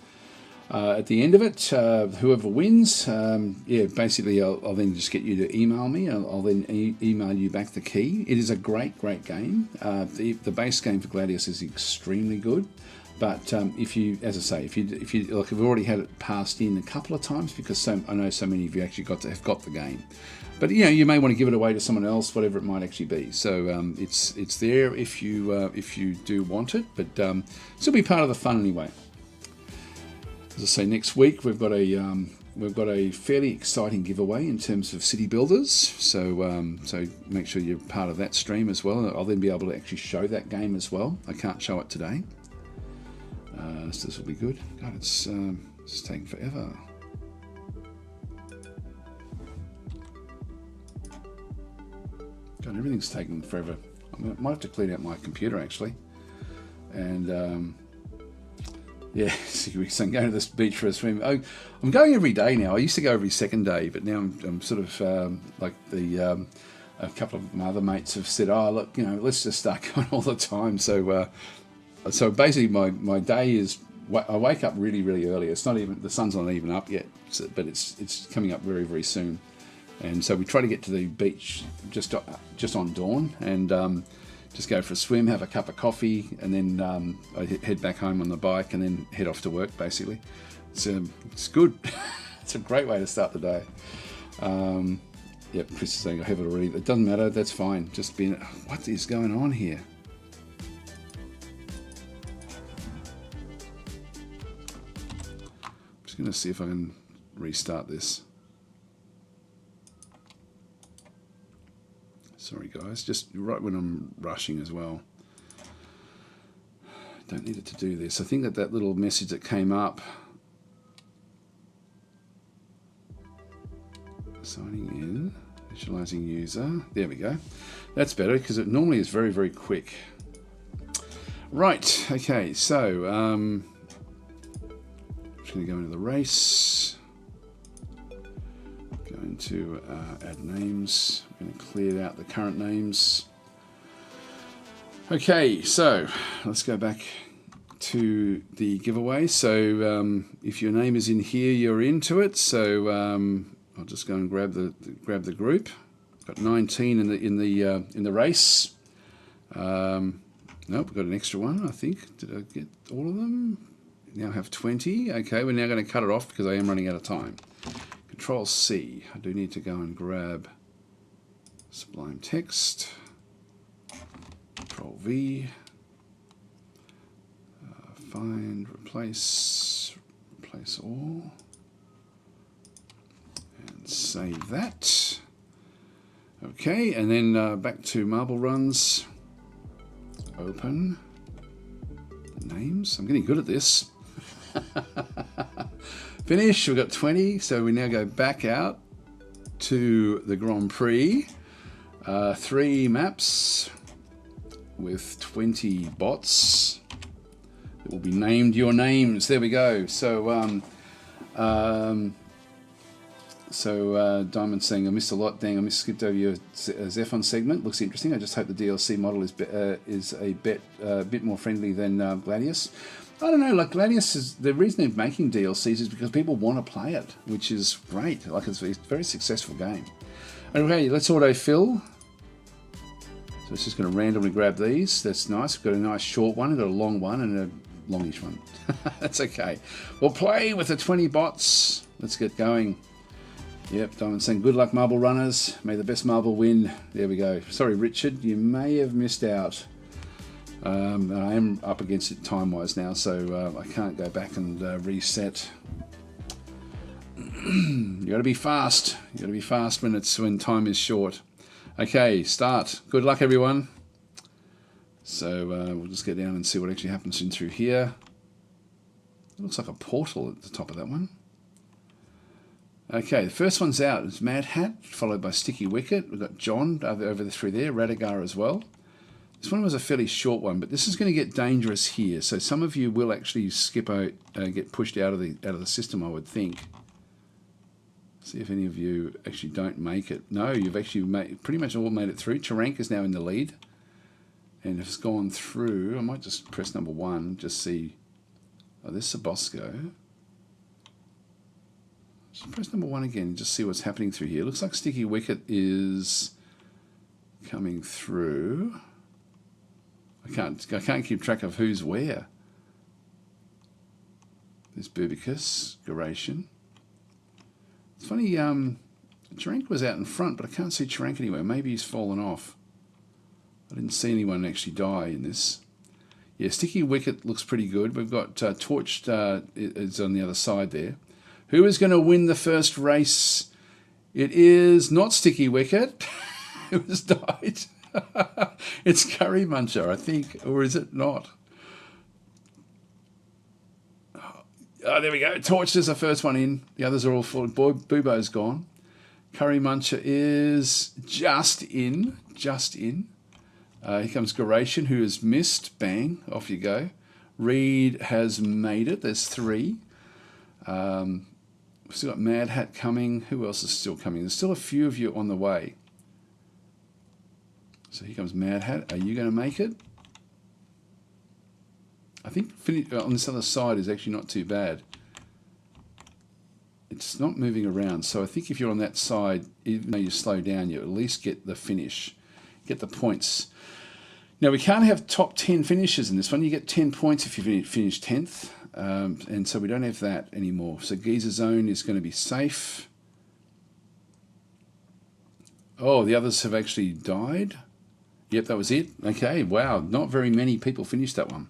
whoever wins, basically I'll then just get you to email me. I'll then email you back the key. It is a great game. The base game for Gladius is extremely good. But if you, as I say, if you like, I've already had it passed in a couple of times because I know so many of you actually have got the game. But you may want to give it away to someone else, whatever it might actually be. So it's there if you do want it, but still be part of the fun anyway. As I say, next week we've got a fairly exciting giveaway in terms of city builders. So so make sure you're part of that stream as well. I'll then be able to actually show that game as well. I can't show it today, so this will be good. God, it's taking forever. God, everything's taking forever. I might have to clean out my computer actually, and. Yeah, so I'm going to this beach for a swim. I'm going every day now. I used to go every second day, but now I'm sort of like a couple of my other mates have said, oh, look, let's just start going all the time. So so basically my day is, I wake up really, really early. It's not even, the sun's not even up yet, but it's coming up very, very soon. And so we try to get to the beach just on dawn and just go for a swim, have a cup of coffee, and then I head back home on the bike and then head off to work, basically. It's good. It's a great way to start the day. Yep, Chris is saying I have it already. It doesn't matter, that's fine. Just being, what is going on here? I'm just going to see if I can restart this. Sorry guys, just right when I'm rushing as well. Don't need it to do this. I think that little message that came up, signing in, visualizing user, there we go. That's better because it normally is very, very quick. Right, okay, so I'm just going to go into the race. Going to add names. I'm going to clear out the current names. Okay, so let's go back to the giveaway. So if your name is in here, you're into it. So I'll just go and grab the group. Got 19 in the race. Nope, we've got an extra one. I think. Did I get all of them? Now have 20. Okay, we're now going to cut it off because I am running out of time. Control C. I do need to go and grab Sublime Text. Control V. Find, replace all. And save that. Okay, and then back to Marble Runs. Open the names. I'm getting good at this. Finish. We've got 20, so we now go back out to the Grand Prix. 3 maps with 20 bots that will be named your names. There we go. So Diamond's saying, I missed a lot. Dang, I skipped over your Zephon segment. Looks interesting. I just hope the DLC model is a bit more friendly than Gladius. I don't know, like Gladius is, the reason they're making DLCs is because people want to play it, which is great. Like it's a very successful game. Okay, let's autofill. So it's just going to randomly grab these. That's nice. We've got a nice short one, we've got a long one, and a longish one. That's okay. We'll play with the 20 bots. Let's get going. Yep, Diamond saying, good luck, marble runners. May the best marble win. There we go. Sorry, Richard, you may have missed out. I am up against it time-wise now, so I can't go back and reset. You got to be fast. You got to be fast when time is short. Okay, start. Good luck, everyone. So we'll just get down and see what actually happens in through here. It looks like a portal at the top of that one. Okay, the first one's out. It's Mad Hat, followed by Sticky Wicket. We've got John over through there, Radigar as well. This one was a fairly short one, but this is going to get dangerous here. So some of you will actually skip out, get pushed out of the system, I would think. See if any of you actually don't make it. No, you've actually pretty much all made it through. Tarank is now in the lead, and it's gone through. I might just press number 1, just see. Oh, this is Bosco. Just press number 1 again and just see what's happening through here. Looks like Sticky Wicket is coming through. I can't keep track of who's where. There's Bubicus, Garation. It's funny, Tarank was out in front, but I can't see Tarank anywhere. Maybe he's fallen off. I didn't see anyone actually die in this. Yeah, Sticky Wicket looks pretty good. We've got Torched is on the other side there. Who is going to win the first race? It is not Sticky Wicket. Who has died? It's Curry Muncher, I think, or is it not? Oh, there we go. Torched is the first one in. The others are all full. Bubo's gone. Curry Muncher is just in. Just in. Here comes Garation, who has missed. Bang. Off you go. Reed has made it. There's 3. We've still got Mad Hat coming. Who else is still coming? There's still a few of you on the way. So here comes Mad Hat. Are you going to make it? I think on this other side is actually not too bad. It's not moving around. So I think if you're on that side, even though you slow down, you at least get the finish, get the points. Now, we can't have top 10 finishes in this one. You get 10 points if you finish 10th. And so we don't have that anymore. So Geyser Zone is going to be safe. Oh, the others have actually died. Yep, that was it. Okay, wow. Not very many people finished that one.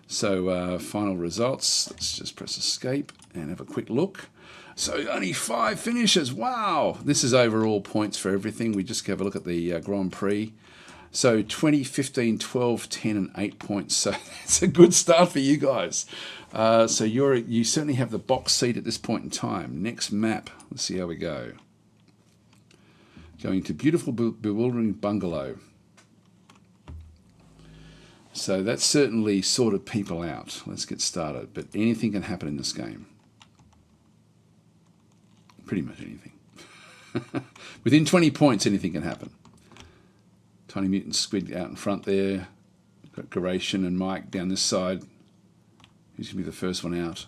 So final results. Let's just press escape and have a quick look. So only 5 finishes. Wow. This is overall points for everything. We just have a look at the Grand Prix. So 20, 15, 12, 10, and 8 points. So that's a good start for you guys. So you certainly have the box seat at this point in time. Next map. Let's see how we go. Going to beautiful, bewildering bungalow. So that's certainly sorted people out. Let's get started. But anything can happen in this game. Pretty much anything. Within 20 points, anything can happen. Tiny Mutant Squid out in front there. Got Garation and Mike down this side. Who's going to be the first one out?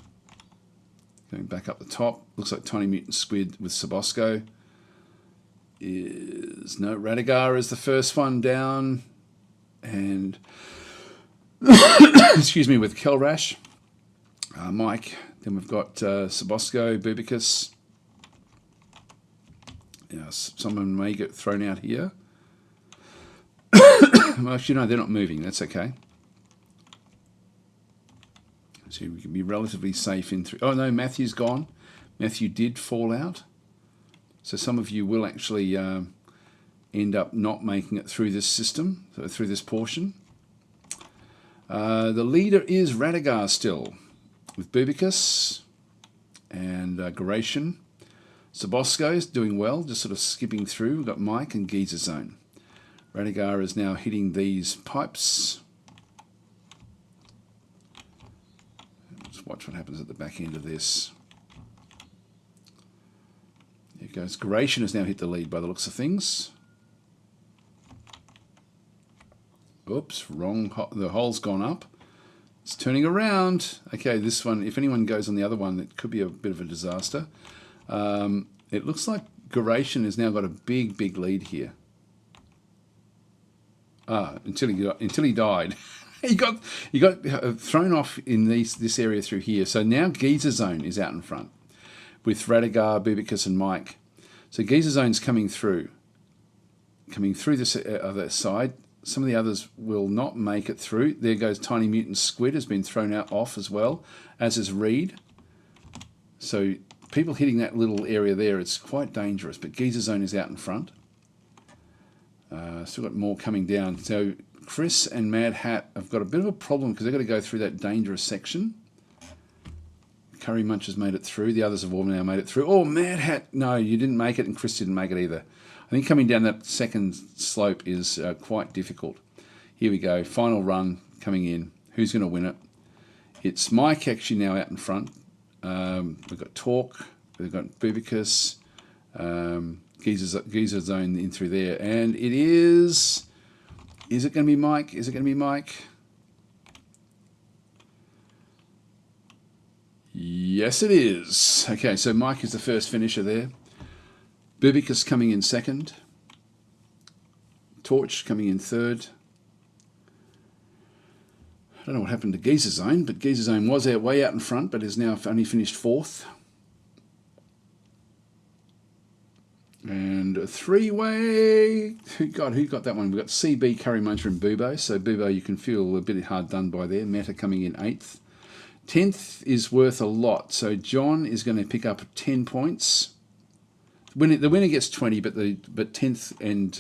Going back up the top. Looks like Tiny Mutant Squid with Sabosco. Radigar is the first one down. And, excuse me, with Kelrash. Mike. Then we've got Sabosco, Bubicus. Someone may get thrown out here. Well, actually, no, they're not moving. That's okay. So we can be relatively safe in through. Oh, no, Matthew's gone. Matthew did fall out. So some of you will actually end up not making it through this system, through this portion. The leader is Radigar still, with Bubicus and Garation. Sabosco is doing well, just sort of skipping through. We've got Mike and Geyser Zone. Radigar is now hitting these pipes. Let's watch what happens at the back end of this. There it goes. Garation has now hit the lead by the looks of things. Oops, wrong. The hole's gone up. It's turning around. Okay, this one, if anyone goes on the other one, it could be a bit of a disaster. It looks like Garation has now got a big lead here. Until he died. he got thrown off in this area through here. So now Geyser Zone is out in front with Radigar, Bubicus, and Mike. So Geyser Zone's coming through this other side. Some of the others will not make it through. There goes Tiny Mutant Squid, has been thrown out off as well, as is Reed. So people hitting that little area there, it's quite dangerous. But Geyser Zone is out in front. Still got more coming down. So Chris and Mad Hat have got a bit of a problem because they've got to go through that dangerous section. Curry Munch has made it through. The others have all now made it through. Oh, Mad Hat. No, you didn't make it, and Chris didn't make it either. I think coming down that second slope is quite difficult. Here we go. Final run coming in. Who's going to win it? It's Mike actually now out in front. We've got Talk. We've got Bubicus. Geyser Zone in through there. And it is... Is it going to be Mike? Is it going to be Mike? Yes, it is. Okay, so Mike is the first finisher there. Bubicus coming in second. Torch coming in third. I don't know what happened to Geyser Zone, but Geyser Zone was way out in front, but is now only finished fourth. And a three-way. Who got that one? We've got CB, Curry Muncher, and Bubo. So Bubo, you can feel a bit hard done by there. Meta coming in 8th. 10th is worth a lot. So John is going to pick up 10 points. The winner gets 20, but 10th and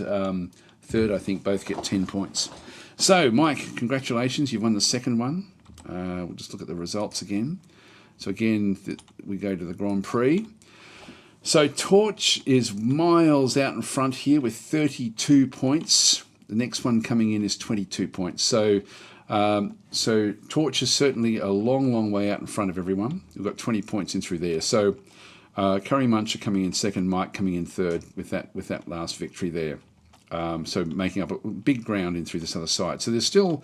3rd, I think, both get 10 points. So, Mike, congratulations. You've won the second one. We'll just look at the results again. So, again, we go to the Grand Prix. So, Torch is miles out in front here with 32 points. The next one coming in is 22 points. So Torch is certainly a long way out in front of everyone. We've got 20 points in through there. So, Curry Muncher coming in second, Mike coming in third with that last victory there. So making up a big ground in through this other side. So there's still,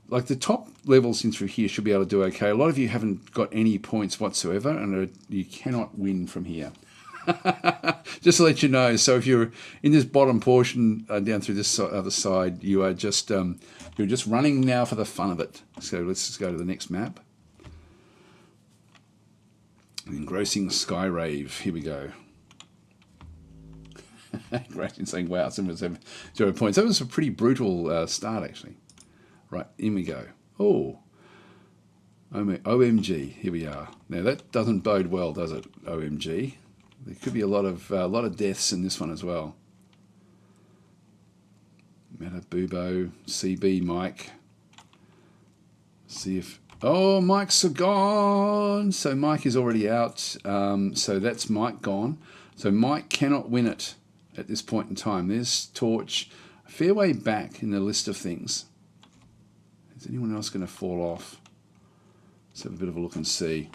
like the top levels in through here should be able to do okay. A lot of you haven't got any points whatsoever, and you cannot win from here. Just to let you know. So if you're in this bottom portion down through this other side, you are just you're just running now for the fun of it. So let's just go to the next map. Engrossing Sky Rave. Here we go. Great, and saying, wow, someone's having 0 points. That was a pretty brutal start, actually. Right, in we go. Oh, OMG, here we are. Now, that doesn't bode well, does it, OMG? There could be a lot of deaths in this one as well. Meta, Bubo, CB, Mike. See if... Oh, Mike's gone. So Mike is already out. So that's Mike gone. So Mike cannot win it at this point in time. There's Torch, a fair way back in the list of things. Is anyone else going to fall off? Let's have a bit of a look and see.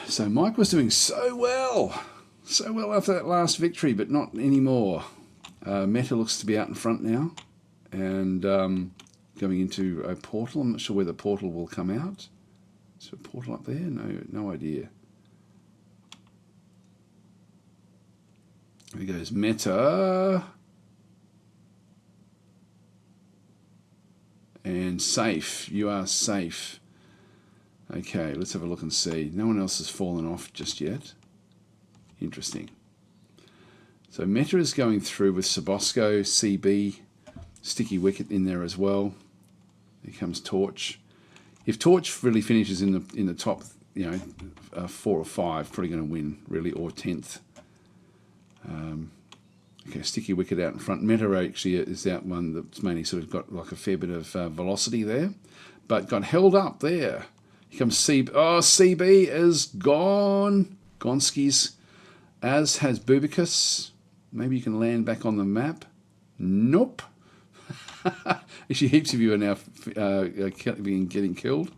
So Mike was doing so well after that last victory, but not anymore. Meta looks to be out in front now, and going into a portal. I'm not sure where the portal will come out. Is there a portal up there? No idea. There goes Meta. And safe. You are safe. Okay, let's have a look and see. No one else has fallen off just yet. Interesting. So Meta is going through with Sabosco, CB, Sticky Wicket in there as well. Here comes Torch. If Torch really finishes in the top, 4 or 5, probably going to win really, or 10th. Okay, Sticky Wicket out in front. Meta actually is that one that's mainly sort of got like a fair bit of velocity there, but got held up there. Here comes CB. Oh, CB is gone. Gonskis. As has Bubicus. Maybe you can land back on the map. Nope. Actually, heaps of you are now getting killed.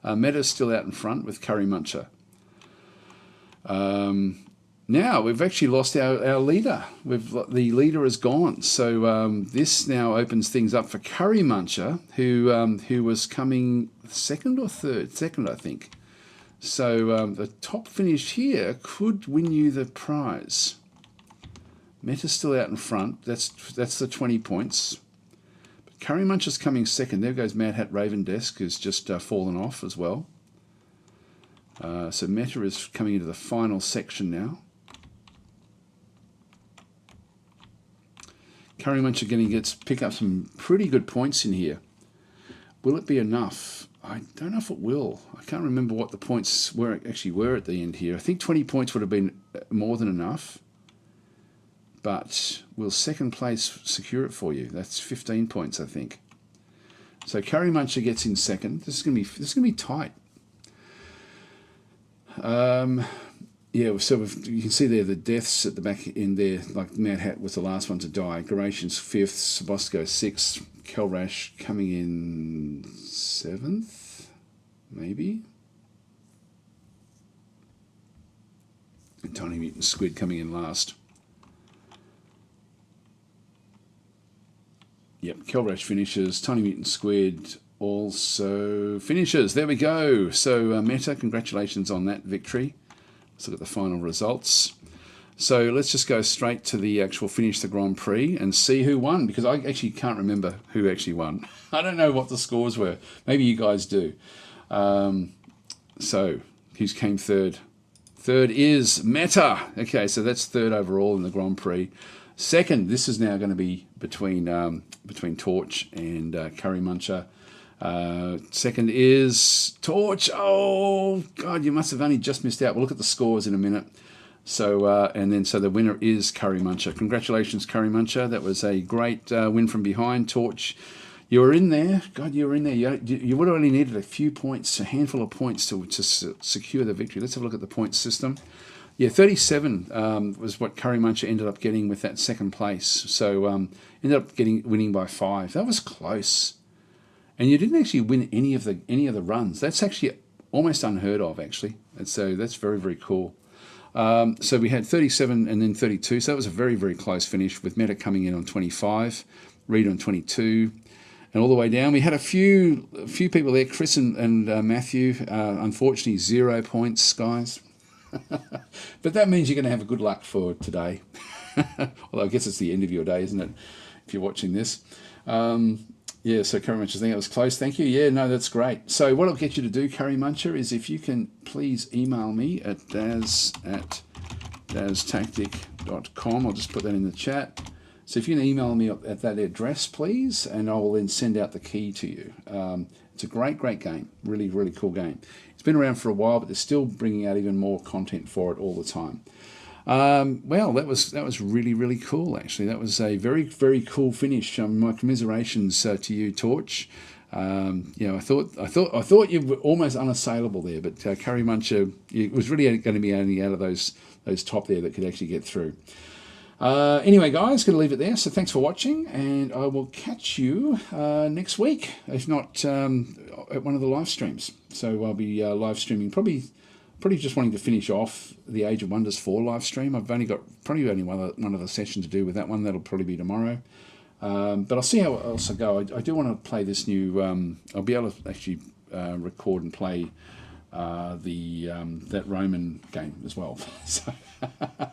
Meta's still out in front with Curry Muncher. Now we've actually lost our leader. The leader is gone. So this now opens things up for Curry Muncher, who was coming second or third? Second, I think. So the top finish here could win you the prize. Meta's still out in front. That's the 20 points. But Curry Muncher's coming second. There goes Mad Hat Raven Desk, who's just fallen off as well. So Meta is coming into the final section now. Curry Muncher going to pick up some pretty good points in here. Will it be enough? I don't know if it will. I can't remember what the points were at the end here. I think 20 points would have been more than enough. But will second place secure it for you? That's 15 points, I think. So Curry Muncher gets in second. This is going to be tight. Yeah, so you can see there the deaths at the back in there, like Mad Hat was the last one to die. Garation's 5th, Sabosco 6th, Kelrash coming in 7th, maybe. And Tiny Mutant Squid coming in last. Yep, Kelrash finishes, Tiny Mutant Squid also finishes. There we go. So Meta, congratulations on that victory. Let's look at the final results. So let's just go straight to the actual finish the Grand Prix and see who won, because I actually can't remember who actually won. I don't know what the scores were. Maybe you guys do. So who came third? Third is Meta. Okay, so that's third overall in the Grand Prix. Second, this is now going to be between Torch and Curry Muncher. Second is Torch. Oh, God, you must have only just missed out. We'll look at the scores in a minute. So, so the winner is Curry Muncher. Congratulations, Curry Muncher. That was a great win from behind. Torch, you were in there. God, you were in there. You would have only needed a few points, a handful of points to secure the victory. Let's have a look at the point system. Yeah, 37 was what Curry Muncher ended up getting with that second place. So ended up winning by 5. That was close. And you didn't actually win any of the runs. That's actually almost unheard of, actually. And so that's very, very cool. So we had 37 and then 32. So that was a very, very close finish with Meta coming in on 25, Reed on 22, and all the way down. We had a few people there, Chris and Matthew. Unfortunately, 0 points, guys. But that means you're going to have a good luck for today. Although I guess it's the end of your day, isn't it? If you're watching this. Yeah, so Curry Muncher, I think that was close. Thank you. Yeah, no, that's great. So what I'll get you to do, Curry Muncher, is if you can please email me at daz@daztactic.com. I'll just put that in the chat. So if you can email me at that address, please, and I will then send out the key to you. It's a great, great game. Really, really cool game. It's been around for a while, but they're still bringing out even more content for it all the time. Well, that was really, really cool. Actually, that was a very, very cool finish. My commiserations to you, Torch. I thought you were almost unassailable there, but Curry Muncher, it was really going to be only out of those top there that could actually get through. Anyway, guys, going to leave it there. So thanks for watching, and I will catch you next week, if not at one of the live streams. So I'll be live streaming probably just wanting to finish off the Age of Wonders 4 live stream. I've only got probably only one other session to do with that one. That'll probably be tomorrow. But I'll see how else I go. I do want to play this new. I'll be able to actually record and play that Roman game as well. So anyway.